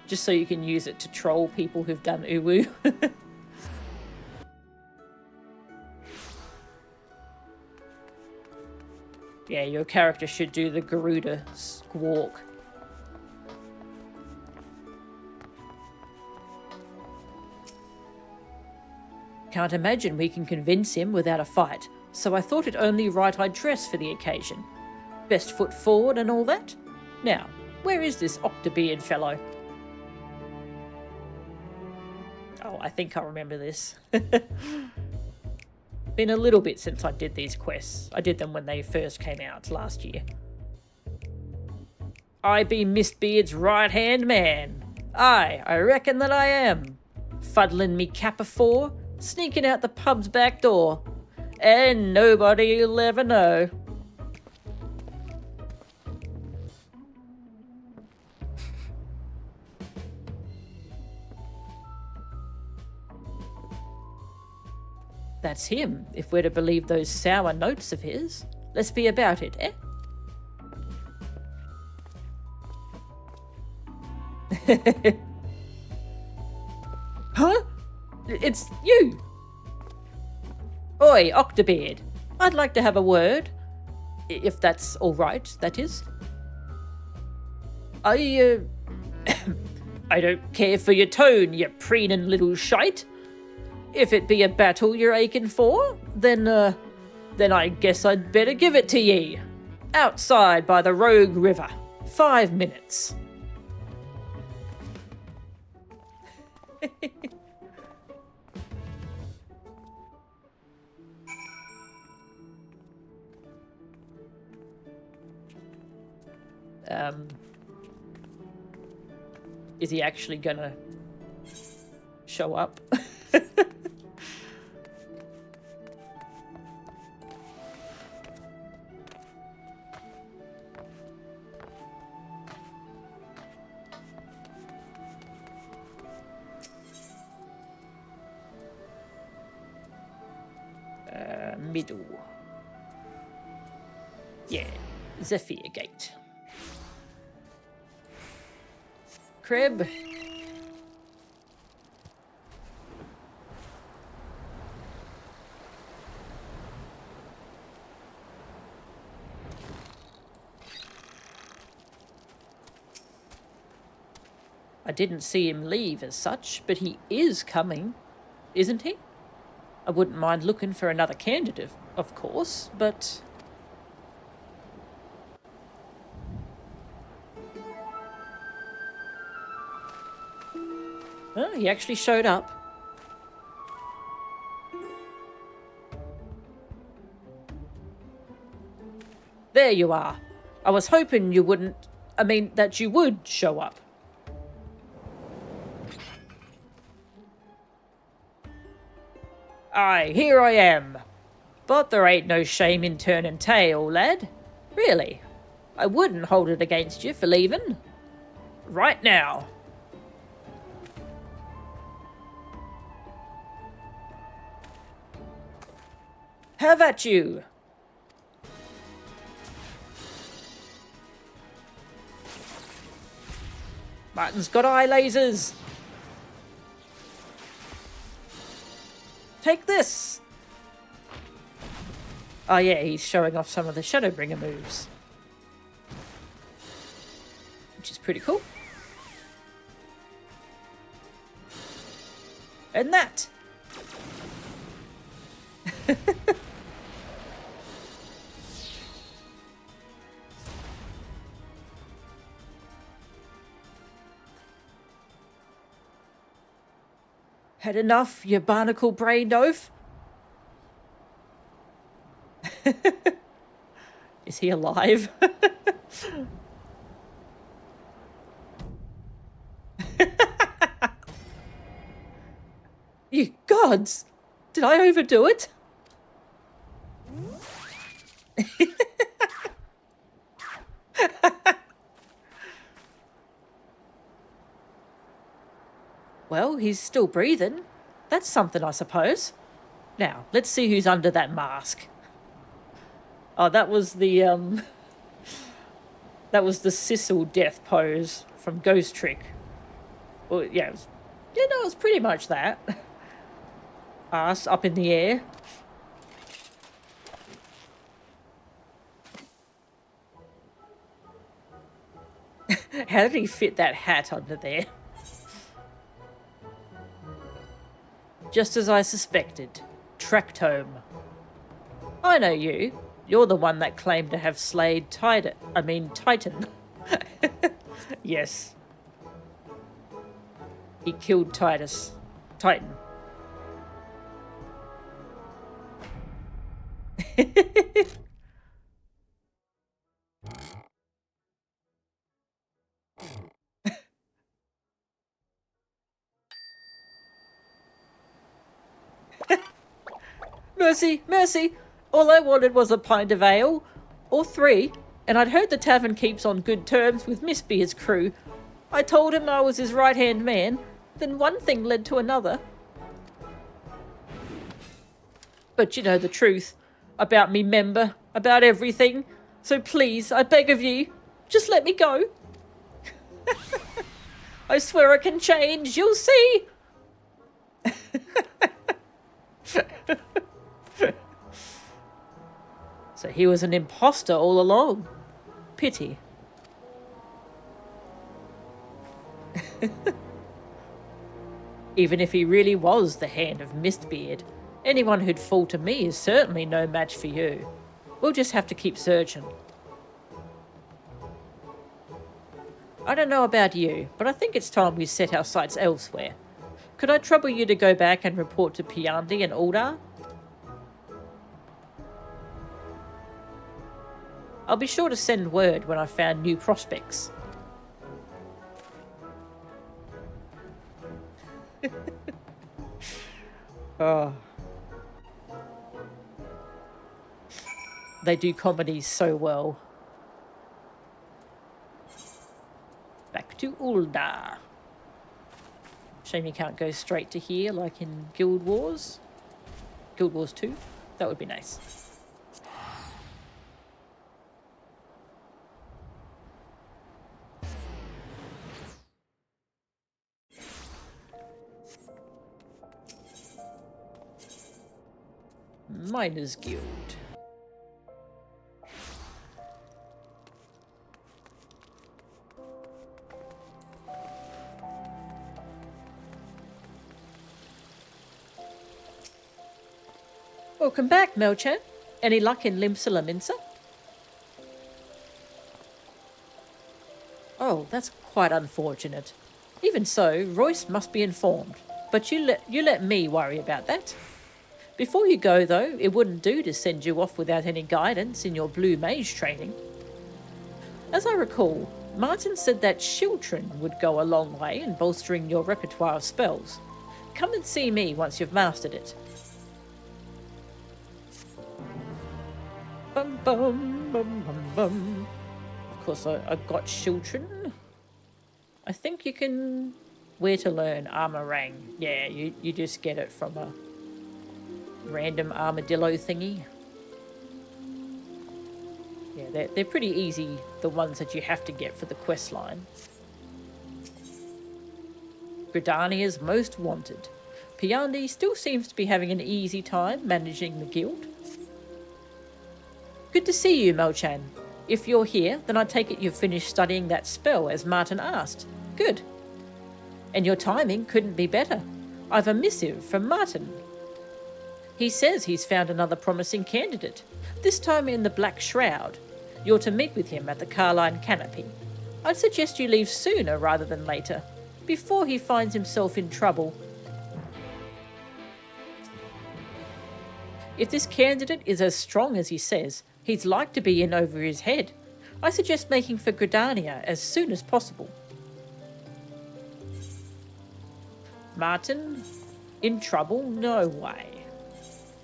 just so you can use it to troll people who've done Uwu. Yeah, your character should do the Garuda squawk. Can't imagine we can convince him without a fight, so I thought it only right I'd dress for the occasion. Best foot forward and all that. Now, where is this Octobeard fellow? Oh, I think I remember this. Been a little bit since I did these quests. I did them when they first came out last year. I be Mistbeard's right-hand man. Aye, I reckon that I am. Fuddling me cap afore, sneaking out the pub's back door. And nobody'll ever know. That's him, if we're to believe those sour notes of his. Let's be about it, eh? Huh? It's you! Oi, Octobeard. I'd like to have a word. If that's all right, that is. I don't care for your tone, you preening little shite. If it be a battle you're aching for, then I guess I'd better give it to ye. Outside by the Rogue River. 5 minutes. Is he actually gonna show up? Middle. Yeah, Zephyr Gate. Crib. I didn't see him leave as such, but he is coming, isn't he? I wouldn't mind looking for another candidate, of course, but... Oh, he actually showed up. There you are. I was hoping you wouldn't... that you would show up. Aye, here I am. But there ain't no shame in turning tail, lad. Really. I wouldn't hold it against you for leaving. Right now. Have at you. Martin's got eye lasers. Take this! Oh yeah, he's showing off some of the Shadowbringer moves. Which is pretty cool. And that! Had enough, you barnacle-brained oaf? Is he alive? You gods! Did I overdo it? Well, he's still breathing. That's something, I suppose. Now, let's see who's under that mask. Oh, that was the that was the Sissel death pose from Ghost Trick. Well, yeah, it was pretty much that. Ass up in the air. How did he fit that hat under there? Just as I suspected. Tracked home. I know you. You're the one that claimed to have slayed Titan. Yes. He killed Titan. Mercy, mercy! All I wanted was a pint of ale, or 3, and I'd heard the tavern keeps on good terms with Miss Beard's crew. I told him I was his right-hand man, then one thing led to another. But you know the truth about me, member, about everything, so please, I beg of you, just let me go. I swear I can change, you'll see. So he was an imposter all along. Pity. Even if he really was the hand of Mistbeard, anyone who'd fall to me is certainly no match for you. We'll just have to keep searching. I don't know about you, but I think it's time we set our sights elsewhere. Could I trouble you to go back and report to Piandi and Uldar? I'll be sure to send word when I've found new prospects. Oh. They do comedies so well. Back to Uldar. Shame you can't go straight to here like in Guild Wars. Guild Wars 2. That would be nice. Miners Guild. Welcome back, Melchan. Any luck in Limsa Laminsa? Oh, that's quite unfortunate. Even so, Royce must be informed. But you let me worry about that. Before you go, though, it wouldn't do to send you off without any guidance in your Blue Mage training. As I recall, Martin said that Shiltrin would go a long way in bolstering your repertoire of spells. Come and see me once you've mastered it. Bum bum bum bum bum. Of course, I've got Shiltrin. I think you can... Where to learn Armorang? Yeah, you just get it from a random armadillo thingy. Yeah, they're pretty easy, the ones that you have to get for the quest line. Gridania's most wanted. Piandi still seems to be having an easy time managing the guild. Good to see you, Melchan. If you're here, then I take it you've finished studying that spell as Martin asked. Good. And your timing couldn't be better. I've a missive from Martin. He says he's found another promising candidate, this time in the Black Shroud. You're to meet with him at the Carline Canopy. I'd suggest you leave sooner rather than later, before he finds himself in trouble. If this candidate is as strong as he says, he's like to be in over his head. I suggest making for Gridania as soon as possible. Martin? In trouble? No way.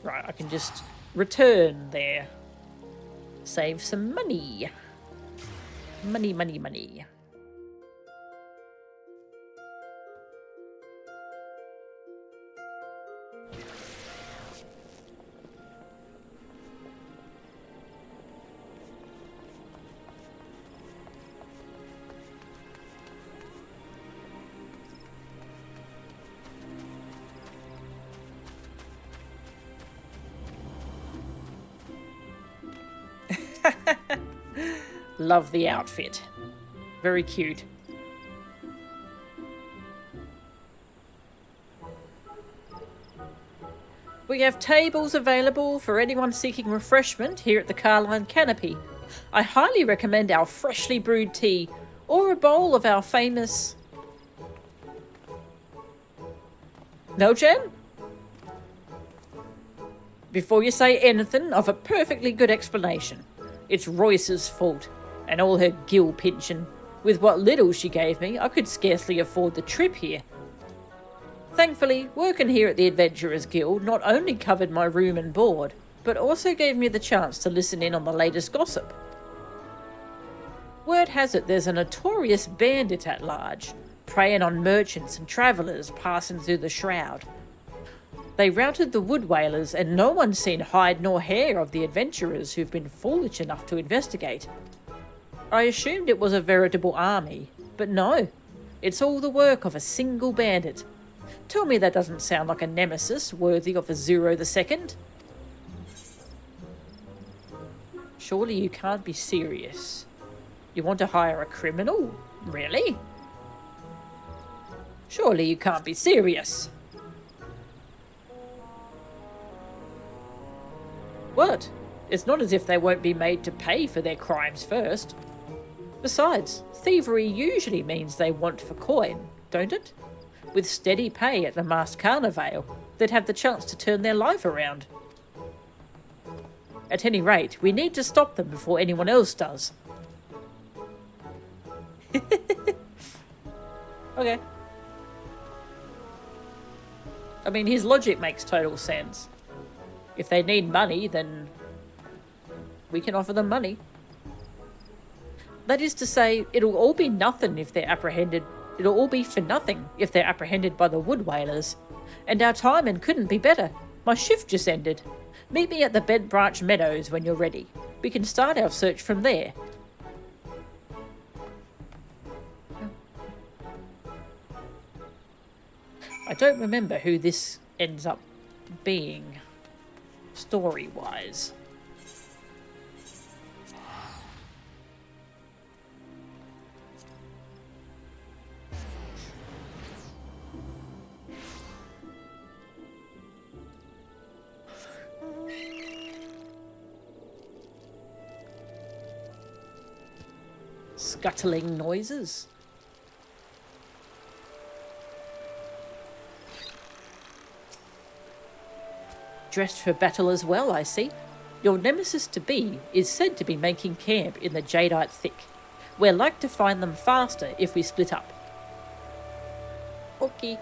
Right, I can just return there. Save some money. Money, money, money. Love the outfit. Very cute. We have tables available for anyone seeking refreshment here at the Carline Canopy. I highly recommend our freshly brewed tea or a bowl of our famous... No, Jen? Before you say anything, I've a perfectly good explanation. It's Royce's fault, and all her gill pinching. With what little she gave me, I could scarcely afford the trip here. Thankfully, working here at the Adventurers Guild not only covered my room and board, but also gave me the chance to listen in on the latest gossip. Word has it there's a notorious bandit at large, preying on merchants and travellers passing through the Shroud. They routed the Wood Whalers, and no one's seen hide nor hair of the adventurers who've been foolish enough to investigate. I assumed it was a veritable army, but no, it's all the work of a single bandit. Tell me that doesn't sound like a nemesis worthy of a Zero the Second? Surely you can't be serious. You want to hire a criminal? Really? Surely you can't be serious. What? It's not as if they won't be made to pay for their crimes first. Besides, thievery usually means they want for coin, don't it? With steady pay at the Masked Carnivale, they'd have the chance to turn their life around. At any rate, we need to stop them before anyone else does. Okay. I mean, his logic makes total sense. If they need money, then we can offer them money. That is to say, it'll all be nothing if they're apprehended. It'll all be for nothing if they're apprehended by the Wood Whalers. And our timing couldn't be better. My shift just ended. Meet me at the Bed Branch Meadows when you're ready. We can start our search from there. I don't remember who this ends up being, story-wise. Scuttling noises. Dressed for battle as well, I see. Your nemesis-to-be is said to be making camp in the Jadeite Thick. We're like to find them faster if we split up. Okay.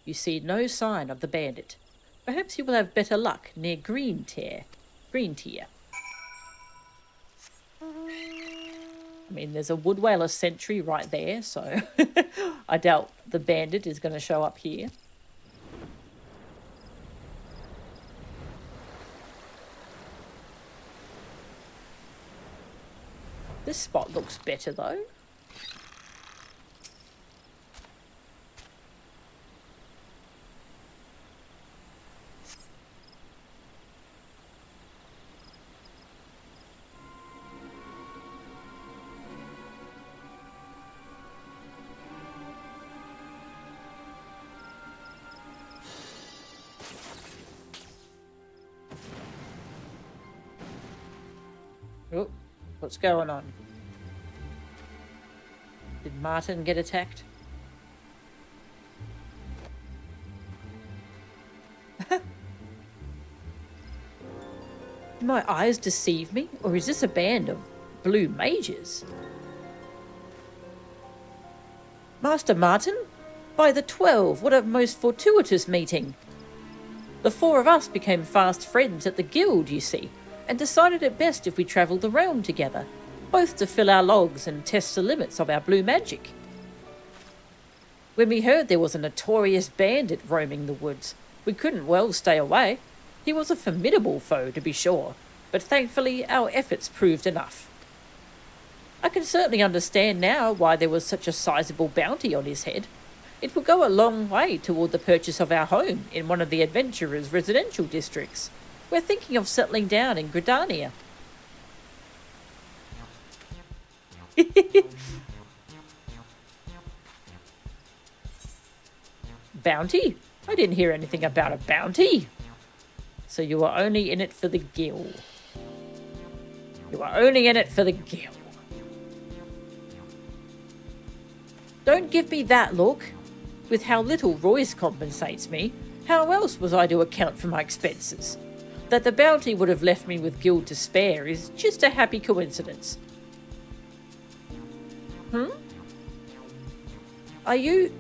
You see no sign of the bandit. Perhaps you will have better luck near Green Tier. I mean, there's a Wood Whaler sentry right there, so I doubt the bandit is going to show up here. This spot looks better though. Oh, what's going on? Did Martin get attacked? Did my eyes deceive me? Or is this a band of Blue Mages? Master Martin? By the 12, what a most fortuitous meeting. The four of us became fast friends at the guild, you see, and decided it best if we travelled the realm together, both to fill our logs and test the limits of our blue magic. When we heard there was a notorious bandit roaming the woods, we couldn't well stay away. He was a formidable foe, to be sure, but thankfully our efforts proved enough. I can certainly understand now why there was such a sizable bounty on his head. It will go a long way toward the purchase of our home in one of the adventurers' residential districts. We're thinking of settling down in Gridania. Bounty? I didn't hear anything about a bounty. So you are only in it for the gill. You are only in it for the gill. Don't give me that look. With how little Royce compensates me, how else was I to account for my expenses? That the bounty would have left me with guild to spare is just a happy coincidence. Are you...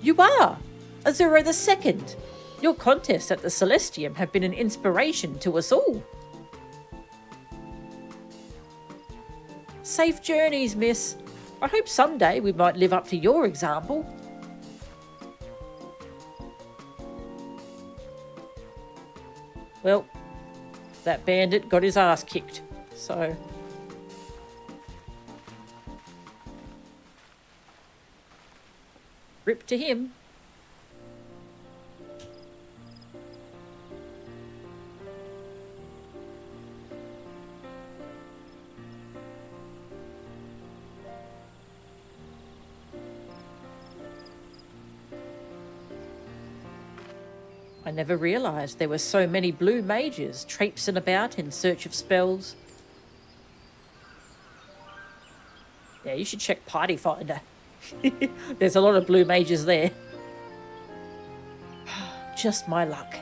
You are! Azura II! Your contests at the Celestium have been an inspiration to us all. Safe journeys, miss. I hope someday we might live up to your example. Well, that bandit got his ass kicked, so... Rip to him. I never realised there were so many blue mages traipsing about in search of spells. Yeah, you should check Party Finder. There's a lot of blue mages there. Just my luck.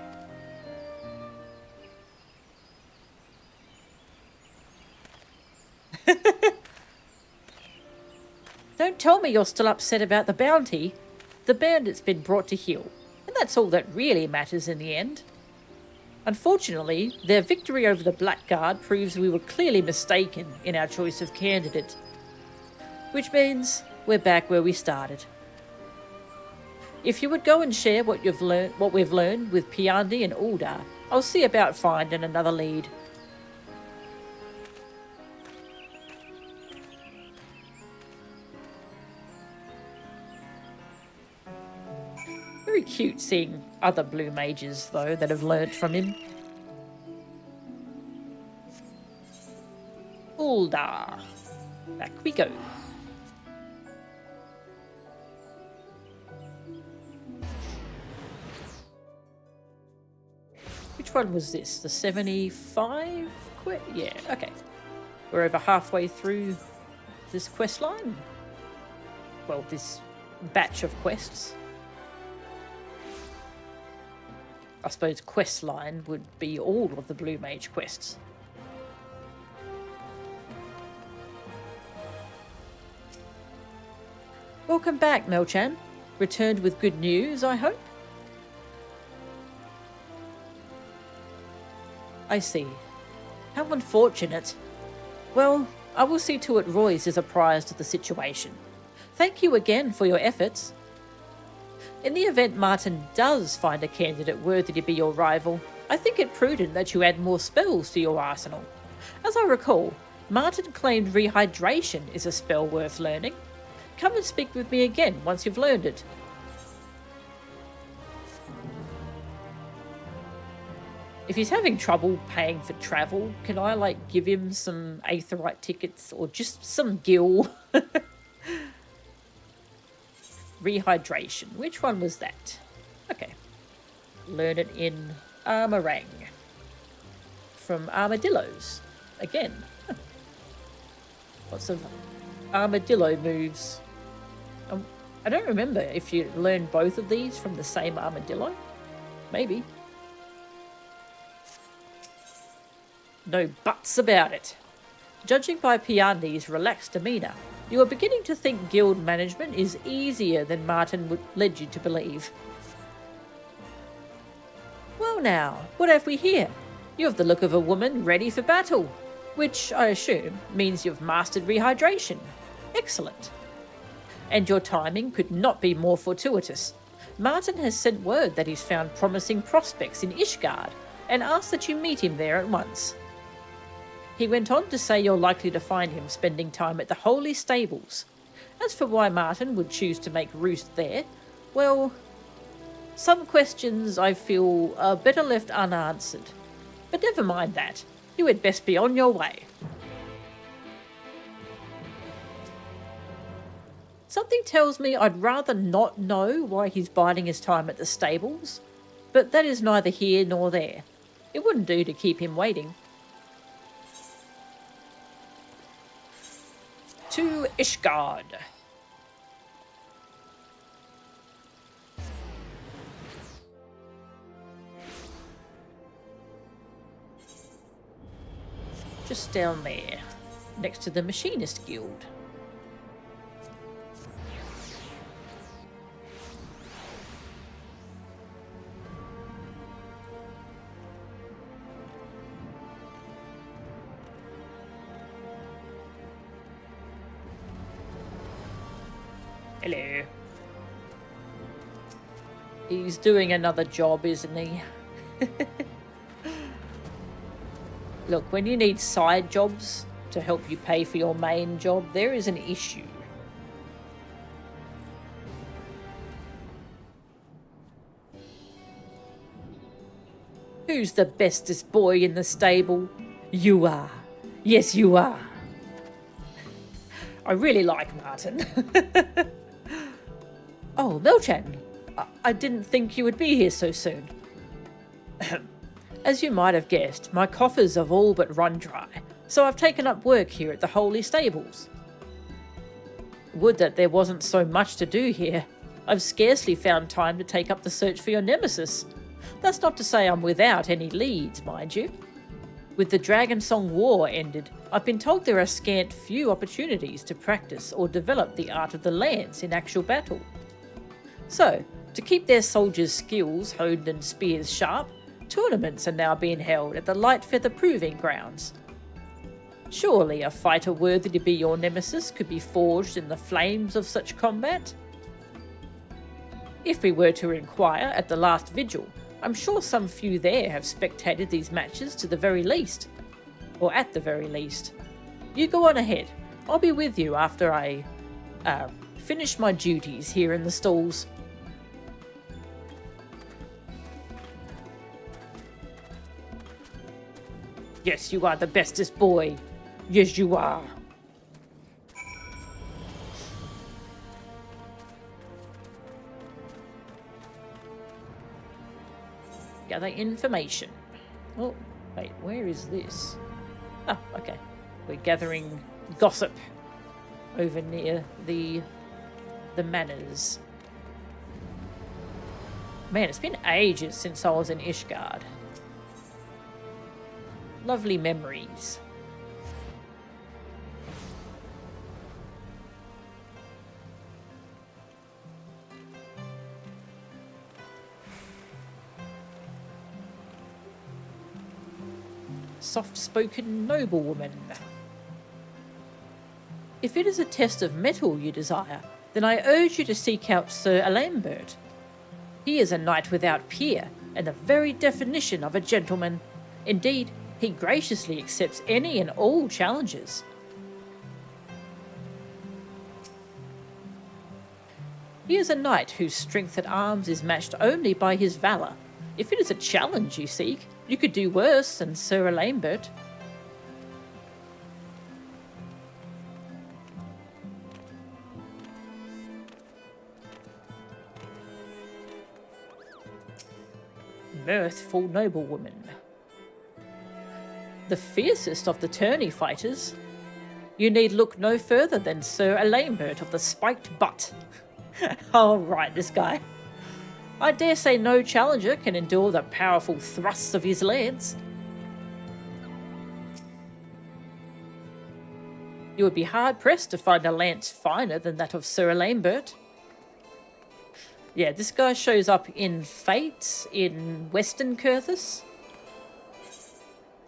Don't tell me you're still upset about the bounty. The bandit's been brought to heel. That's all that really matters in the end. Unfortunately, their victory over the Blackguard proves we were clearly mistaken in our choice of candidate. Which means we're back where we started. If you would go and share what we've learned with Piandi and Uldar, I'll see about finding another lead. Very cute seeing other blue mages, though, that have learnt from him. Uldar. Back we go. Which one was this? The 75 quest? Yeah, okay. We're over halfway through this quest line. Well, this batch of quests. I suppose quest line would be all of the Blue Mage quests. Welcome back, Melchan. Returned with good news, I hope? I see. How unfortunate. Well, I will see to it Royce is apprised of the situation. Thank you again for your efforts. In the event Martin does find a candidate worthy to be your rival, I think it prudent that you add more spells to your arsenal. As I recall, Martin claimed rehydration is a spell worth learning. Come and speak with me again once you've learned it. If he's having trouble paying for travel, can I, give him some Aetherite tickets or just some gil? Rehydration. Which one was that? Okay. Learn it in Armorang. From Armadillos. Again. Lots of armadillo moves. I don't remember if you learn both of these from the same armadillo. Maybe. No buts about it. Judging by Piandi's relaxed demeanour, you are beginning to think guild management is easier than Martin led you to believe. Well now, what have we here? You have the look of a woman ready for battle, which, I assume, means you've mastered rehydration. Excellent. And your timing could not be more fortuitous. Martin has sent word that he's found promising prospects in Ishgard and asked that you meet him there at once. He went on to say you're likely to find him spending time at the Holy Stables. As for why Martin would choose to make roost there, well, some questions I feel are better left unanswered. But never mind that. You had best be on your way. Something tells me I'd rather not know why he's biding his time at the stables, but that is neither here nor there. It wouldn't do to keep him waiting. To Ishgard. Just down there, next to the Machinist Guild. Hello. He's doing another job, isn't he? Look, when you need side jobs to help you pay for your main job, there is an issue. Who's the bestest boy in the stable? You are. Yes, you are. I really like Martin. Oh, Melchan, I didn't think you would be here so soon. As you might have guessed, my coffers have all but run dry, so I've taken up work here at the Holy Stables. Would that there wasn't so much to do here. I've scarcely found time to take up the search for your nemesis. That's not to say I'm without any leads, mind you. With the Dragonsong War ended, I've been told there are scant few opportunities to practice or develop the art of the lance in actual battle. So, to keep their soldiers' skills honed and spears sharp, tournaments are now being held at the Light Feather Proving Grounds. Surely a fighter worthy to be your nemesis could be forged in the flames of such combat? If we were to inquire at the last vigil, I'm sure some few there have spectated these matches to the very least. Or at the very least. You go on ahead. I'll be with you after I, finish my duties here in the stalls. Yes, you are the bestest boy. Yes, you are. Gather information. Oh, wait, where is this? Ah, okay. We're gathering gossip over near the manors. Man, it's been ages since I was in Ishgard. Lovely memories. Soft-spoken noblewoman. If it is a test of mettle you desire, then I urge you to seek out Sir Alambert. He is a knight without peer, and the very definition of a gentleman. Indeed, He graciously accepts any and all challenges. He is a knight whose strength at arms is matched only by his valour. If it is a challenge you seek, you could do worse than Sir Lambert. Mirthful noblewoman. The fiercest of the tourney fighters. You need look no further than Sir Lambert of the Spiked Butt. Oh, right, this guy. I dare say no challenger can endure the powerful thrusts of his lance. You would be hard-pressed to find a lance finer than that of Sir Lambert. Yeah, this guy shows up in Fate, in Western Curthus.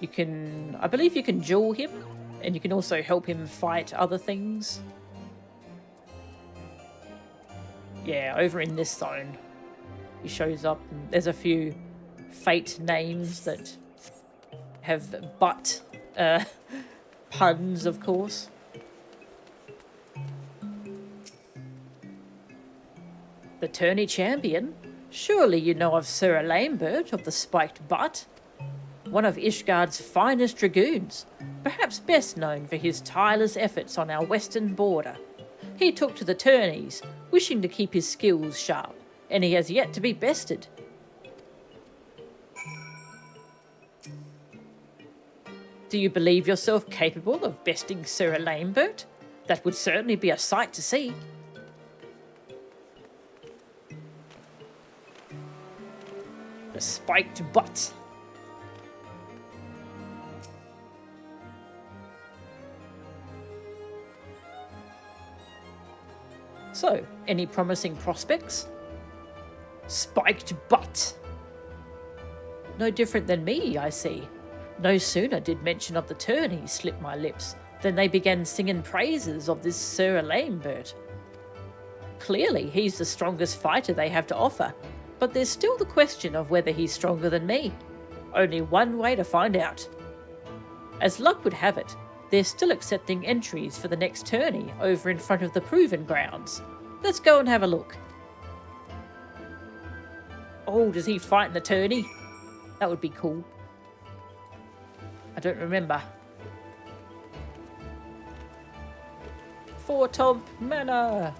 I believe you can duel him, and you can also help him fight other things. Yeah, over in this zone, he shows up, and there's a few Fate names that have butt puns, of course. The tourney champion? Surely you know of Sir Lambert of the Spiked Butt, one of Ishgard's finest dragoons, perhaps best known for his tireless efforts on our western border. He took to the tourneys, wishing to keep his skills sharp, and he has yet to be bested. Do you believe yourself capable of besting Sir Lambert? That would certainly be a sight to see. The Spiked Butt. So, any promising prospects? Spiked Butt. No different than me, I see. No sooner did mention of the tourney slip my lips than they began singing praises of this Sir Lambert. Clearly, he's the strongest fighter they have to offer, but there's still the question of whether he's stronger than me. Only one way to find out. As luck would have it, they're still accepting entries for the next tourney over in front of the Proving Grounds. Let's go and have a look. Oh, does he fight in the tourney? That would be cool. I don't remember. Fortomp Manor.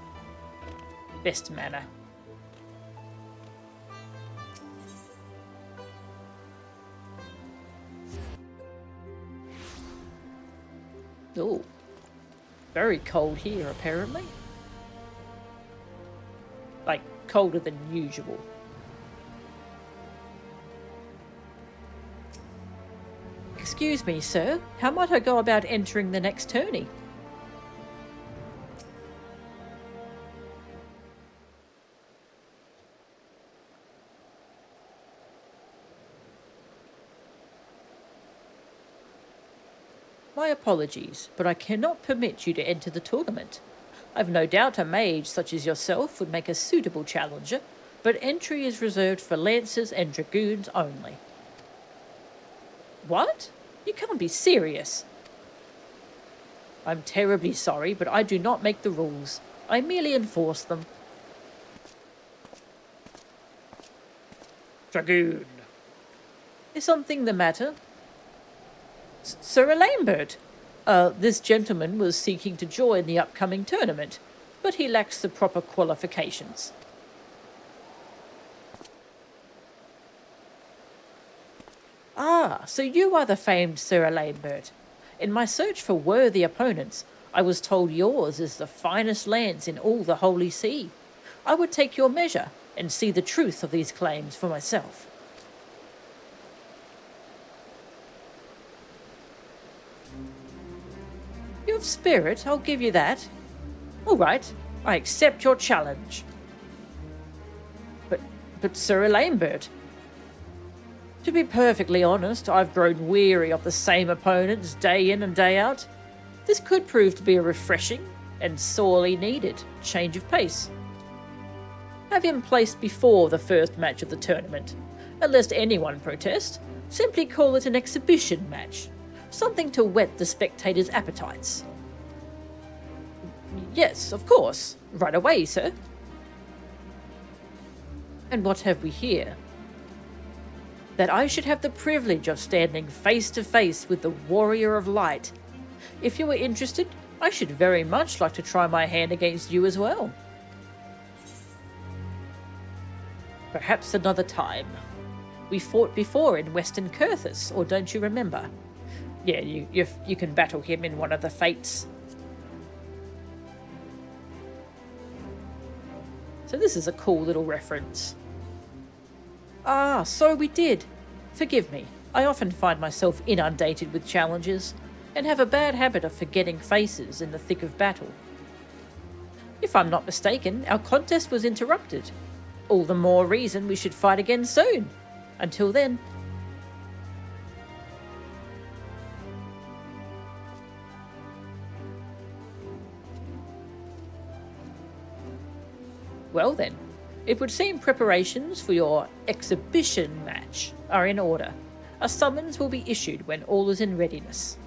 Best manor. Oh, very cold here apparently. Like, colder than usual. Excuse me, sir. How might I go about entering the next tourney? My apologies, but I cannot permit you to enter the tournament. I've no doubt a mage such as yourself would make a suitable challenger, but entry is reserved for lancers and dragoons only. What? You can't be serious. I'm terribly sorry, but I do not make the rules. I merely enforce them. Dragoon. Is something the matter? Sir Lambert. This gentleman was seeking to join the upcoming tournament, but he lacks the proper qualifications. Ah, so you are the famed Sir Lambert. In my search for worthy opponents, I was told yours is the finest lance in all the Holy See. I would take your measure and see the truth of these claims for myself. You have spirit, I'll give you that. All right, I accept your challenge. But Sir Lambert, to be perfectly honest, I've grown weary of the same opponents day in and day out. This could prove to be a refreshing and sorely needed change of pace. Have him placed before the first match of the tournament. And lest anyone protest, Simply call it an exhibition match. Something to whet the spectators' appetites. Yes, of course. Right away, sir. And what have we here? That I should have the privilege of standing face to face with the Warrior of Light. If you were interested, I should very much like to try my hand against you as well. Perhaps another time. We fought before in Western Kurthus, or don't you remember? Yeah, you can battle him in one of the fates. So this is a cool little reference. Ah, so we did. Forgive me. I often find myself inundated with challenges, and have a bad habit of forgetting faces in the thick of battle. If I'm not mistaken, our contest was interrupted. All the more reason we should fight again soon. Until then. Well then, it would seem preparations for your exhibition match are in order. A summons will be issued when all is in readiness.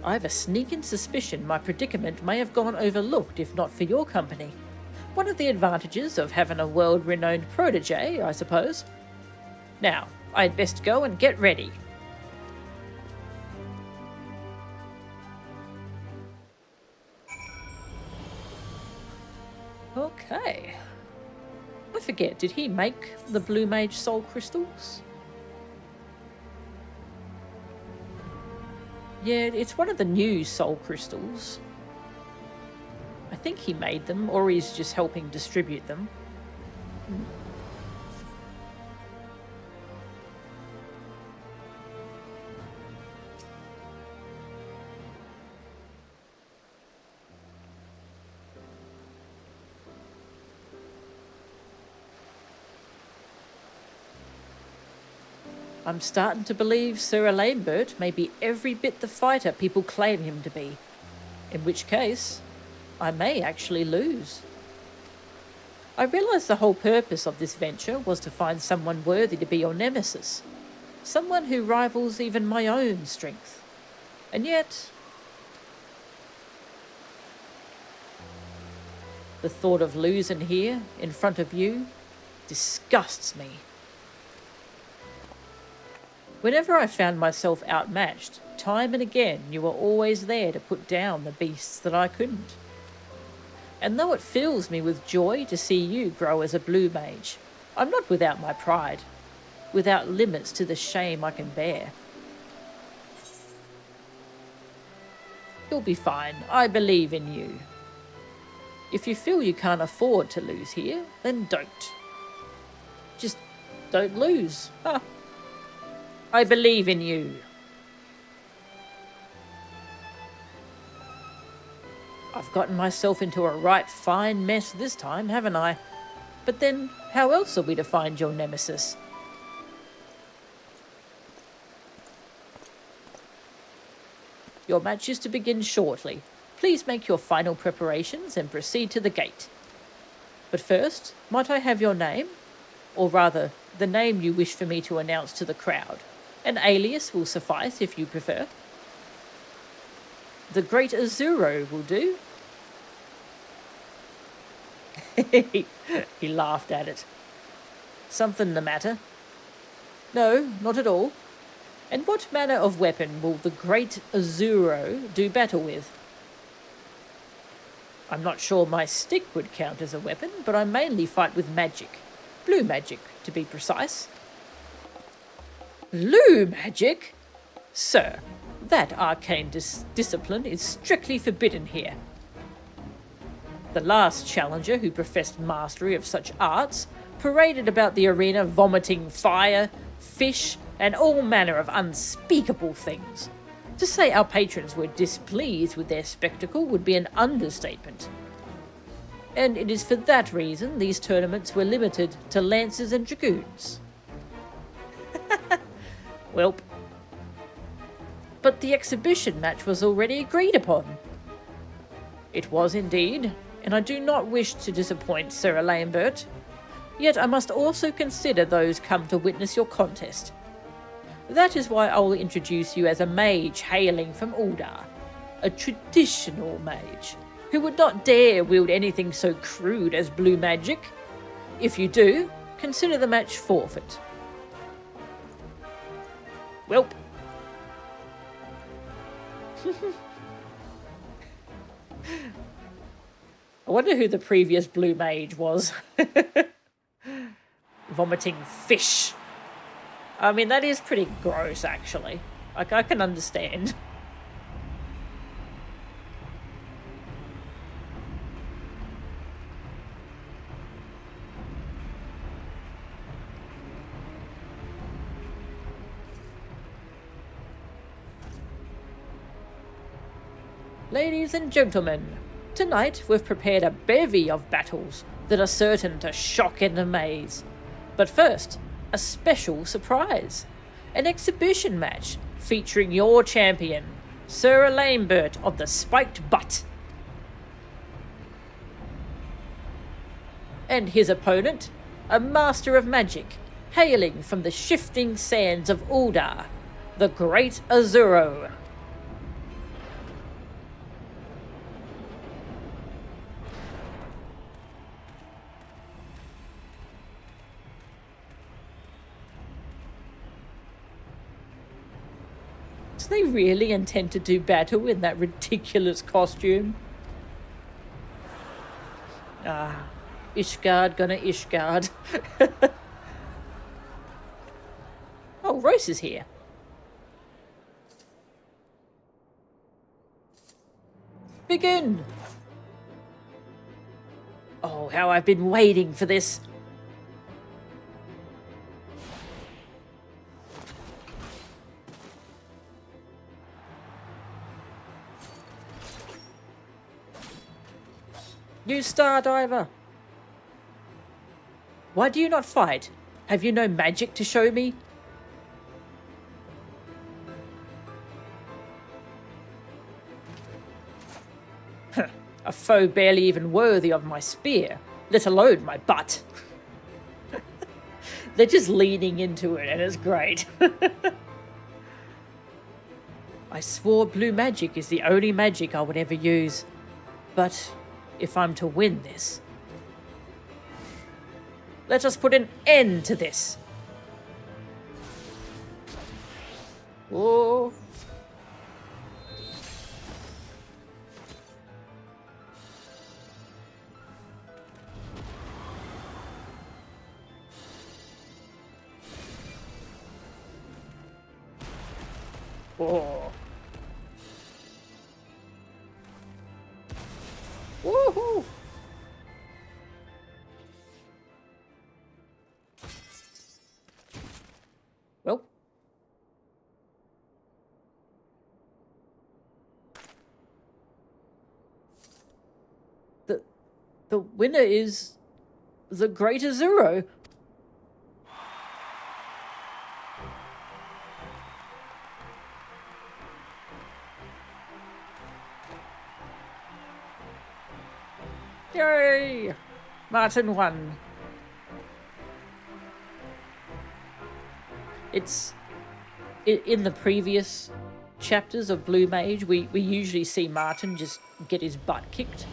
I have a sneaking suspicion my predicament may have gone overlooked if not for your company. One of the advantages of having a world-renowned protege, I suppose. Now, I'd best go and get ready. Okay. I forget, did he make the Blue Mage soul crystals? Yeah, it's one of the new soul crystals. I think he made them, or he's just helping distribute them. I'm starting to believe Sir Lambert may be every bit the fighter people claim him to be. In which case, I may actually lose. I realise the whole purpose of this venture was to find someone worthy to be your nemesis. Someone who rivals even my own strength. And yet, the thought of losing here, in front of you, disgusts me. Whenever I found myself outmatched, time and again you were always there to put down the beasts that I couldn't. And though it fills me with joy to see you grow as a Blue Mage, I'm not without my pride, without limits to the shame I can bear. You'll be fine, I believe in you. If you feel you can't afford to lose here, then don't. Just don't lose. Huh. I believe in you. I've gotten myself into a right fine mess this time, haven't I? But then, how else are we to find your nemesis? Your match is to begin shortly. Please make your final preparations and proceed to the gate. But first, might I have your name? Or rather, the name you wish for me to announce to the crowd. An alias will suffice if you prefer. The Great Azuro will do. He laughed at it. Something the matter? No, not at all. And what manner of weapon will the Great Azuro do battle with? I'm not sure my stick would count as a weapon, but I mainly fight with magic. Blue magic, to be precise. Blue magic? Sir, that arcane discipline is strictly forbidden here. The last challenger who professed mastery of such arts paraded about the arena vomiting fire, fish, and all manner of unspeakable things. To say our patrons were displeased with their spectacle would be an understatement. And it is for that reason these tournaments were limited to lancers and dragoons. Welp. But the exhibition match was already agreed upon. It was indeed, and I do not wish to disappoint Sir Lambert. Yet I must also consider those come to witness your contest. That is why I will introduce you as a mage hailing from Uldar, a traditional mage, who would not dare wield anything so crude as blue magic. If you do, consider the match forfeit. Welp. I wonder who the previous blue mage was. Vomiting fish. I mean, that is pretty gross, actually. Like, I can understand. Ladies and gentlemen, tonight we've prepared a bevy of battles that are certain to shock and amaze. But first, a special surprise. An exhibition match featuring your champion, Sir Lambert of the Spiked Butt. And his opponent, a master of magic, hailing from the shifting sands of Uldar, the Great Azuro. Do they really intend to do battle in that ridiculous costume? Ah, Ishgard gonna Ishgard. Oh, Royce is here. Begin! Oh, how I've been waiting for this. You Stardiver! Why do you not fight? Have you no magic to show me? A foe barely even worthy of my spear, let alone my butt. They're just leaning into it and it's great. I swore blue magic is the only magic I would ever use. But if I'm to win this, let us put an end to this. Oh. Oh. Woohoo! Well. The winner is the Great Azuro. Yay! Martin won. It's in the previous chapters of Blue Mage, we usually see Martin just get his butt kicked.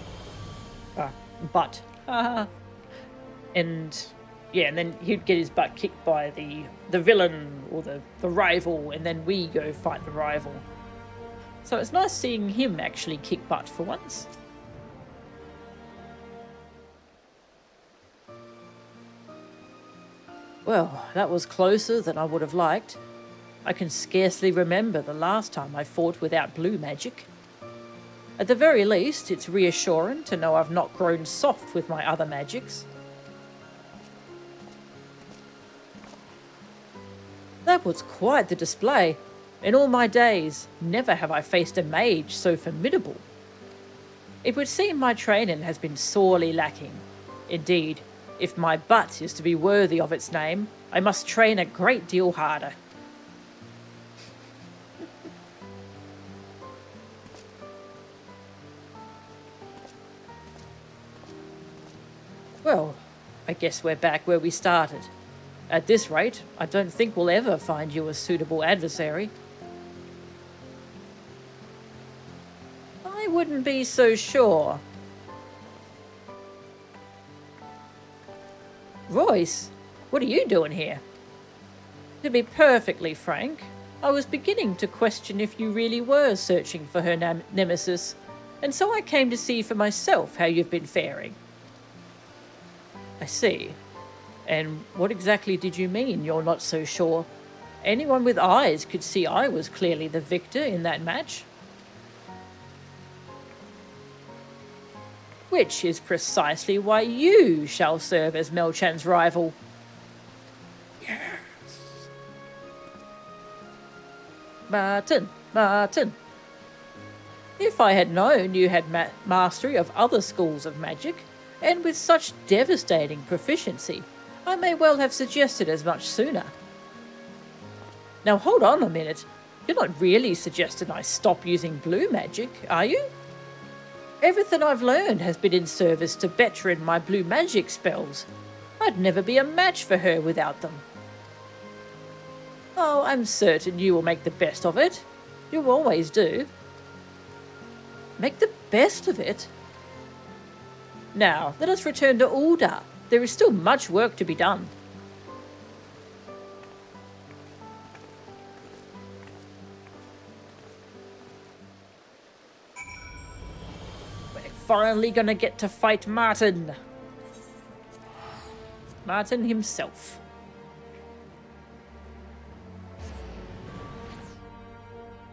Butt. And yeah, and then he'd get his butt kicked by the villain or the rival, and then we go fight the rival. So it's nice seeing him actually kick butt for once. Well, that was closer than I would have liked. I can scarcely remember the last time I fought without blue magic. At the very least, it's reassuring to know I've not grown soft with my other magics. That was quite the display. In all my days, never have I faced a mage so formidable. It would seem my training has been sorely lacking. Indeed, if my butt is to be worthy of its name, I must train a great deal harder. Well, I guess we're back where we started. At this rate, I don't think we'll ever find you a suitable adversary. I wouldn't be so sure. Royce, what are you doing here? To be perfectly frank, I was beginning to question if you really were searching for her nemesis, and so I came to see for myself how you've been faring. I see. And what exactly did you mean you're not so sure? Anyone with eyes could see I was clearly the victor in that match. Which is precisely why you shall serve as Melchan's rival. Yes. Martin. If I had known you had mastery of other schools of magic, and with such devastating proficiency, I may well have suggested as much sooner. Now hold on a minute. You're not really suggesting I stop using blue magic, are you? Everything I've learned has been in service to bettering my blue magic spells. I'd never be a match for her without them. Oh, I'm certain you will make the best of it. You always do. Make the best of it? Now, let us return to Ul'dah. There is still much work to be done. Finally gonna get to fight Martin. Martin himself.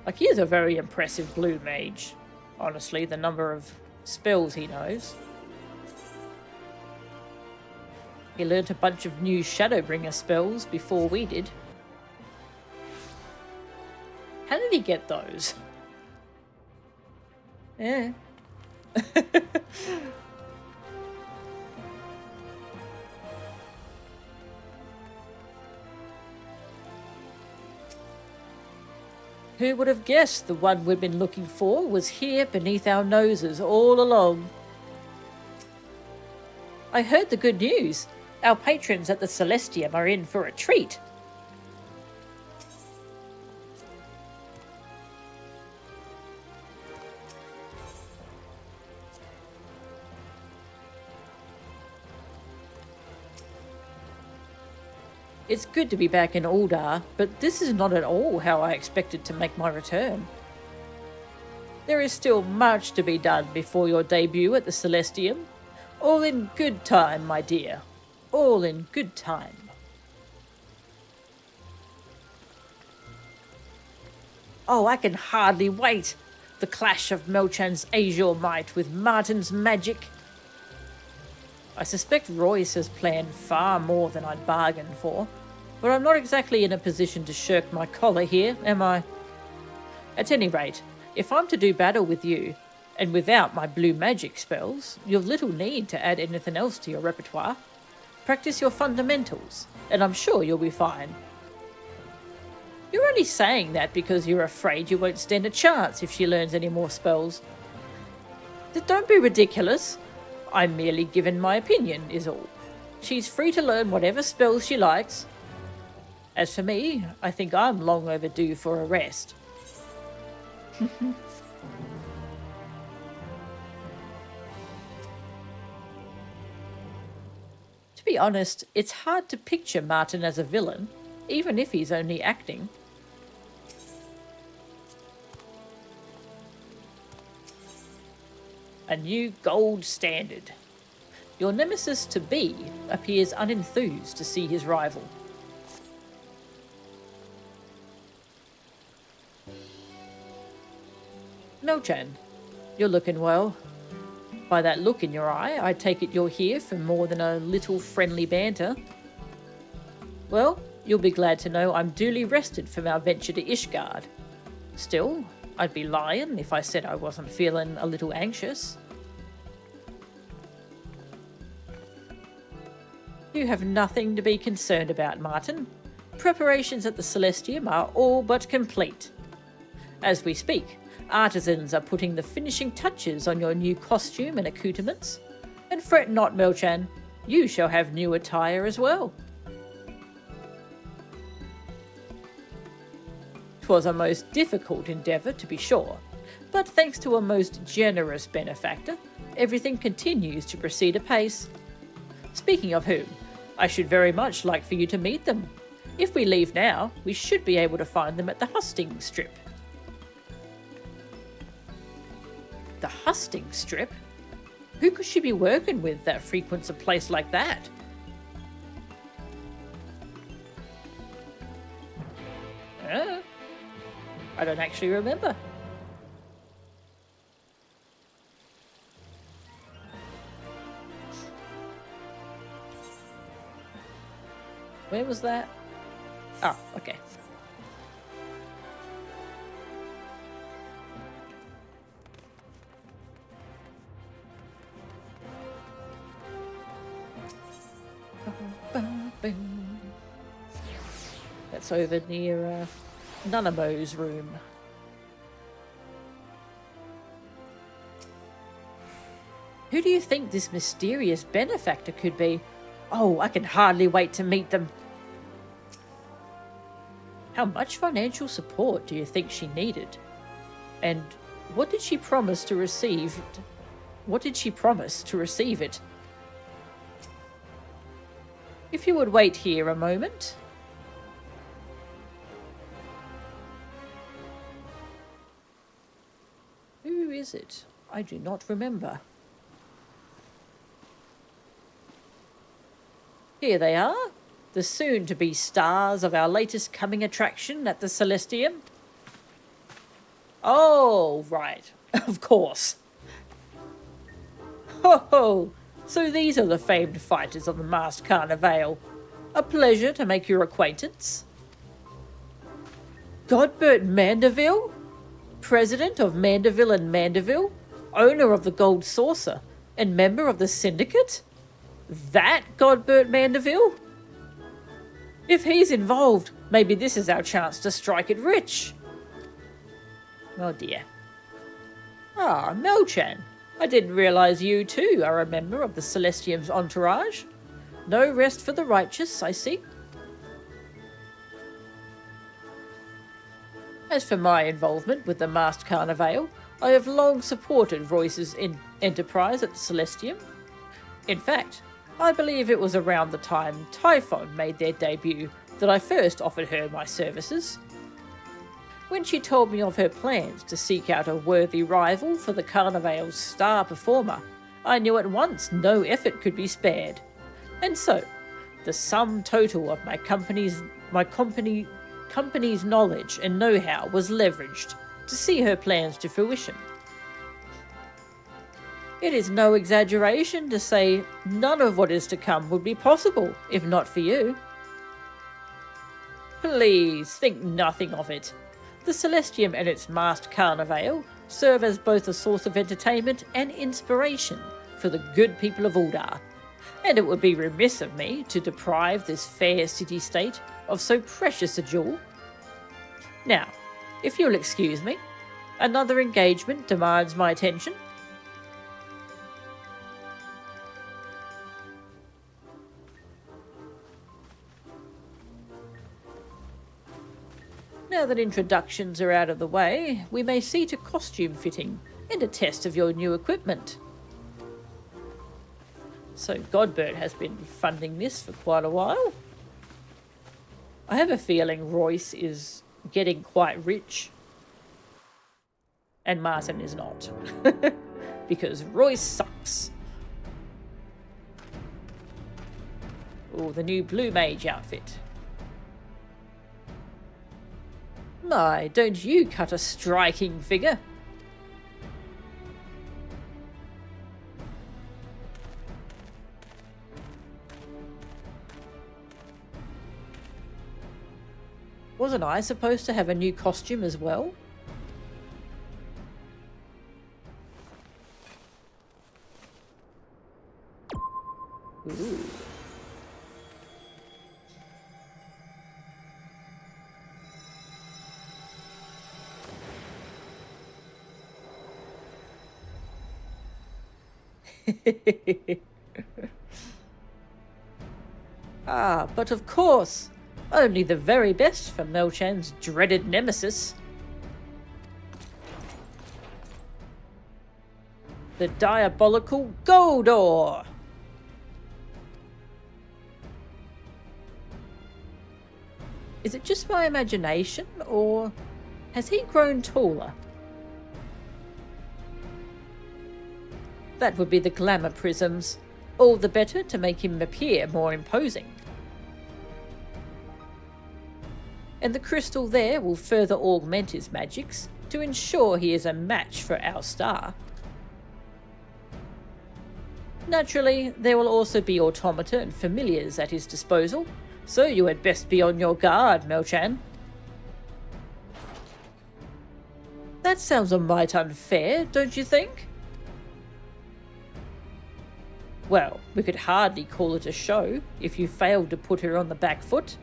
Like, he is a very impressive blue mage. Honestly, the number of spells he knows. He learnt a bunch of new Shadowbringer spells before we did. How did he get those? Yeah. Who would have guessed the one we'd been looking for was here beneath our noses all along? I heard the good news. Our patrons at the Celestium are in for a treat. It's good to be back in Ul'dah, but this is not at all how I expected to make my return. There is still much to be done before your debut at the Celestium. All in good time, my dear. All in good time. Oh, I can hardly wait. The clash of Melchan's azure might with Martin's magic. I suspect Royce has planned far more than I'd bargained for, but I'm not exactly in a position to shirk my collar here, am I? At any rate, if I'm to do battle with you, and without my blue magic spells, you've little need to add anything else to your repertoire. Practice your fundamentals, and I'm sure you'll be fine. You're only saying that because you're afraid you won't stand a chance if she learns any more spells. Don't be ridiculous. I'm merely giving my opinion, is all. She's free to learn whatever spells she likes. As for me, I think I'm long overdue for a rest. To be honest, it's hard to picture Martin as a villain, even if he's only acting. A new gold standard. Your nemesis-to-be appears unenthused to see his rival. Melchan, you're looking well. By that look in your eye, I take it you're here for more than a little friendly banter. Well, you'll be glad to know I'm duly rested from our venture to Ishgard. Still, I'd be lying if I said I wasn't feeling a little anxious. You have nothing to be concerned about, Martin. Preparations at the Celestium are all but complete. As we speak, artisans are putting the finishing touches on your new costume and accoutrements. And fret not, Melchan, You shall have new attire as well. 'Twas a most difficult endeavour, to be sure, but thanks to a most generous benefactor, everything continues to proceed apace. Speaking of whom, I should very much like for you to meet them. If we leave now, we should be able to find them at the husting strip. The husting strip? Who could she be working with that frequents a place like that? I don't actually remember. Where was that? Oh, okay. That's over near Nunamo's room. Who do you think this mysterious benefactor could be? Oh, I can hardly wait to meet them. How much financial support do you think she needed? And what did she promise to receive? What did she promise to receive it? If you would wait here a moment. Who is it? I do not remember. Here they are, the soon-to-be stars of our latest coming attraction at the Celestium. Oh, right, of course. Ho ho! So these are the famed fighters of the masked Carnival. A pleasure to make your acquaintance. Godbert Mandeville? President of Mandeville and Mandeville? Owner of the Gold Saucer? And member of the Syndicate? That Godbert Mandeville? If he's involved, maybe this is our chance to strike it rich. Oh dear. Ah, Melchan. I didn't realise you too are a member of the Celestium's entourage. No rest for the righteous, I see. As for my involvement with the masked Carnival, I have long supported Royce's enterprise at the Celestium. In fact, I believe it was around the time Typhon made their debut that I first offered her my services. When she told me of her plans to seek out a worthy rival for the Carnival's star performer, I knew at once no effort could be spared. And so, the sum total of my company's knowledge and know-how was leveraged to see her plans to fruition. It is no exaggeration to say none of what is to come would be possible if not for you. Please think nothing of it. The Celestium and its masked Carnival serve as both a source of entertainment and inspiration for the good people of Uldar, and it would be remiss of me to deprive this fair city-state of so precious a jewel. Now, if you'll excuse me, another engagement demands my attention. Now that introductions are out of the way, we may see to costume fitting and a test of your new equipment. So Godbert has been funding this for quite a while. I have a feeling Royce is getting quite rich. And Martin is not. Because Royce sucks. Oh, the new Blue Mage outfit. My, don't you cut a striking figure? Wasn't I supposed to have a new costume as well? Ooh. Ah, but of course, only the very best for Melchan's dreaded nemesis. The diabolical Goldor! Is it just my imagination, or has he grown taller? That would be the glamour prisms, all the better to make him appear more imposing. And the crystal there will further augment his magics to ensure he is a match for our star. Naturally, there will also be automata and familiars at his disposal, so you had best be on your guard, Melchan. That sounds a mite unfair, don't you think? Well, we could hardly call it a show if you failed to put her on the back foot.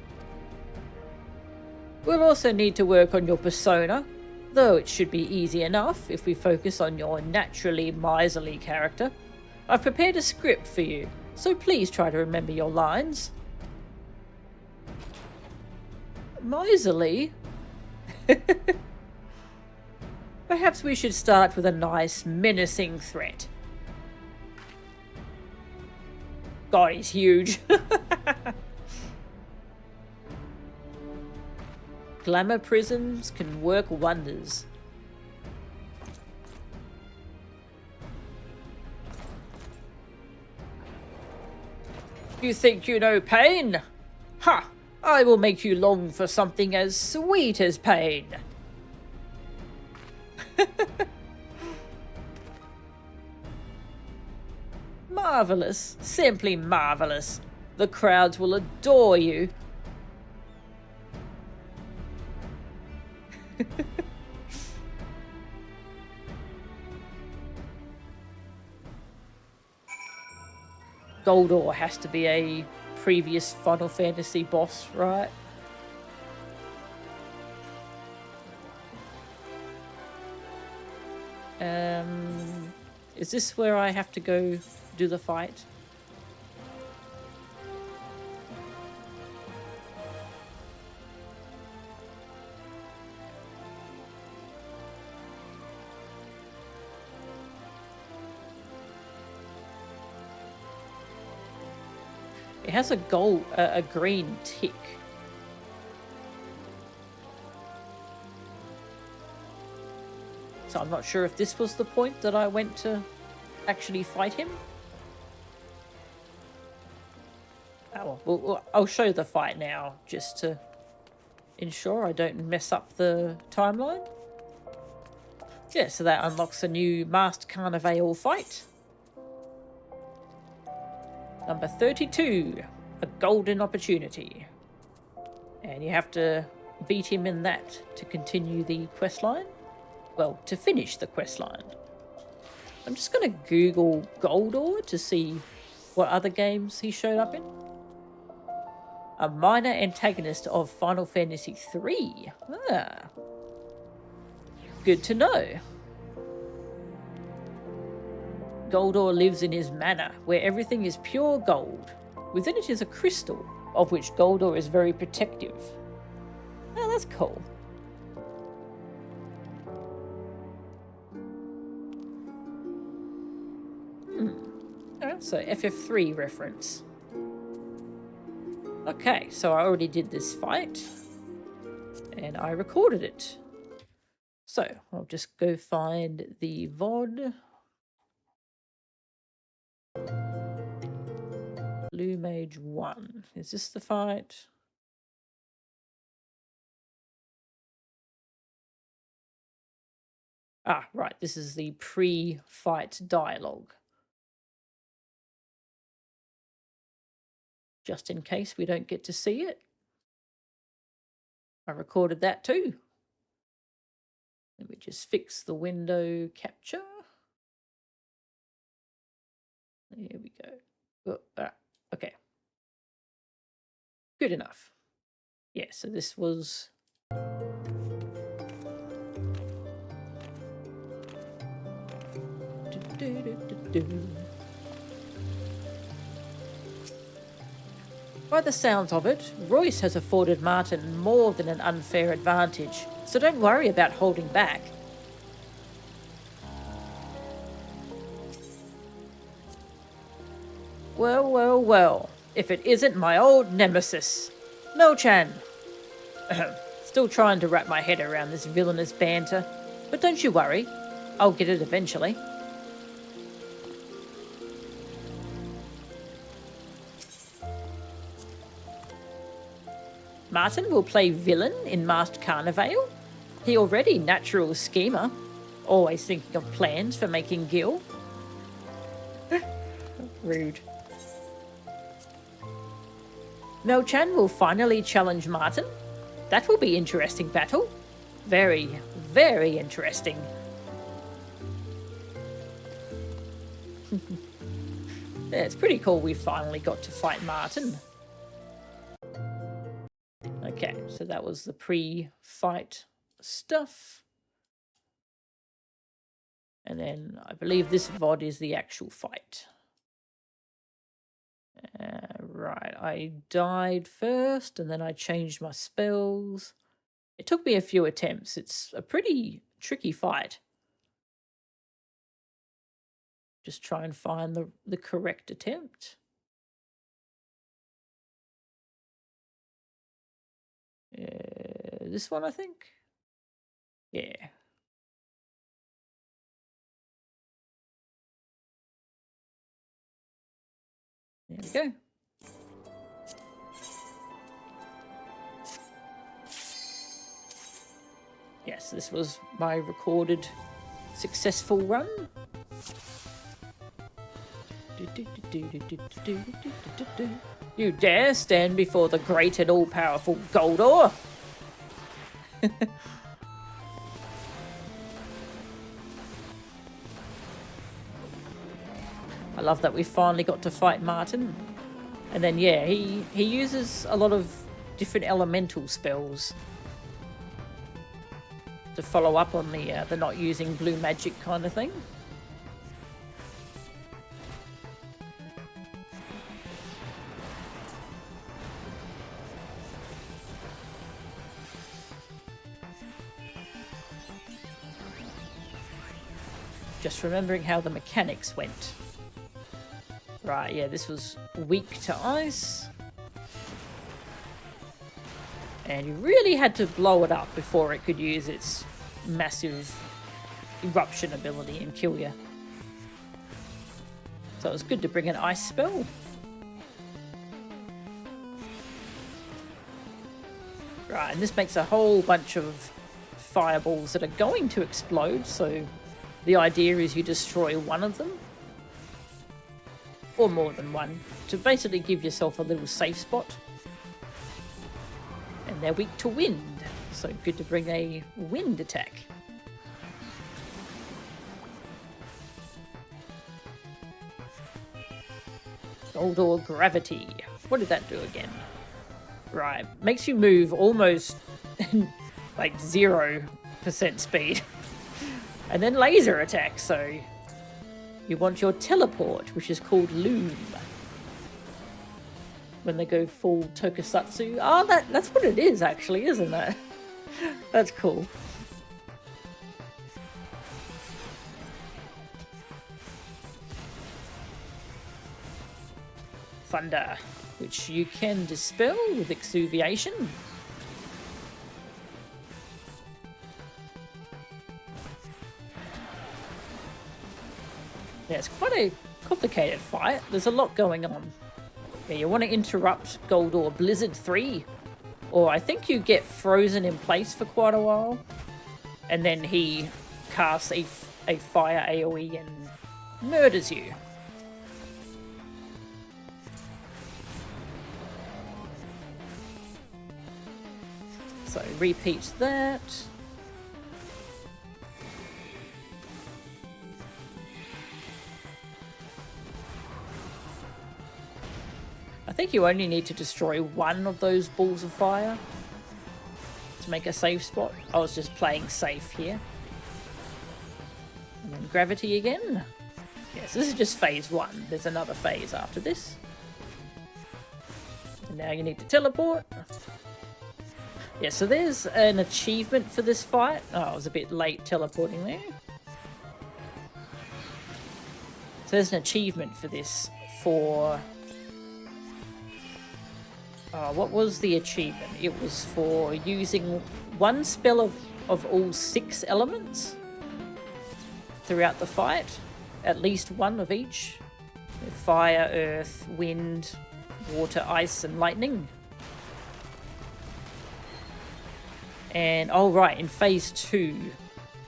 We'll also need to work on your persona, though it should be easy enough if we focus on your naturally miserly character. I've prepared a script for you, so please try to remember your lines. Miserly? Perhaps we should start with a nice, menacing threat. God, he's huge. Glamour prisms can work wonders. You think you know pain? Ha! I will make you long for something as sweet as pain. Marvelous. Simply marvelous. The crowds will adore you. Goldor has to be a previous Final Fantasy boss, right? Is this where I have to go do the fight? It has a green tick. So I'm not sure if this was the point that I went to actually fight him. Oh, well, I'll show the fight now just to ensure I don't mess up the timeline. Yeah, so that unlocks a new Masked Carnivale fight. Number 32, a golden opportunity. And you have to beat him in that to continue the questline. Well, to finish the questline. I'm just going to Google Goldor to see what other games he showed up in. A minor antagonist of Final Fantasy III. Ah. Good to know. Goldor lives in his manor, where everything is pure gold. Within it is a crystal, of which Goldor is very protective. Oh, that's cool. So FF3 reference. Okay, so I already did this fight. And I recorded it. So I'll just go find the VOD. Blue Mage 1. Is this the fight? Ah, right. This is the pre-fight dialogue. Just in case we don't get to see it. I recorded that too. Let me just fix the window capture. Here we go. Oh, okay. Good enough. Yeah, so this was... By the sounds of it, Royce has afforded Martin more than an unfair advantage, so don't worry about holding back. Well, well, well, if it isn't my old nemesis, Mel-chan. Still trying to wrap my head around this villainous banter, but don't you worry, I'll get it eventually. Martin will play villain in Masked Carnivale. He already natural schemer, always thinking of plans for making Gil. Rude. Mel-chan will finally challenge Martin. That will be interesting battle. Very, very interesting. Yeah, it's pretty cool we finally got to fight Martin. Okay, so that was the pre-fight stuff. And then I believe this VOD is the actual fight. Right, I died first and then I changed my spells. It took me a few attempts. It's a pretty tricky fight. Just try and find the correct attempt. This one, I think. Yeah. There we go. Yes, this was my recorded successful run. You dare stand before the great and all-powerful Goldor? I love that we finally got to fight Martin. And then, yeah, he uses a lot of different elemental spells to follow up on the not using blue magic kind of thing. Just remembering how the mechanics went. Right, yeah, this was weak to ice. And you really had to blow it up before it could use its massive eruption ability and kill you. So it was good to bring an ice spell. Right, and this makes a whole bunch of fireballs that are going to explode, so the idea is you destroy one of them. Or more than one, to basically give yourself a little safe spot. And they're weak to wind, so good to bring a wind attack. Goldor Gravity. What did that do again? Right, makes you move almost like 0% speed. And then laser attack, so you want your teleport, which is called Loom. When they go full tokusatsu. Oh, that's what it is, actually, isn't it? That's cool. Thunder, which you can dispel with exuviation. Yeah, it's quite a complicated fight. There's a lot going on. Yeah, you want to interrupt Goldor Blizzard 3, or I think you get frozen in place for quite a while, and then he casts a fire AoE and murders you. So repeats that. I think you only need to destroy one of those balls of fire to make a safe spot. I was just playing safe here. And then gravity again. Yes, this is just phase 1. There's another phase after this. Now you need to teleport. Yeah, so there's an achievement for this fight. Oh, I was a bit late teleporting there. So there's an achievement for this for... what was the achievement? It was for using one spell of all 6 elements throughout the fight. At least one of each. Fire, earth, wind, water, ice, and lightning. And, oh right, in phase 2,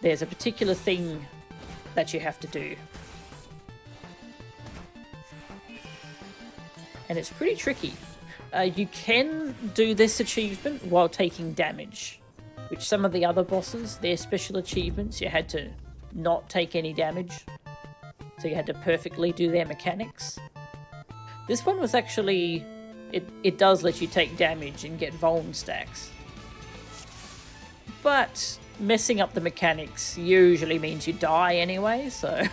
there's a particular thing that you have to do. And it's pretty tricky. You can do this achievement while taking damage, which some of the other bosses, their special achievements, you had to not take any damage. So you had to perfectly do their mechanics. This one was actually... It does let you take damage and get vuln stacks. But messing up the mechanics usually means you die anyway, so...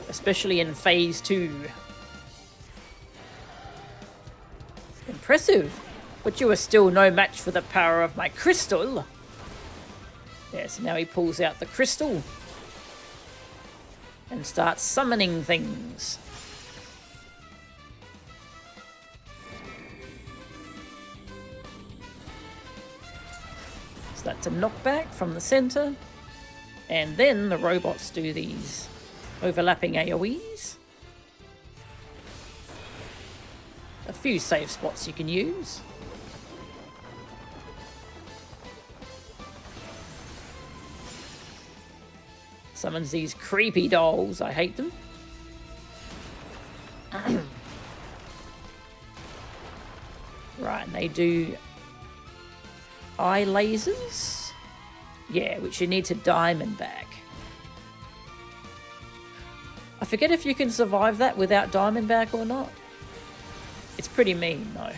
Especially in phase 2. Impressive! But you are still no match for the power of my crystal. Yeah, so now he pulls out the crystal. And starts summoning things. So that's a knockback from the center. And then the robots do these overlapping AoEs. A few save spots you can use. Summons these creepy dolls. I hate them. Right, and they do eye lasers. Yeah, which you need to diamond back. I forget if you can survive that without diamond back or not. It's pretty mean, though.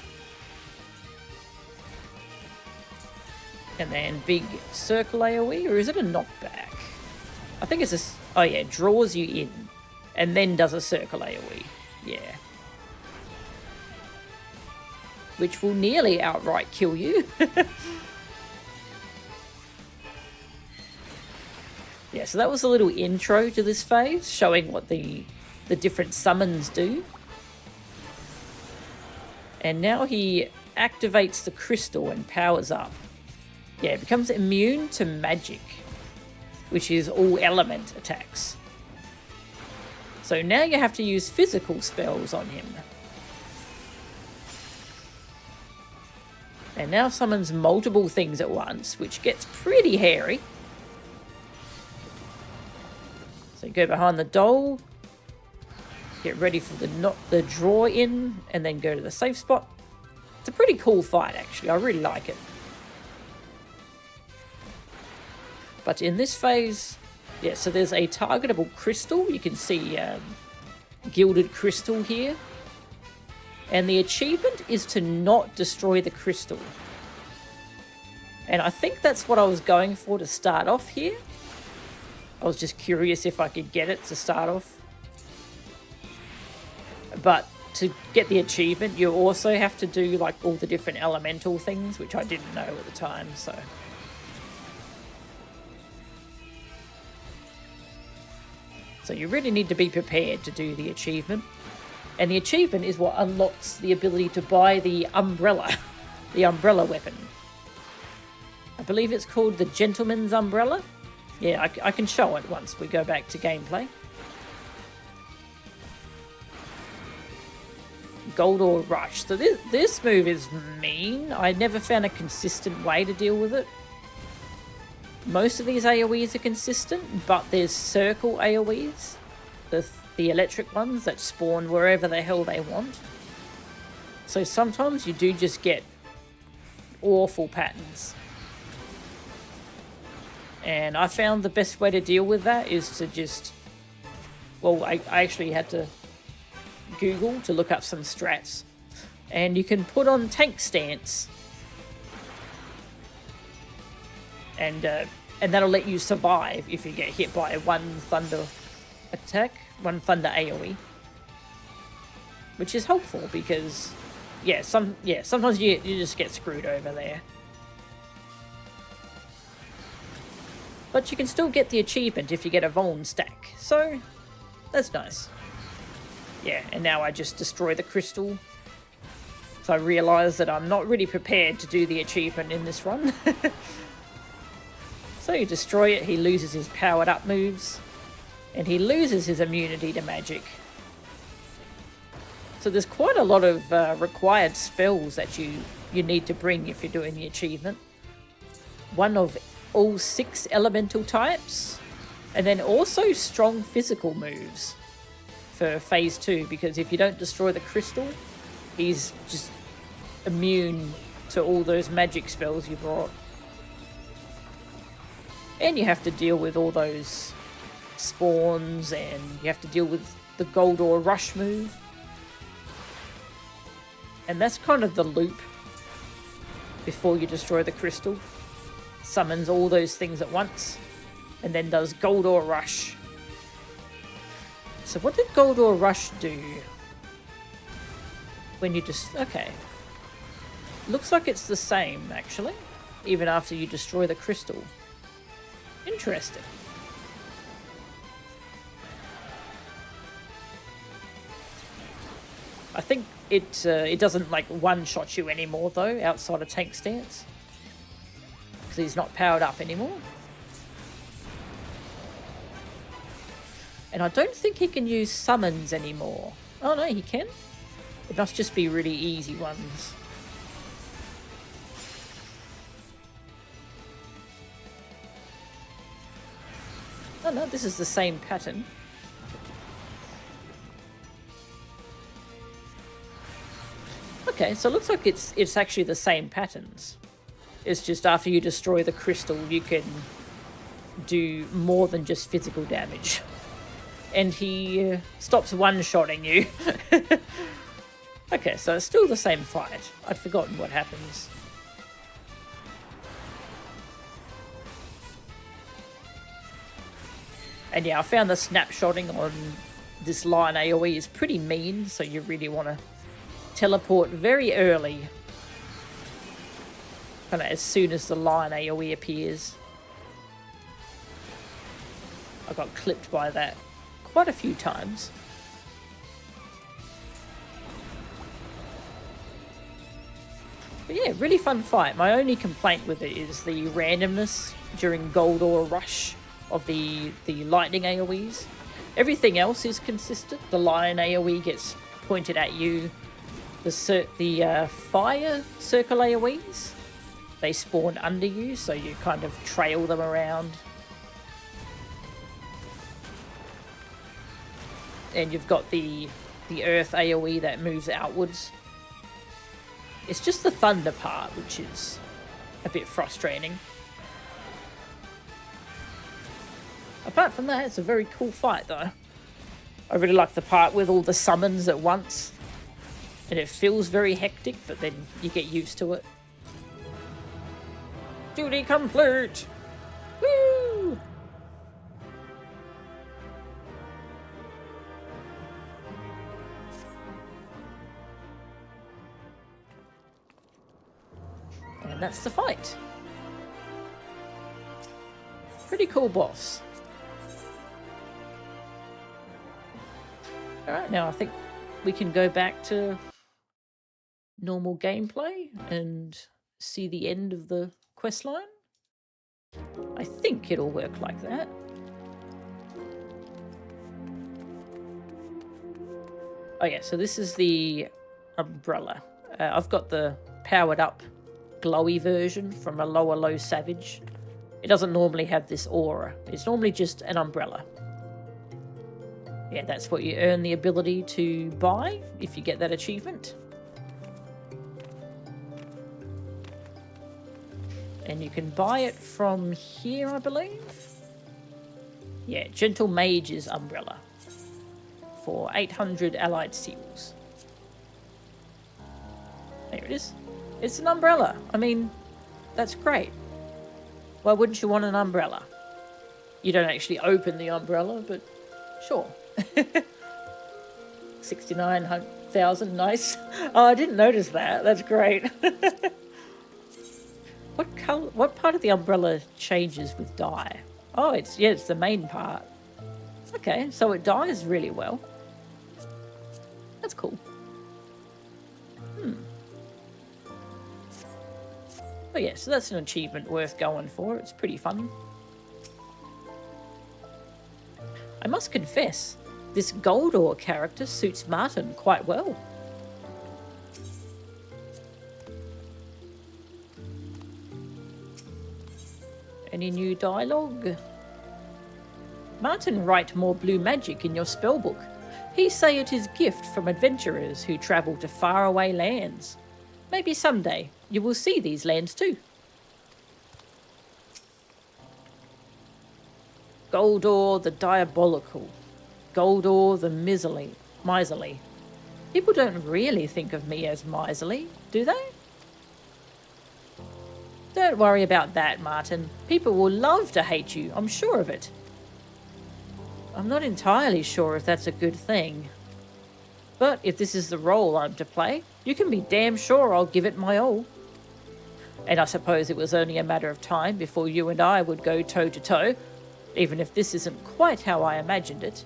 And then big circle AoE, or is it a knockback? I think it's a... Oh yeah, draws you in, and then does a circle AoE. Yeah. Which will nearly outright kill you. Yeah, so that was a little intro to this phase, showing what the different summons do. And now he activates the crystal and powers up. Yeah, it becomes immune to magic, which is all element attacks. So now you have to use physical spells on him. And now summons multiple things at once, which gets pretty hairy. So you go behind the doll, get ready for the draw in, and then go to the safe spot. It's a pretty cool fight, actually. I really like it. But in this phase, yeah, so there's a targetable crystal. You can see gilded crystal here. And the achievement is to not destroy the crystal. And I think that's what I was going for to start off here. I was just curious if I could get it to start off. But to get the achievement, you also have to do like all the different elemental things, which I didn't know at the time, so... So you really need to be prepared to do the achievement. And the achievement is what unlocks the ability to buy the umbrella. The umbrella weapon. I believe it's called the Gentleman's Umbrella. Yeah, I can show it once we go back to gameplay. Goldor Rush. So this move is mean. I never found a consistent way to deal with it. Most of these AoEs are consistent, but there's circle AoEs. The electric ones that spawn wherever the hell they want. So sometimes you do just get awful patterns. And I found the best way to deal with that is to just... Well, I actually had to Google to look up some strats. And you can put on tank stance. And that'll let you survive if you get hit by one thunder attack, 1 thunder AoE. Which is helpful because, sometimes you just get screwed over there. But you can still get the achievement if you get a Vuln stack, so that's nice. Yeah, and now I just destroy the crystal. So I realise that I'm not really prepared to do the achievement in this run. So you destroy it, he loses his powered up moves, and he loses his immunity to magic. So there's quite a lot of required spells that you need to bring if you're doing the achievement. One of all 6 elemental types, and then also strong physical moves for phase 2, because if you don't destroy the crystal, he's just immune to all those magic spells you brought. And you have to deal with all those spawns, and you have to deal with the Goldor Rush move. And that's kind of the loop before you destroy the crystal. Summons all those things at once, and then does Goldor Rush. So what did Goldor Rush do? When you just... okay. Looks like it's the same, actually, even after you destroy the crystal. Interesting. I think it doesn't like one-shot you anymore though, outside of tank stance. Because he's not powered up anymore. And I don't think he can use summons anymore. Oh no, he can? It must just be really easy ones. Oh no, this is the same pattern. Okay, so it looks like it's actually the same patterns. It's just after you destroy the crystal, you can do more than just physical damage. And he stops one-shotting you. Okay, so it's still the same fight. I'd forgotten what happens. And yeah, I found the snapshotting on this line AoE is pretty mean, so you really want to teleport very early. Kind of as soon as the line AoE appears. I got clipped by that quite a few times. But yeah, really fun fight. My only complaint with it is the randomness during Goldor Rush of the lightning AoEs. Everything else is consistent. The lion AoE gets pointed at you. The fire circle AoEs, they spawn under you, so you kind of trail them around. And you've got the earth AoE that moves outwards. It's just the thunder part, which is a bit frustrating. Apart from that, it's a very cool fight, though. I really like the part with all the summons at once. And it feels very hectic, but then you get used to it. Duty complete! Woo! And that's the fight. Pretty cool boss. Alright, now I think we can go back to normal gameplay and see the end of the quest line. I think it'll work like that. Oh yeah, so this is the umbrella. I've got the powered up glowy version from a low savage. It doesn't normally have this aura. It's normally just an umbrella. Yeah, that's what you earn the ability to buy if you get that achievement. And you can buy it from here, I believe. Yeah, Gentle Mage's umbrella for 800 allied seals. There it is. It's an umbrella. I mean, that's great. Why wouldn't you want an umbrella? You don't actually open the umbrella, but Sure. 69,000, nice. Oh, I didn't notice that. That's great. What color? What part of the umbrella changes with dye? Oh, it's the main part. Okay, so it dyes really well. That's cool. Oh yeah, so that's an achievement worth going for. It's pretty fun. I must confess, this Goldor character suits Martin quite well. Any new dialogue? Martin write more blue magic in your spellbook. He say it is gift from adventurers who travel to faraway lands. Maybe someday you will see these lands too. Goldor the diabolical. Goldor the miserly. People don't really think of me as miserly, do they? Don't worry about that, Martin. People will love to hate you, I'm sure of it. I'm not entirely sure if that's a good thing. But if this is the role I'm to play, you can be damn sure I'll give it my all. And I suppose it was only a matter of time before you and I would go toe-to-toe, even if this isn't quite how I imagined it.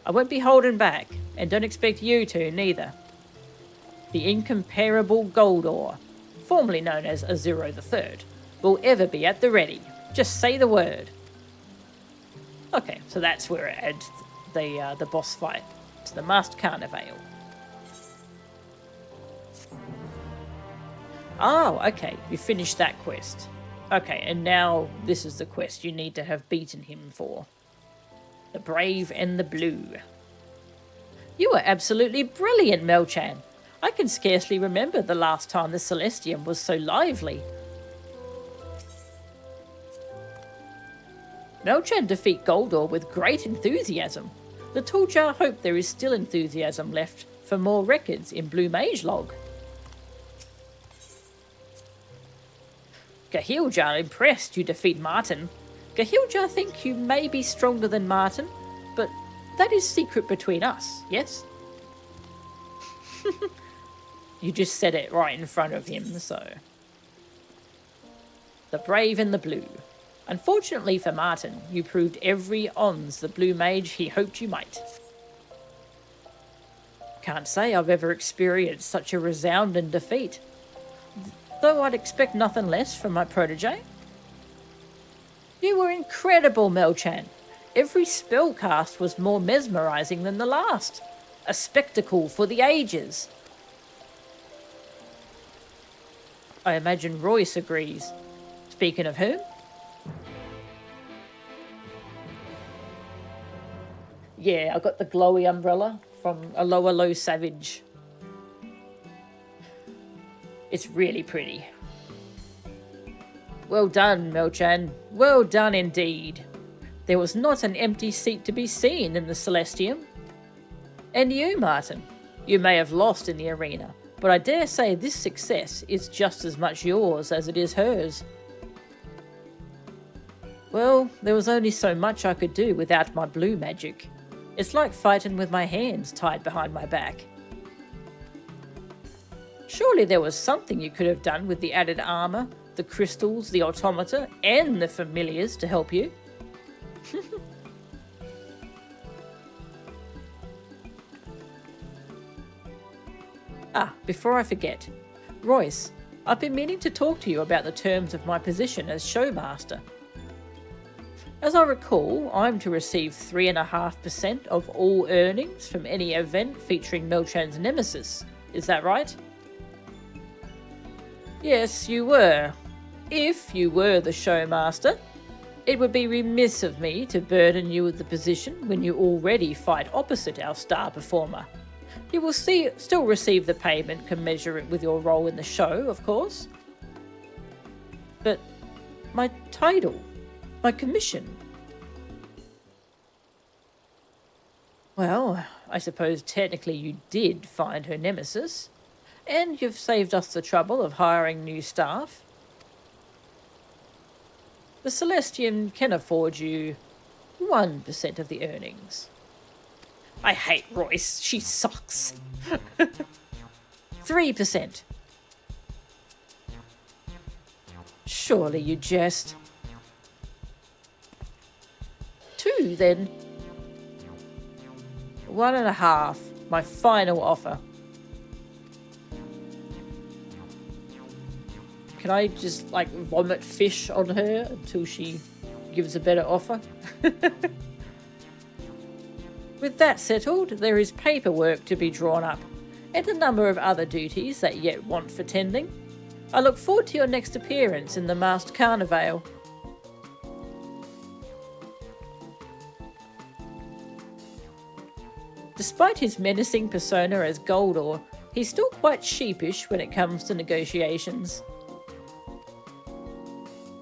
I won't be holding back, and don't expect you to, neither. The incomparable Goldor, formerly known as Azuro III, will ever be at the ready. Just say the word. Okay, so that's where it adds the boss fight to the Masked Carnivale. Oh, okay, you finished that quest. Okay, and now this is the quest you need to have beaten him for. The Brave and the Blue. You were absolutely brilliant, Melchan. I can scarcely remember the last time the Celestium was so lively. Melchan defeat Goldor with great enthusiasm. The Talljar hope there is still enthusiasm left for more records in Blue Mage log. Gahiljar impressed you defeat Martin. Gahiljar think you may be stronger than Martin, but that is secret between us, yes? You just said it right in front of him, so... The Brave and the Blue. Unfortunately for Martin, you proved every ons the Blue Mage he hoped you might. Can't say I've ever experienced such a resounding defeat, though I'd expect nothing less from my protege. You were incredible, Melchan. Every spell cast was more mesmerizing than the last. A spectacle for the ages. I imagine Royce agrees. Speaking of whom? Yeah, I got the glowy umbrella from a low savage. It's really pretty. Well done, Melchan. Well done indeed. There was not an empty seat to be seen in the Celestium. And you, Martin, you may have lost in the arena, but I dare say this success is just as much yours as it is hers. Well, there was only so much I could do without my blue magic. It's like fighting with my hands tied behind my back. Surely there was something you could have done with the added armor, the crystals, the automata, and the familiars to help you. Before I forget, Royce, I've been meaning to talk to you about the terms of my position as showmaster. As I recall, I'm to receive 3.5% of all earnings from any event featuring Melchan's nemesis. Is that right? Yes, you were. If you were the showmaster, it would be remiss of me to burden you with the position when you already fight opposite our star performer. You will still receive the payment commensurate with your role in the show, of course. But my title, my commission. Well, I suppose technically you did find her nemesis, and you've saved us the trouble of hiring new staff. The Celestium can afford you 1% of the earnings. I hate Royce. She sucks. 3%. Surely you jest. 2 then. 1.5. My final offer. Can I just, like, vomit fish on her until she gives a better offer? With that settled, there is paperwork to be drawn up, and a number of other duties that yet want for tending. I look forward to your next appearance in the masked carnival. Despite his menacing persona as Goldor, he's still quite sheepish when it comes to negotiations.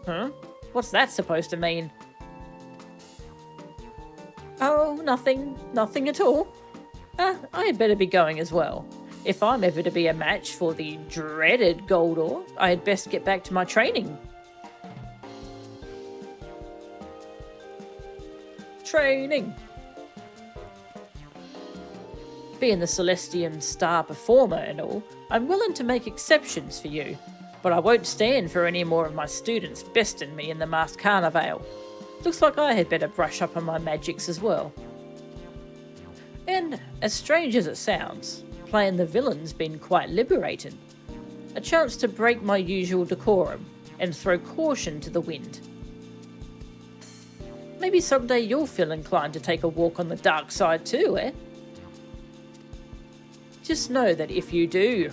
Huh? What's that supposed to mean? Oh, nothing. Nothing at all. I had better be going as well. If I'm ever to be a match for the dreaded Goldor, I had best get back to my training. Training. Being the Celestium star performer and all, I'm willing to make exceptions for you, but I won't stand for any more of my students besting me in the masked carnival. Looks like I had better brush up on my magics as well. And, as strange as it sounds, playing the villain's been quite liberating. A chance to break my usual decorum and throw caution to the wind. Maybe someday you'll feel inclined to take a walk on the dark side too, eh? Just know that if you do...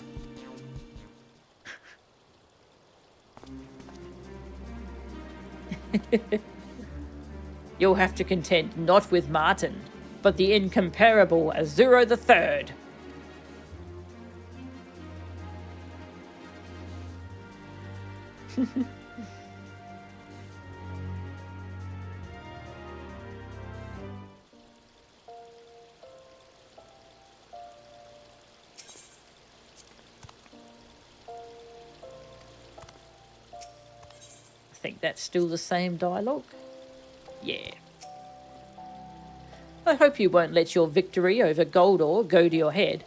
You'll have to contend not with Martin, but the incomparable Azuro III. I think that's still the same dialogue. Yeah. I hope you won't let your victory over Goldor go to your head.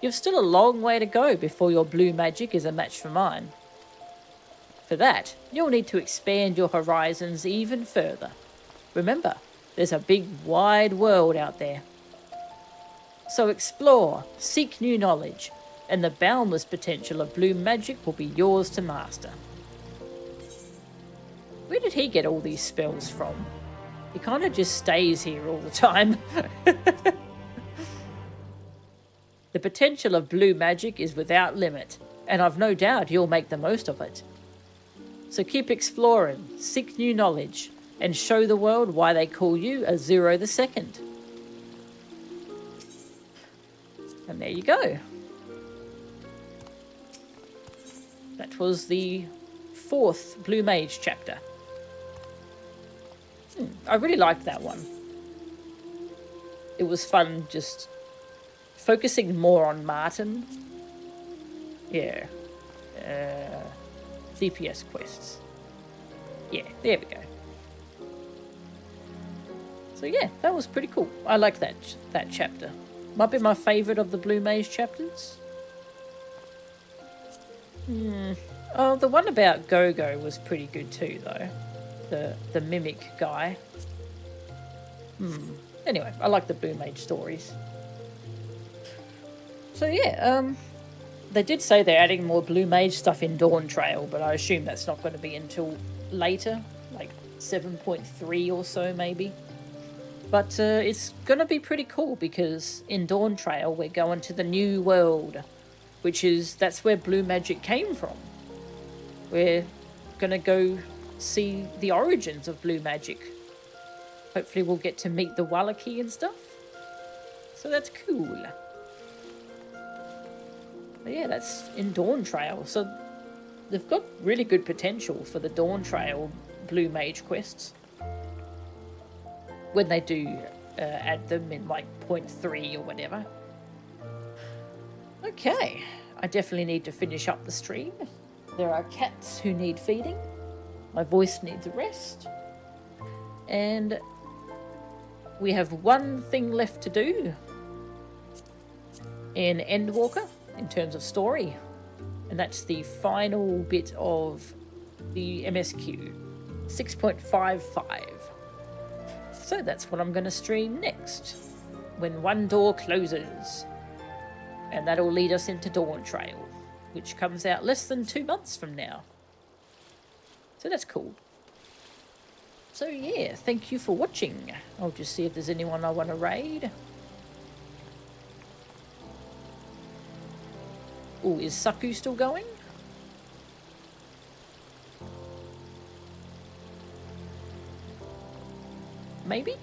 You've still a long way to go before your blue magic is a match for mine. For that, you'll need to expand your horizons even further. Remember, there's a big wide world out there. So explore, seek new knowledge, and the boundless potential of blue magic will be yours to master. Where did he get all these spells from? He kind of just stays here all the time. The potential of blue magic is without limit, and I've no doubt you'll make the most of it. So keep exploring, seek new knowledge, and show the world why they call you Azuro II. And there you go. That was the 4th Blue Mage chapter. I really liked that one. It was fun just focusing more on Martin. Yeah. CPS quests. Yeah, there we go. So yeah, that was pretty cool. I like that chapter. Might be my favourite of the Blue Mage chapters. Oh, the one about Go-Go was pretty good too, though. The mimic guy. Anyway, I like the Blue Mage stories. So yeah, they did say they're adding more Blue Mage stuff in Dawntrail, but I assume that's not going to be until later, like 7.3 or so maybe. But it's going to be pretty cool because in Dawntrail we're going to the new world, that's where Blue Magic came from. We're going to go see the origins of Blue Magic. Hopefully we'll get to meet the Wallachie and stuff. So that's cool. But yeah, that's in Dawntrail. So they've got really good potential for the Dawntrail Blue Mage quests. When they do add them in like 0.3 or whatever. Okay, I definitely need to finish up the stream. There are cats who need feeding. My voice needs a rest. And we have one thing left to do in Endwalker in terms of story, and that's the final bit of the MSQ 6.55. So that's what I'm going to stream next, when one door closes, and that'll lead us into Dawntrail, which comes out less than 2 months from now. So that's cool. So yeah, thank you for watching. I'll just see if there's anyone I want to raid. Oh, is Saku still going? Maybe?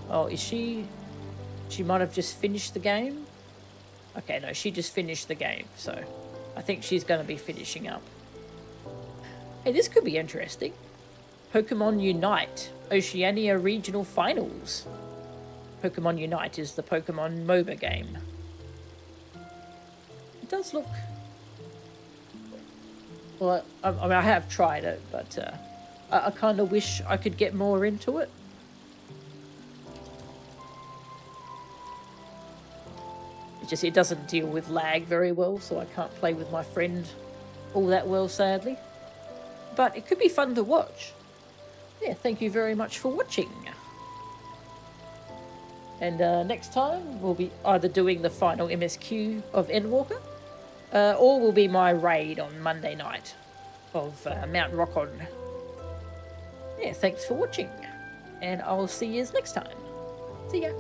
Oh, is she... She might have just finished the game? Okay, no, she just finished the game, so I think she's going to be finishing up. Hey, this could be interesting. Pokemon Unite, Oceania Regional Finals. Pokemon Unite is the Pokemon MOBA game. It does look... Well, I mean, I have tried it, but I kind of wish I could get more into it. It doesn't deal with lag very well, so I can't play with my friend all that well, sadly. But it could be fun to watch. Yeah, thank you very much for watching. And next time, we'll be either doing the final MSQ of Endwalker, or will be my raid on Monday night of Mount Rockon. Yeah, thanks for watching, and I'll see you next time. See ya.